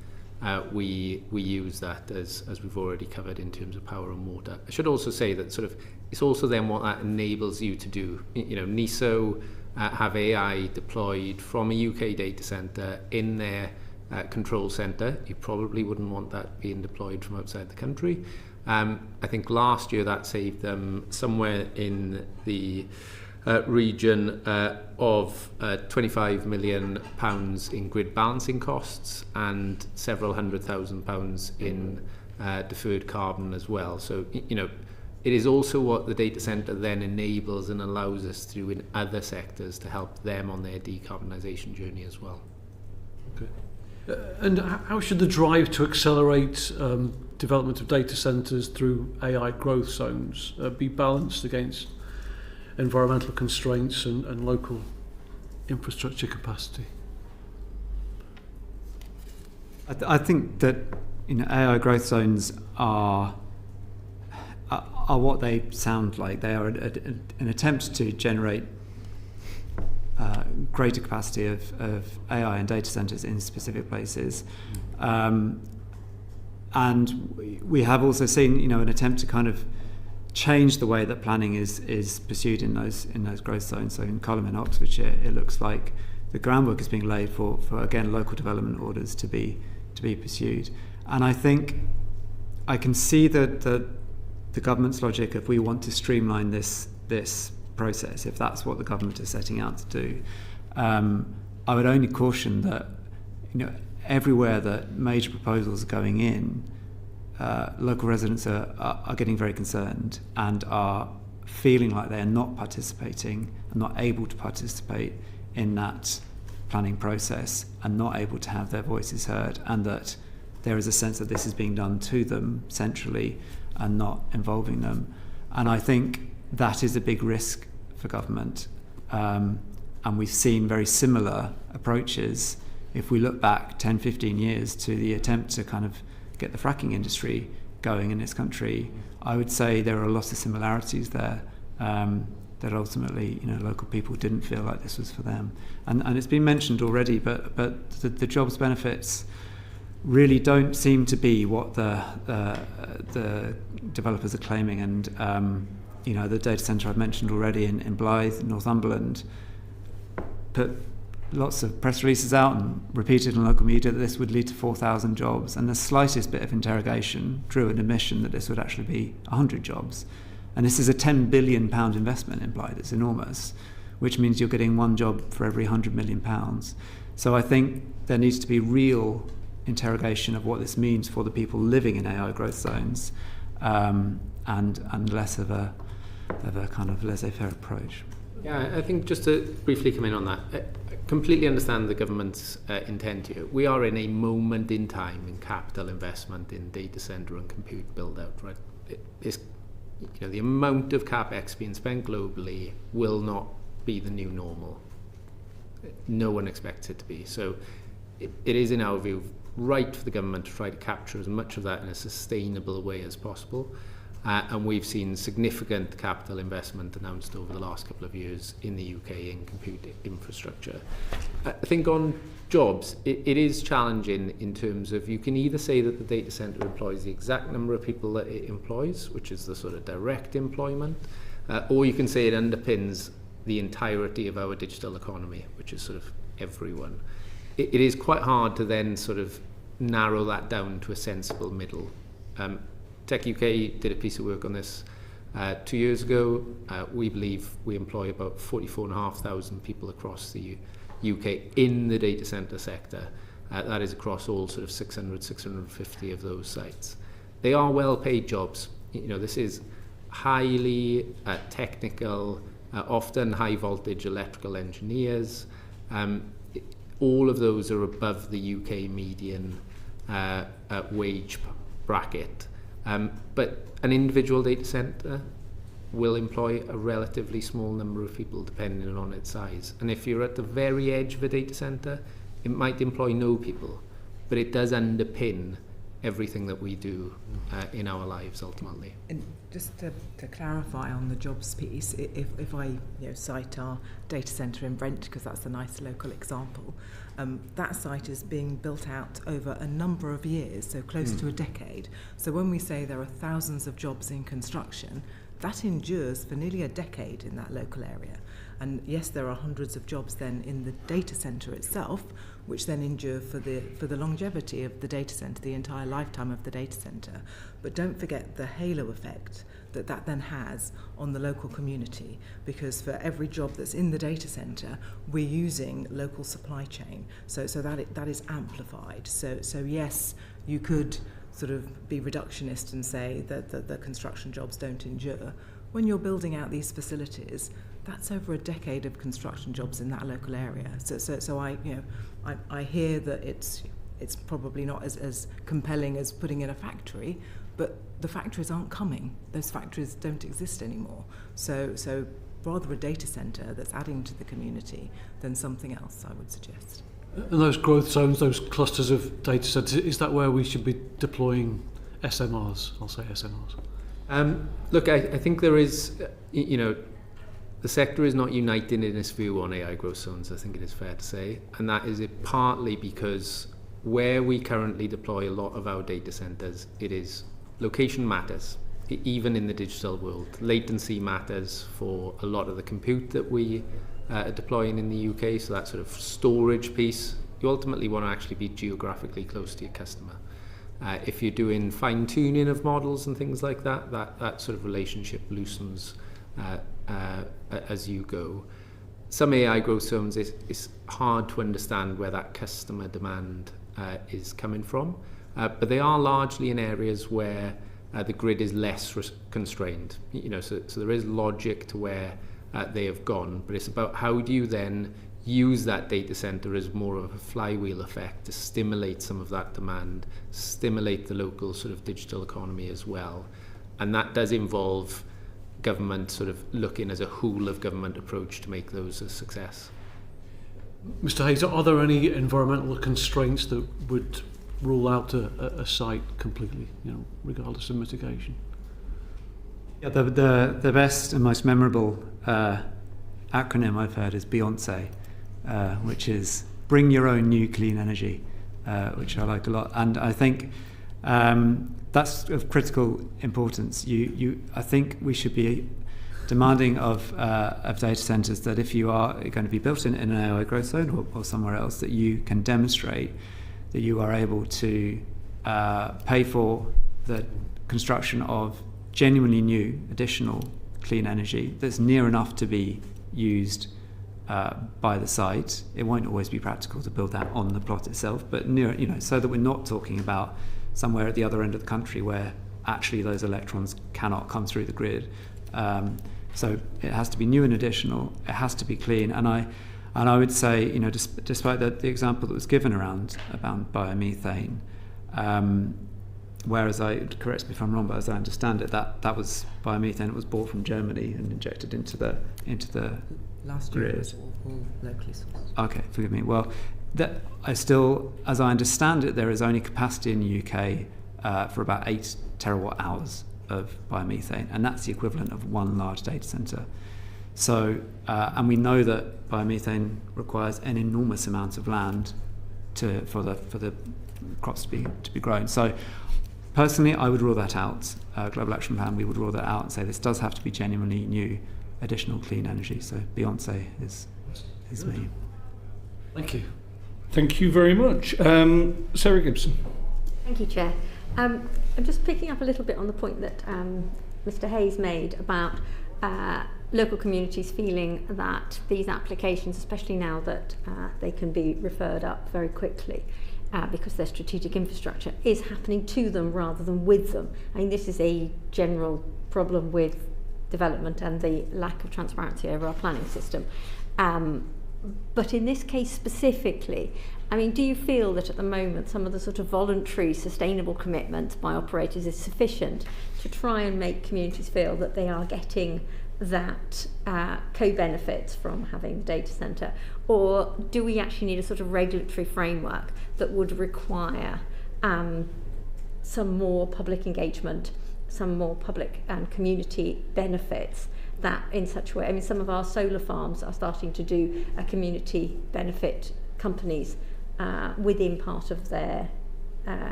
we use that, as we've already covered in terms of power and water. I should also say that sort of it's also then what that enables you to do. NESO have AI deployed from a UK data centre in their control centre. You probably wouldn't want that being deployed from outside the country. I think last year that saved them somewhere in the region of £25 million in grid balancing costs and several £100,000 in deferred carbon as well. So, it is also what the data centre then enables and allows us to do in other sectors to help them on their decarbonisation journey as well. Okay. And how should the drive to accelerate development of data centres through AI growth zones be balanced against environmental constraints and local infrastructure capacity? I think that AI growth zones are what they sound like. They are an attempt to generate greater capacity of AI and data centres in specific places. And we have also seen, an attempt to kind of change the way that planning is pursued in those growth zones. So in Colham and Oxfordshire, it looks like the groundwork is being laid for again local development orders to be pursued. And I think I can see that the government's logic, if we want to streamline this process, if that's what the government is setting out to do. I would only caution that everywhere that major proposals are going in, local residents are getting very concerned and are feeling like they are not participating and not able to participate in that planning process and not able to have their voices heard, and that there is a sense that this is being done to them centrally and not involving them. And I think that is a big risk for government. And we've seen very similar approaches if we look back 10, 15 years to the attempt to kind of get the fracking industry going in this country. I would say there are lots of similarities there, that ultimately, local people didn't feel like this was for them. And it's been mentioned already, but the jobs benefits really don't seem to be what the developers are claiming. And the data centre I've mentioned already in Blythe, Northumberland, put lots of press releases out and repeated in local media that this would lead to 4,000 jobs, and the slightest bit of interrogation drew an admission that this would actually be 100 jobs. And this is a £10 billion investment in Blythe. It's enormous, which means you're getting one job for every £100 million. So I think there needs to be real interrogation of what this means for the people living in AI growth zones, and less of a kind of laissez-faire approach. Yeah, I think just to briefly come in on that, I completely understand the government's intent here. We are in a moment in time in capital investment in data centre and compute build-out, right? The amount of capex being spent globally will not be the new normal. No one expects it to be. So it is, in our view, right for the government to try to capture as much of that in a sustainable way as possible. And we've seen significant capital investment announced over the last couple of years in the UK in compute infrastructure. I think on jobs, it is challenging in terms of, you can either say that the data centre employs the exact number of people that it employs, which is the sort of direct employment, or you can say it underpins the entirety of our digital economy, which is sort of everyone. It is quite hard to then sort of narrow that down to a sensible middle. techUK did a piece of work on this 2 years ago. We believe we employ about 44,500 people across the UK in the data centre sector. That is across all sort of 650 of those sites. They are well-paid jobs. This is highly technical, often high-voltage electrical engineers. All of those are above the UK median wage bracket. But an individual data centre will employ a relatively small number of people depending on its size. And if you're at the very edge of a data centre, it might employ no people, but it does underpin everything that we do in our lives ultimately. And just to clarify on the jobs piece, if I cite our data centre in Brent, because that's a nice local example, that site is being built out over a number of years, so close to a decade. So when we say there are thousands of jobs in construction, that endures for nearly a decade in that local area. And yes, there are hundreds of jobs then in the data centre itself, which then endure for the longevity of the data centre, the entire lifetime of the data centre. But don't forget the halo effect that then has on the local community, because for every job that's in the data centre, we're using local supply chain. So that is amplified. So yes, you could sort of be reductionist and say that the construction jobs don't endure. When you're building out these facilities, that's over a decade of construction jobs in that local area. So I hear that it's probably not as compelling as putting in a factory, but the factories aren't coming. Those factories don't exist anymore. So rather a data centre that's adding to the community than something else, I would suggest. And those growth zones, those clusters of data centres, is that where we should be deploying SMRs? I'll say SMRs. Look, I think there is, the sector is not united in its view on AI growth zones, I think it is fair to say. And that is partly because where we currently deploy a lot of our data centres, it is location matters, even in the digital world. Latency matters for a lot of the compute that we are deploying in the UK, so that sort of storage piece. You ultimately want to actually be geographically close to your customer. If you're doing fine-tuning of models and things like that, that sort of relationship loosens as you go. Some AI growth zones, it's hard to understand where that customer demand is coming from, but they are largely in areas where the grid is less constrained. So there is logic to where they have gone, but it's about how do you then use that data center as more of a flywheel effect to stimulate some of that demand, stimulate the local sort of digital economy as well. And that does involve government sort of looking as a whole of government approach to make those a success. Mr. Hayes, are there any environmental constraints that would rule out a site completely, regardless of mitigation? Yeah, the best and most memorable acronym I've heard is Beyonce, which is bring your own new clean energy, which I like a lot. And I think that's of critical importance. I think we should be demanding of data centres that if you are going to be built in an AI growth zone or somewhere else, that you can demonstrate that you are able to pay for the construction of genuinely new additional clean energy that's near enough to be used by the site. It won't always be practical to build that on the plot itself, but near, so that we're not talking about somewhere at the other end of the country where actually those electrons cannot come through the grid. So it has to be new and additional. It has to be clean. And I would say, despite the example that was given around biomethane, whereas correct me if I'm wrong, but as I understand it, that was biomethane. It was bought from Germany and injected into the last year grid. was all locally sourced. Okay, forgive me. Well, as I understand it, there is only capacity in the UK for about 8 terawatt hours of biomethane, and that's the equivalent of one large data centre. So, and we know that biomethane requires an enormous amount of land for the crops to be grown. So, personally, I would rule that out. Global Action Plan, we would rule that out and say this does have to be genuinely new, additional clean energy. So, Beyonce is me. Thank you. Thank you very much. Sarah Gibson. Thank you, Chair. I'm just picking up a little bit on the point that Mr. Hayes made about local communities feeling that these applications, especially now that they can be referred up very quickly because their strategic infrastructure is happening to them rather than with them. I mean, this is a general problem with development and the lack of transparency over our planning system. But in this case specifically, I mean, do you feel that at the moment some of the sort of voluntary sustainable commitments by operators is sufficient to try and make communities feel that they are getting that co-benefits from having the data centre? Or do we actually need a sort of regulatory framework that would require some more public engagement, some more public and community benefits that in such a way? I mean, some of our solar farms are starting to do a community benefit companies within part of their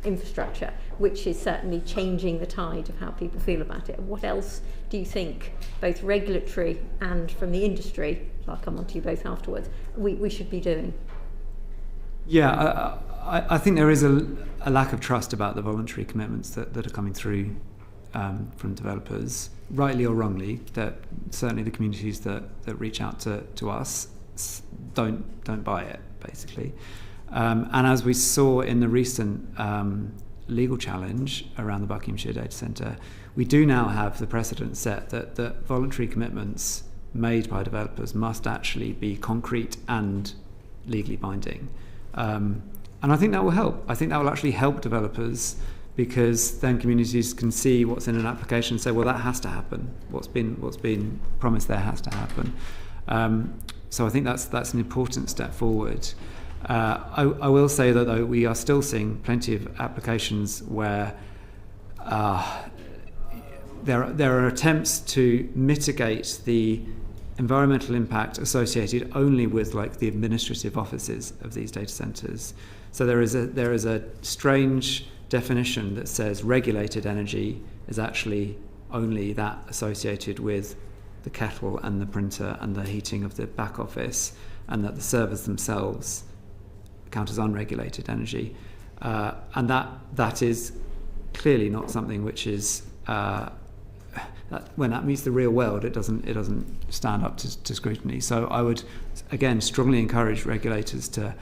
infrastructure, which is certainly changing the tide of how people feel about it. What else do you think, both regulatory and from the industry, I'll come on to you both afterwards, we should be doing? Yeah, I think there is a lack of trust about the voluntary commitments that are coming through from developers, rightly or wrongly. That certainly the communities that reach out to us don't buy it, basically. And as we saw in the recent legal challenge around the Buckinghamshire data centre, we do now have the precedent set that voluntary commitments made by developers must actually be concrete and legally binding. And I think that will help. I think that will actually help developers, because then communities can see what's in an application and say, well, that has to happen. What's been promised there has to happen. So I think that's an important step forward. I will say that though we are still seeing plenty of applications where there are attempts to mitigate the environmental impact associated only with like the administrative offices of these data centres. So there is a strange definition that says regulated energy is actually only that associated with the kettle and the printer and the heating of the back office, and that the servers themselves count as unregulated energy, and that is clearly not something which is that when that meets the real world, it doesn't stand up to scrutiny. So I would again strongly encourage regulators to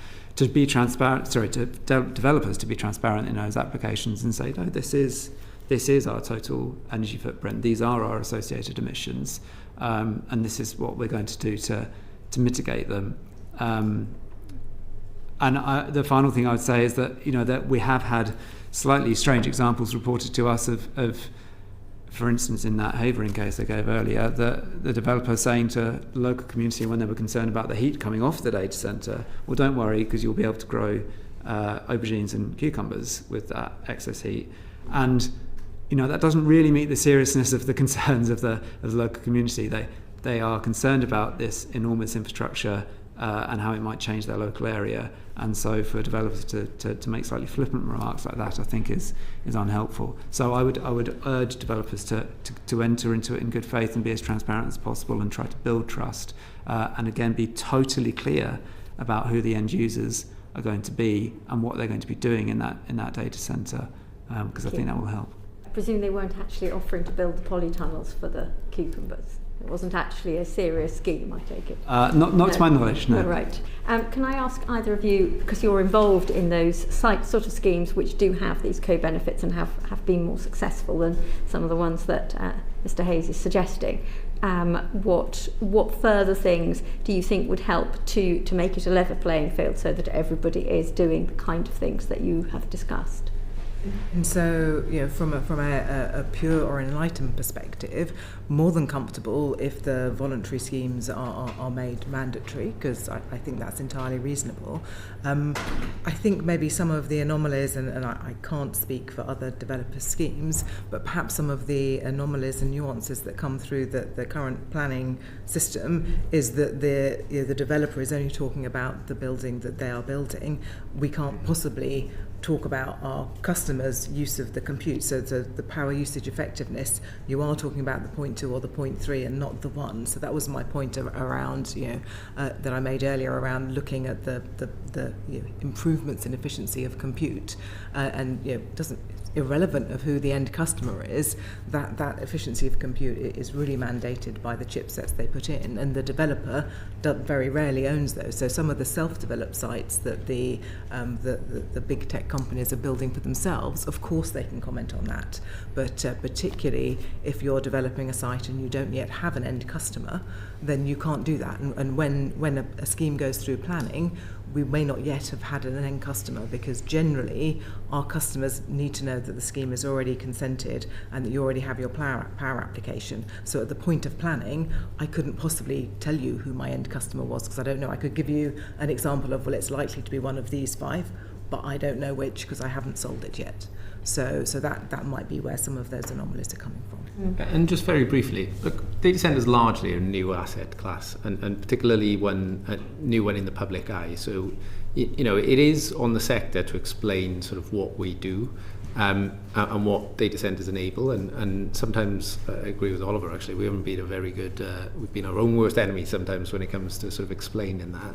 be transparent. To developers to be transparent in those applications and say, no, this is this is our total energy footprint, these are our associated emissions, and this is what we're going to do to mitigate them. The final thing I would say is that, that we have had slightly strange examples reported to us of for instance, in that Havering case I gave earlier, the developer saying to the local community when they were concerned about the heat coming off the data centre, well, don't worry, because you'll be able to grow aubergines and cucumbers with that excess heat. And that doesn't really meet the seriousness of the concerns of the local community. They are concerned about this enormous infrastructure and how it might change their local area. And so for developers to make slightly flippant remarks like that, I think is unhelpful. So I would urge developers to enter into it in good faith and be as transparent as possible and try to build trust. And again, be totally clear about who the end users are going to be and what they're going to be doing in that data centre, because I think that will help. I presume they weren't actually offering to build the polytunnels for the cucumbers. It wasn't actually a serious scheme, I take it. Not to my knowledge, no. Oh, right. Can I ask either of you, because you're involved in those sort of schemes which do have these co-benefits and have been more successful than some of the ones that Mr. Hayes is suggesting, what further things do you think would help to make it a level playing field so that everybody is doing the kind of things that you have discussed? And so, from a pure or enlightened perspective, more than comfortable if the voluntary schemes are made mandatory, because I think that's entirely reasonable. I think maybe some of the anomalies, and I can't speak for other developers' schemes, but perhaps some of the anomalies and nuances that come through the current planning system is that the developer is only talking about the building that they are building. We can't possibly talk about our customers' use of the compute, so the power usage effectiveness, you are talking about the 0.2 or the 0.3 and not the 1. So that was my point around that I made earlier around looking at the improvements in efficiency of compute, and doesn't irrelevant of who the end customer is, that efficiency of compute is really mandated by the chipsets they put in, and the developer very rarely owns those. So some of the self-developed sites that the big tech companies are building for themselves, of course they can comment on that, but particularly if you're developing a site and you don't yet have an end customer, then you can't do that. And when a scheme goes through planning, we may not yet have had an end customer, because generally our customers need to know that the scheme is already consented and that you already have your power application. So at the point of planning, I couldn't possibly tell you who my end customer was, because I don't know. I could give you an example of, well, it's likely to be one of these 5, but I don't know which because I haven't sold it yet. So that might be where some of those anomalies are coming from. And just very briefly, look, data centre is largely a new asset class, and particularly a new one in the public eye. So, it is on the sector to explain sort of what we do and what data centres enable. And sometimes, I agree with Oliver, actually, we haven't been we've been our own worst enemy sometimes when it comes to sort of explaining that.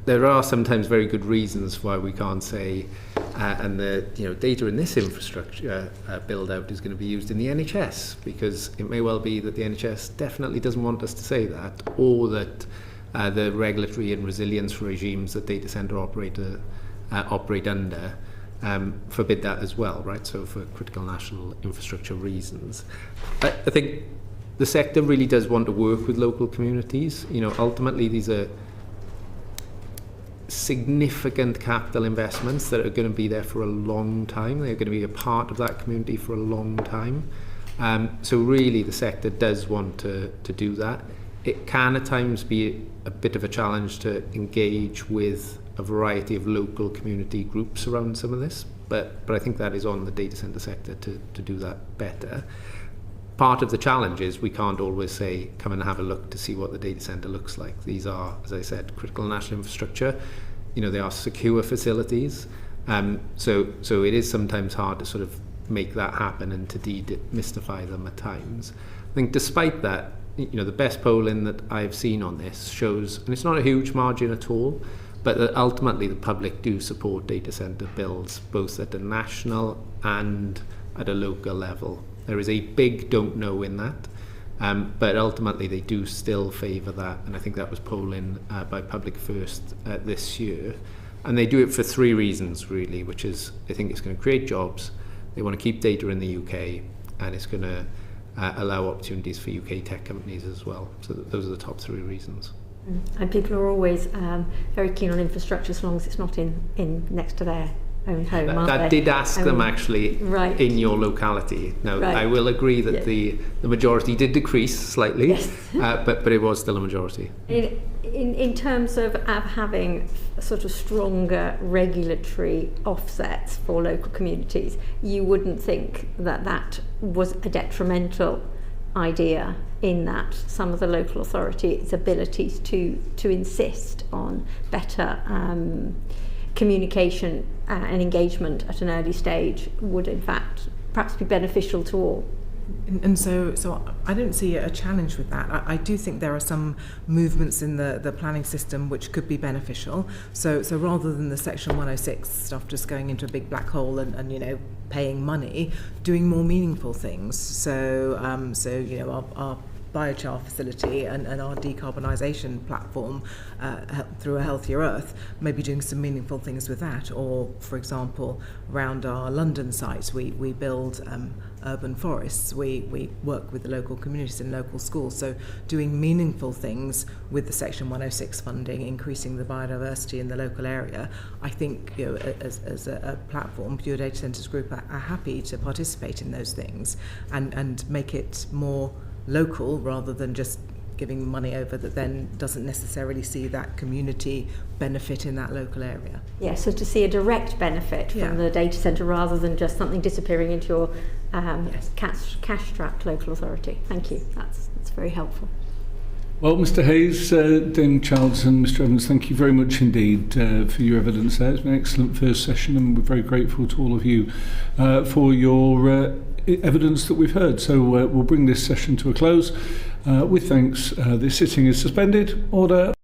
There are sometimes very good reasons why we can't say, and the data in this infrastructure build out is going to be used in the NHS, because it may well be that the NHS definitely doesn't want us to say that, or that the regulatory and resilience regimes that data centre operate under forbid that as well, right? So for critical national infrastructure reasons, I think the sector really does want to work with local communities. Ultimately these are significant capital investments that are going to be there for a long time. They're going to be a part of that community for a long time. So really the sector does want to do that. It can at times be a bit of a challenge to engage with a variety of local community groups around some of this, but I think that is on the data centre sector to do that better. Part of the challenge is we can't always say, come and have a look to see what the data centre looks like. These are, as I said, critical national infrastructure. They are secure facilities. So it is sometimes hard to sort of make that happen and to demystify them at times. I think despite that, the best polling that I've seen on this shows, and it's not a huge margin at all, but that ultimately the public do support data centre builds, both at a national and at a local level. There is a big don't know in that, but ultimately they do still favour that, and I think that was polling by Public First this year. And they do it for 3 reasons really, which is they think it's going to create jobs, they want to keep data in the UK, and it's going to allow opportunities for UK tech companies as well. So those are the top 3 reasons. And people are always very keen on infrastructure as long as it's not in next to their own home. That did ask them actually in your locality. Now, I will agree that the majority did decrease slightly, yes. but it was still a majority. In terms of having sort of stronger regulatory offsets for local communities, you wouldn't think that was a detrimental idea, in that some of the local authorities' abilities to insist on better communication and engagement at an early stage would in fact perhaps be beneficial to all. And so I don't see a challenge with that. I do think there are some movements in the planning system which could be beneficial. So rather than the Section 106 stuff just going into a big black hole and paying money, doing more meaningful things. So our biochar facility and our decarbonisation platform through A Healthier Earth, maybe doing some meaningful things with that. Or, for example, around our London sites, we build urban forests. We work with the local communities and local schools. So doing meaningful things with the Section 106 funding, increasing the biodiversity in the local area. I think as a platform, Pure Data Centres Group are happy to participate in those things and make it more local rather than just giving money over that then doesn't necessarily see that community benefit in that local area. Yeah, so to see a direct benefit from the data centre rather than just something disappearing into your cash-strapped local authority. Thank you, that's very helpful. Well, Mr Hayes, Dame Childs and Mr Evans, thank you very much indeed for your evidence there. It's been an excellent first session, and we're very grateful to all of you for your evidence that we've heard. So we'll bring this session to a close. With thanks, this sitting is suspended. Order.